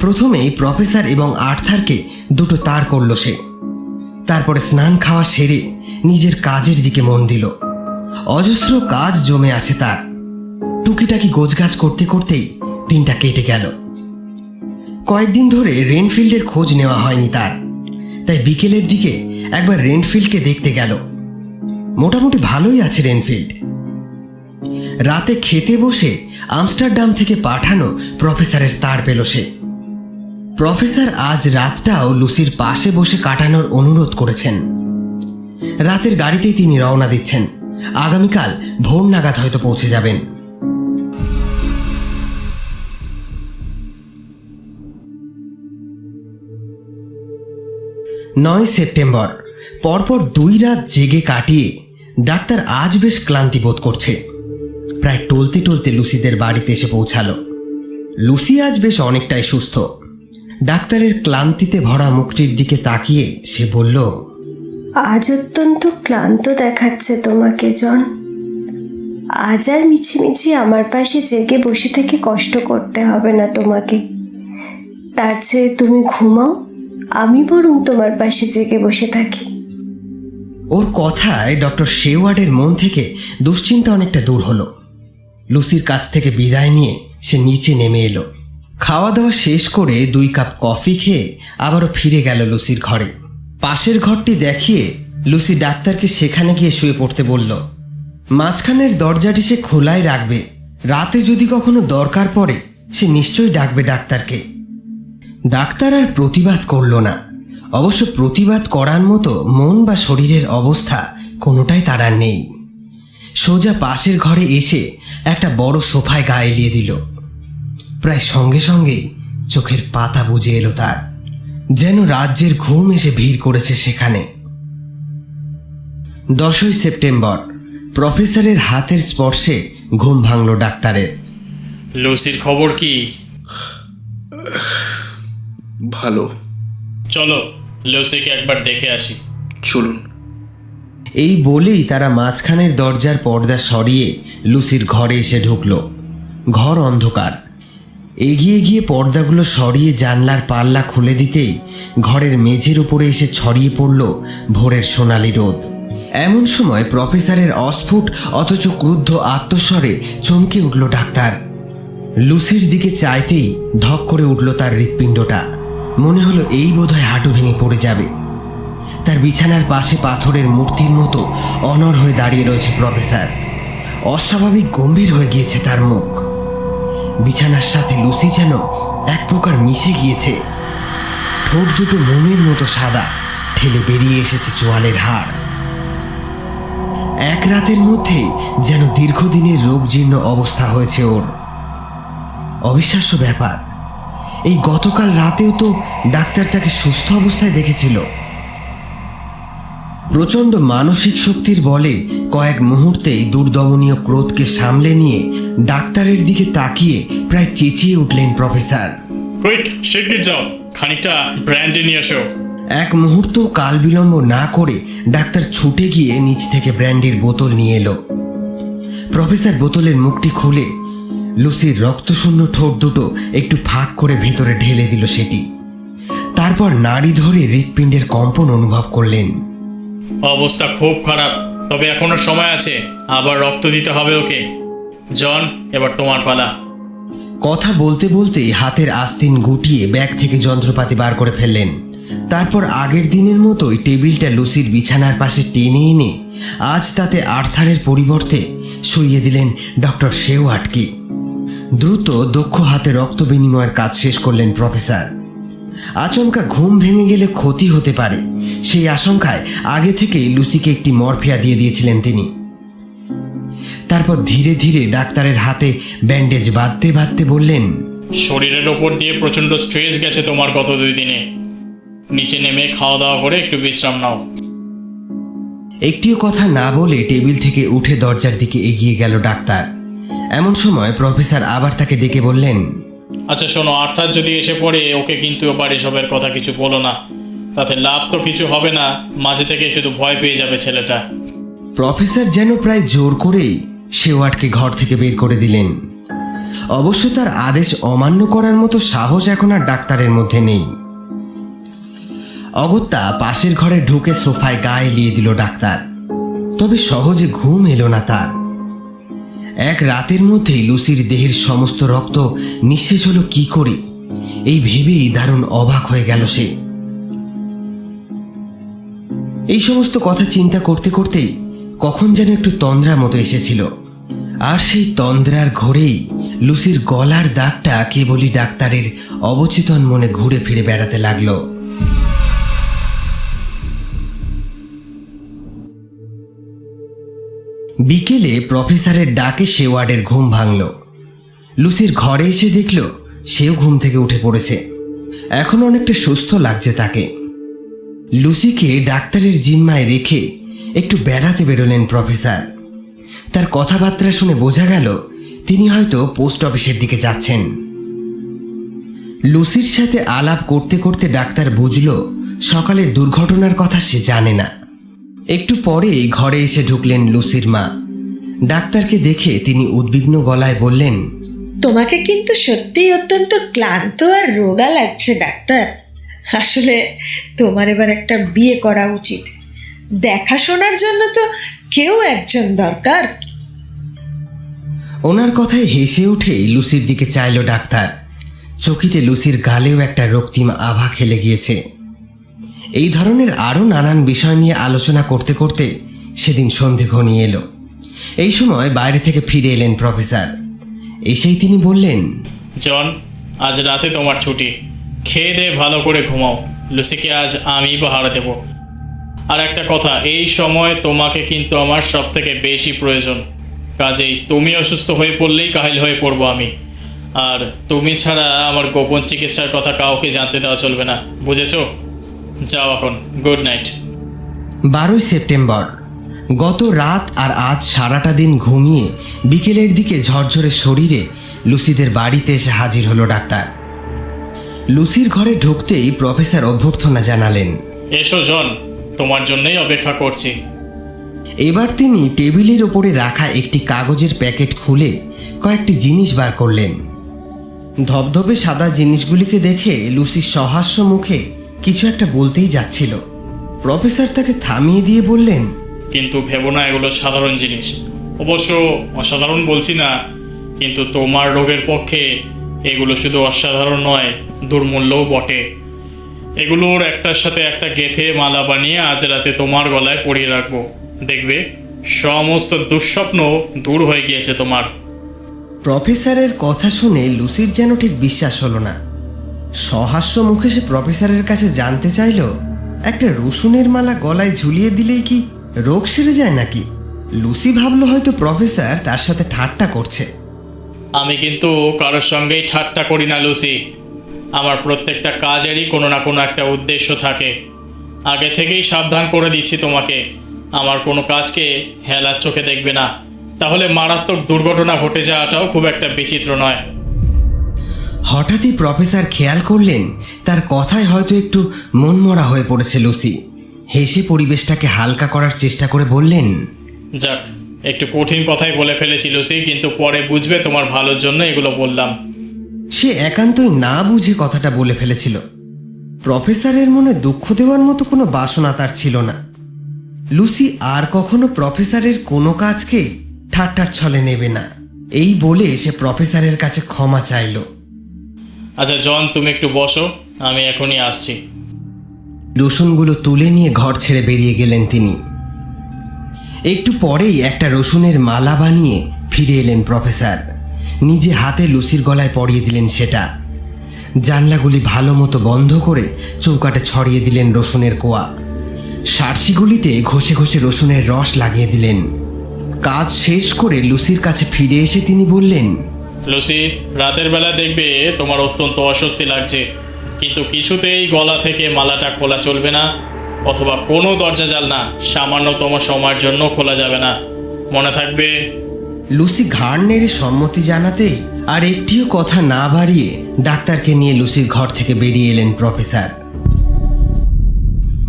প্রথমেই প্রফেসর এবং আর্থারকে দুটো তার করল সে। তারপরে স্নান খাওয়া সেরে নিজের কাজের দিকে মন দিল। অজস্র কাজ জমে আছে তার। টুকিটাকি গোছগাছ করতে করতেই দিনটা কেটে গেল। কয়েকদিন ধরে রেনফিল্ডের খোঁজ নেওয়া হয়নি তার, তাই বিকেলের দিকে একবার রেনফিল্ডকে দেখতে গেল। মোটামুটি ভালোই আছে রেনফিল্ড। রাতে খেতে বসে আমস্টারডাম থেকে পাঠানো প্রফেসরের তার পেল সে। প্রফেসর আজ রাতটাও লুসির পাশে বসে কাটানোর অনুরোধ করেছেন। রাতের গাড়িতেই তিনি রওনা দিচ্ছেন। আগামীকাল ভোর নাগাদ হয়তো পৌঁছে যাবেন। নয় সেপ্টেম্বর। পরপর 2 রাত জেগে কাটিয়ে ডাক্তার আজ বেশ ক্লান্তি বোধ করছে। প্রায় টলতে টলতে লুসিদের বাড়িতে এসে পৌঁছালো। লুসি আজ বেশ অনেকটাই সুস্থ। ডাক্তারের ক্লান্তিতে ভরা মুখটির দিকে তাকিয়ে সে বলল, আজ অত্যন্ত ক্লান্ত দেখাচ্ছে তোমাকে জন। আজ আর মিছিমিছি আমার পাশে জেগে বসে থেকে কষ্ট করতে হবে না তোমাকে। তার চেয়ে তুমি ঘুমাও, আমি বরং তোমার পাশে জেগে বসে থাকি। ওর কথায় ডক্টর শেওয়ার্ডের মন থেকে দুশ্চিন্তা অনেকটা দূর হলো। লুসির কাছ থেকে বিদায় নিয়ে সে নিচে নেমে এলো। খাওয়া দাওয়া শেষ করে 2 কাপ কফি খেয়ে আবারও ফিরে গেল লুসির ঘরে। পাশের ঘরটি দেখিয়ে লুসি ডাক্তারকে সেখানে গিয়ে শুয়ে পড়তে বলল। মাঝখানের দরজাটি সে খোলাই রাখবে। রাতে যদি কখনো দরকার পড়ে সে নিশ্চয়ই ডাকবে ডাক্তারকে। ডাক্তার আর প্রতিবাদ করল না। অবশ্য প্রতিবাদ করার মতো মন বা শরীরের অবস্থা কোনোটাই তার আর নেই। সোজা পাশের ঘরে এসে একটা বড় সোফায় গা এলিয়ে দিল। প্রায় সঙ্গে সঙ্গেই চোখের পাতা বুজে এলো তার, যেন রাজ্যের ঘুম এসে ভিড় করেছে সেখানে। 10ই সেপ্টেম্বর। প্রফেসরের হাতের স্পর্শে ঘুম ভাঙল ডাক্তারের। লুসির খবর কি? ভালো। চলো লুসিকে একবার দেখে আসি। চলুন। এই বলেই তারা মাঝখানের দরজার পর্দা সরিয়ে লুসির ঘরে এসে ঢুকল। ঘর অন্ধকার। এগিয়ে গিয়ে পর্দাগুলো সরিয়ে জানলার পাল্লা খুলে দিতেই ঘরের মেঝের উপরে এসে ছড়িয়ে পড়ল ভোরের সোনালি রোদ। এমন সময় প্রফেসরের অস্ফুট অথচ ক্রুদ্ধ আত্মস্বরে চমকে উঠল ডাক্তার। লুসির দিকে চাইতেই ধক করে উঠল তার হৃৎপিণ্ডটা। মনে হলো এই বোধহয় হাঁটু ভেঙে পড়ে যাবে। তার বিছানার পাশে পাথরের মূর্তির মতো অনড় হয়ে দাঁড়িয়ে রয়েছে প্রফেসর। অস্বাভাবিক গম্ভীর হয়ে গিয়েছে তার মুখ। বিছানার সাথে লুসি যেন এক প্রকার মিশে গিয়েছে। ঠোঁট দুটো মোমের মতো সাদা, ঠেলে বেরিয়ে এসেছে চোয়ালের হাড়। এক রাতের মধ্যে যেন দীর্ঘদিনের রোগজীর্ণ অবস্থা হয়েছে ওর। অবিশ্বাস্য ব্যাপার, এই গতকাল রাতেও তো ডাক্তার তাকে সুস্থ অবস্থায় দেখেছিল। প্রচণ্ড মানসিক শক্তির বলে কয়েক মুহূর্তেই দুর্দমনীয় ক্রোধকে সামলে নিয়ে ডাক্তারের দিকে তাকিয়ে প্রায় চেঁচিয়ে উঠলেন প্রফেসর। কুইক, শিগগির যাও, খানিকটা ব্র্যান্ডি নিয়ে এসো। এক মুহূর্ত কাল বিলম্ব না করে ডাক্তার ছুটে গিয়ে নিচ থেকে ব্র্যান্ডির বোতল নিয়ে এলো। প্রফেসর বোতলের মুখটি খুলে লুসির রক্তশূন্য ঠোঁট দুটো একটু ফাঁক করে ভেতরে ঢেলে দিল সেটি। তারপর নাড়ি ধরে হৃৎপিণ্ডের কম্পন অনুভব করলেন। অবস্থা খুব খারাপ, তবে এখনো সময় আছে, আবার রক্ত দিতে হবে ওকে। জন, এবার তোমার পালা। কথা বলতে বলতে হাতের আস্তিন গুটিয়ে ব্যাগ থেকে যন্ত্রপাতি বার করে ফেললেন। তারপর আগের দিনের মতোই টেবিলটা লুসির বিছানার পাশে টেনে এনে আজ তাতে আর্থারের পরিবর্তে শুইয়ে দিলেন ডক্টর শেওয়ার্ডকে। দ্রুত দক্ষ হাতে রক্ত বিনিময়ের কাজ শেষ করলেন প্রফেসর। আচমকা ঘুম ভেঙে গেলে ক্ষতি হতে পারে সেই আশঙ্কায় আগে থেকেই লুসিকে একটি মরফিয়া দিয়ে দিয়েছিলেন তিনি। তারপর ধীরে ধীরে ডাক্তারের হাতে ব্যান্ডেজ বাঁধতে বাঁধতে বললেন, শরীরের ওপর দিয়ে প্রচণ্ড স্ট্রেস গেছে তোমার গত 2 দিনে। নিচে নেমে খাওয়া দাওয়া করে একটু বিশ্রাম নাও। একটিও কথা না বলে টেবিল থেকে উঠে দরজার দিকে এগিয়ে গেল ডাক্তার। এমন সময় প্রফেসর আবার তাকে ডেকে বললেন, আচ্ছা শোনো, আর্থার যদি এসে পড়ে ওকে কিন্তু এবার এসবের কথা কিছু বলো না, তাতে লাভ তো কিছু হবে না, মাঝে থেকে শুধু ভয় পেয়ে যাবে ছেলেটা। প্রফেসর যেন প্রায় জোর করেই শেওয়ার্ডকে ঘর থেকে বের করে দিলেন। অবশ্য তার আদেশ অমান্য করার মতো সাহস এখন আর ডাক্তারের মধ্যে নেই। অগত্যা পাশের ঘরে ঢুকে সোফায় গা এলিয়ে দিল ডাক্তার। তবে সহজে ঘুম এলো না তার। এক রাতের মধ্যেই লুসির দেহের সমস্ত রক্ত নিঃশেষ হলো কি করে, এই ভেবেই দারুণ অবাক হয়ে গেল সে। এই সমস্ত কথা চিন্তা করতে করতেই কখন যেন একটু তন্দ্রার মতো এসেছিল। আর সেই তন্দ্রার ঘোরেই লুসির গলার দাগটা কেবলই ডাক্তারের অবচেতন মনে ঘুরে ফিরে বেড়াতে লাগলো। বিকেলে প্রফেসরের ডাকে শেওয়ার্ডের ঘুম ভাঙল। লুসির ঘরে এসে দেখল সেও ঘুম থেকে উঠে পড়েছে। এখন অনেকটা সুস্থ লাগছে তাকে। লুসিকে ডাক্তারের জিম্মায় রেখে একটু বেড়াতে বেরোলেন প্রফেসর। তার কথাবার্তা শুনে বোঝা গেল তিনি হয়তো পোস্ট অফিসের দিকে যাচ্ছেন। লুসির সাথে আলাপ করতে করতে ডাক্তার বুঝল সকালের দুর্ঘটনার কথা সে জানে না। একটু পরেই ঘরে এসে ঢুকলেন লুসির মা। ডাক্তারকে দেখে তিনি উদ্বিগ্ন গলায় বললেন, তোমাকে কিন্তু সত্যিই অত্যন্ত ক্লান্ত আর রোগা লাগছে ডাক্তার। আসলে তোমার এবার একটা বিয়ে করা উচিত। দেখাশোনার জন্য তো কেউ একজন দরকার। ওনার কথায় হেসে উঠে লুসির দিকে চাইল ডাক্তার। চকিতে লুসির গালেও একটা রক্তিম আভা খেলে গিয়েছে। এই ধরনের আরও নানান বিষয় নিয়ে আলোচনা করতে করতে সেদিন সন্ধে ঘনিয়ে এলো। এই সময় বাইরে থেকে ফিরে এলেন প্রফেসর। এসেই তিনি বললেন, জন, আজ রাতে তোমার ছুটি, খেয়ে দিয়ে ভালো করে ঘুমাও। লুসিকে আজ আমি পাহারা দেব। আর একটা কথা, এই সময় তোমাকে কিন্তু আমার সব থেকে বেশি প্রয়োজন। কাজেই তুমি অসুস্থ হয়ে পড়লেই কাহিল হয়ে পড়বো আমি। আর তুমি ছাড়া আমার গোপন চিকিৎসার কথা কাউকে জানতে দেওয়া চলবে না, বুঝেছো? যাও এখন, গুড নাইট। 12 সেপ্টেম্বর। গত রাত আর আজ সারাটা দিন ঘুমিয়ে বিকেলের দিকে ঝরঝরে শরীরে লুসিদের বাড়িতে এসে হাজির হলো ডাক্তার। লুসির ঘরে ঢুকতেই প্রফেসর অভ্যর্থনা জানালেন। এসো জন, তোমার জন্যই অপেক্ষা করছি। এবার তিনি টেবিলের ওপরে রাখা একটি কাগজের প্যাকেট খুলে কয়েকটি জিনিস বার করলেন। ধবধবে সাদা জিনিসগুলিকে দেখে লুসি সহাস্য মুখে কিছু একটা বলতেই যাচ্ছিল। প্রফেসর তাকে থামিয়ে দিয়ে বললেন, কিন্তু ভেবো না এগুলো সাধারণ জিনিস। অবশ্য অসাধারণ বলছি না, কিন্তু তোমার রোগের পক্ষে এগুলো শুধু অসাধারণ নয়, দুর্মূল্যও বটে। এগুলোর একটার সাথে একটা গেঁথে মালা বানিয়ে আজ রাতে তোমার গলায় পরিয়ে রাখবো। দেখবে সমস্ত দুঃস্বপ্ন দূর হয়ে গিয়েছে তোমার। প্রফেসরের কথা শুনে লুসির যেন ঠিক বিশ্বাস হলো না। সহাস্য মুখে সে প্রফেসরের কাছে জানতে চাইল, একটা রসুনের মালা গলায় ঝুলিয়ে দিলেই কি রোগ সেরে যায় নাকি? লুসি ভাবলো হয়তো প্রফেসর তার সাথে ঠাট্টা করছে। আমি কিন্তু কারোর সঙ্গেই ঠাট্টা করি না লুসি। আমার প্রত্যেকটা কাজেরই কোনো না কোনো একটা উদ্দেশ্য থাকে। আগে থেকেই সাবধান করে দিচ্ছি তোমাকে, আমার কোনো কাজকে হেলার চোখে দেখবে না, তাহলে মারাত্মক দুর্ঘটনা ঘটে যাওয়াটাও খুব একটা বিচিত্র নয়। হঠাৎই প্রফেসর খেয়াল করলেন তার কথায় হয়তো একটু মনমরা হয়ে পড়েছে লুসি। হেসে পরিবেশটাকে হালকা করার চেষ্টা করে বললেন, যাক, একটু কঠিন কথাই বলে ফেলেছি লুসি, কিন্তু পরে বুঝবে তোমার ভালোর জন্য এগুলো বললাম। সে একান্তই না বুঝে কথাটা বলে ফেলেছিল। প্রফেসরের মনে দুঃখ দেওয়ার মতো কোনো বাসনা তার ছিল না। লুসি আর কখনো প্রফেসরের কোনো কাজকে ঠাট্টার ছলে নেবে না, এই বলে সে প্রফেসরের কাছে ক্ষমা চাইল। আচ্ছা জন, তুমি একটু বসো, আমি এখনই আসছি। রসুনগুলো তুলে নিয়ে ঘর ছেড়ে বেরিয়ে গেলেন তিনি। একটু পরেই একটা রসুনের মালা বানিয়ে ফিরে এলেন প্রফেসর। নিজে হাতে লুসির গলায় পরিয়ে দিলেন সেটা। জানলাগুলি ভালো মতো বন্ধ করে চৌকাটে ছড়িয়ে দিলেন রসুনের কোয়া। সার্সিগুলিতে ঘষে ঘষে রসুনের রস লাগিয়ে দিলেন। কাজ শেষ করে লুসির কাছে ফিরে এসে তিনি বললেন, লুসি, রাতের বেলা দেখবে তোমার অত্যন্ত অস্বস্তি লাগছে, কিন্তু কিছুতেই গলা থেকে মালাটা খোলা চলবে না, অথবা কোনো দরজা জানলা সামান্যতম সময়ের জন্য খোলা যাবে না, মনে থাকবে। লুসি ঘাড় নেড়ে সম্মতি জানাতেই আর একটিও কথা না বাড়িয়ে ডাক্তারকে নিয়ে লুসির ঘর থেকে বেরিয়ে এলেন প্রফেসর।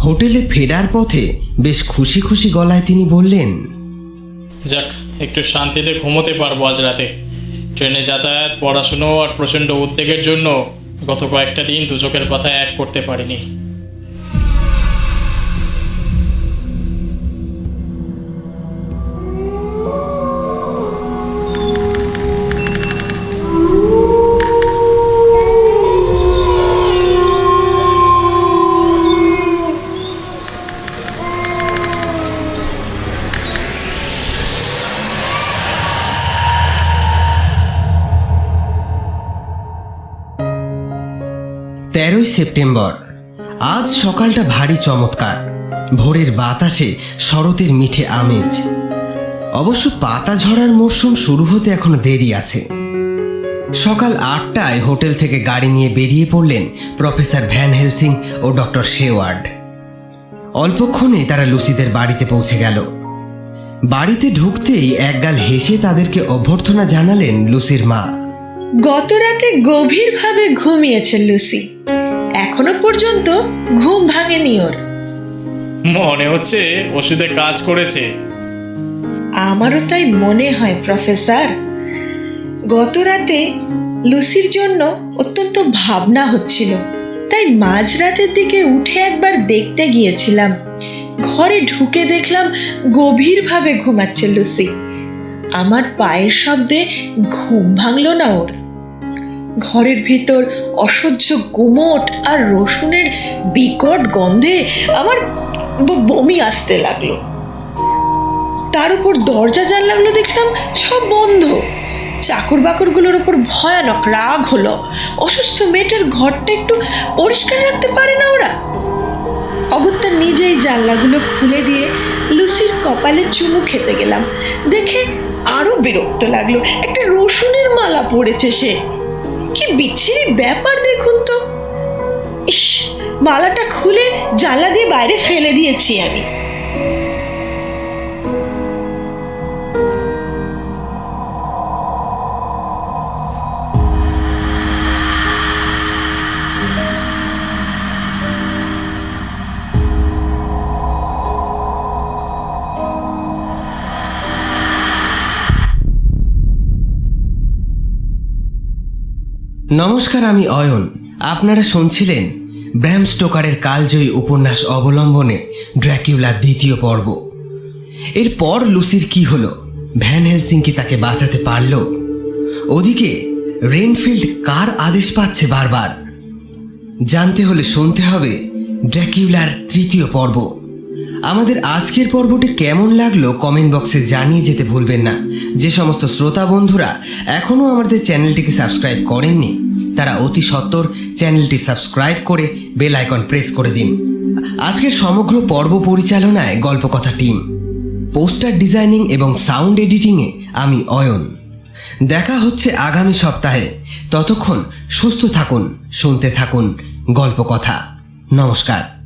হোটেলে ফেরার পথে বেশ খুশি খুশি গলায় তিনি বললেন, যাক, একটু শান্তিতে ঘুমোতে পারবো আজ রাতে। ট্রেনে যাতায়াত, পড়াশুনো আর প্রচণ্ড উদ্বেগের জন্য গত কয়েকটা দিন দু চোখের পাতায় এক করতে পারিনি। সেপ্টেম্বর। আজ সকালটা ভারী চমৎকার। ভোরের বাতাসে শরতের মিঠে আমেজ। অবশ্য পাতা ঝরার মরশুম শুরু হতে এখনো দেরি আছে। সকাল 8টায় হোটেল থেকে গাড়ি নিয়ে বেরিয়ে পড়লেন প্রফেসর ভ্যান হেলসিং ও ডক্টর শেওয়ার্ড। অল্পক্ষণে তারা লুসিদের বাড়িতে পৌঁছে গেল। বাড়িতে ঢুকতেই একগাল হেসে তাদেরকে অভ্যর্থনা জানালেন লুসির মা। গত রাতে গভীরভাবে ঘুমিয়েছে লুসি, এখনো পর্যন্ত ঘুম ভাঙেনি ওর। মনে হচ্ছে ওষুধে কাজ করেছে। আমারও তাই মনে হয় প্রফেসর। গত রাতে লুসির জন্য অত্যন্ত ভাবনা হচ্ছিল, তাই মাঝরাতের দিকে উঠে একবার দেখতে গিয়েছিলাম। ঘরে ঢুকে দেখলাম গভীরভাবে ঘুমাচ্ছে লুসি। আমার পায়ের শব্দে ঘুম ভাঙল না ওর। ঘরের ভিতর অসহ্য গুমোট আর রসুনের বিকট গন্ধে আমার বমি আসতে লাগলো। তার উপর দরজা জানলাগুলো দেখলাম সব বন্ধ। চাকর বাকরগুলোর উপর ভয়ানক রাগ হলো। অসুস্থ মেয়েটার ঘরটা একটু পরিষ্কার রাখতে পারে না ওরা? অগত্যা নিজেই জানলাগুলো খুলে দিয়ে লুসির কপালে চুমু খেতে গেলাম। দেখে আরো বিরক্ত লাগলো। একটা রসুনের মালা পড়েছে সে। কি বিচ্ছিরি ব্যাপার দেখুন তো। ইস, মালাটা খুলে জানলা দিয়ে বাইরে ফেলে দিয়েছি আমি। নমস্কার, আমি অয়ন। আপনারা শুনছিলেন ব্র্যাম স্টোকারের কালজয়ী উপন্যাস অবলম্বনে ড্র্যাকুলার 2য় পর্ব। এরপর লুসির কি হলো? ভ্যান হেলসিং কি তাকে বাঁচাতে পারল? ওদিকে রেনফিল্ড কার আদেশ পাচ্ছে বারবার? জানতে হলে শুনতে হবে ড্র্যাকুলার 3য় পর্ব। আমাদের আজকের পর্বটি কেমন লাগলো কমেন্ট বক্সে জানিয়ে যেতে ভুলবেন না। যে সমস্ত শ্রোতা বন্ধুরা এখনও আমাদের চ্যানেলটিকে সাবস্ক্রাইব করেননি তারা অতি সত্বর চ্যানেলটি সাবস্ক্রাইব করে বেল আইকন প্রেস করে দিন। আজকের সমগ্র পর্ব পরিচালনায় গল্পকথা টিম, পোস্টার ডিজাইনিং এবং সাউন্ড এডিটিংয়ে আমি অয়ন। দেখা হচ্ছে আগামী সপ্তাহে। ততক্ষণ সুস্থ থাকুন, শুনতে থাকুন গল্পকথা। নমস্কার।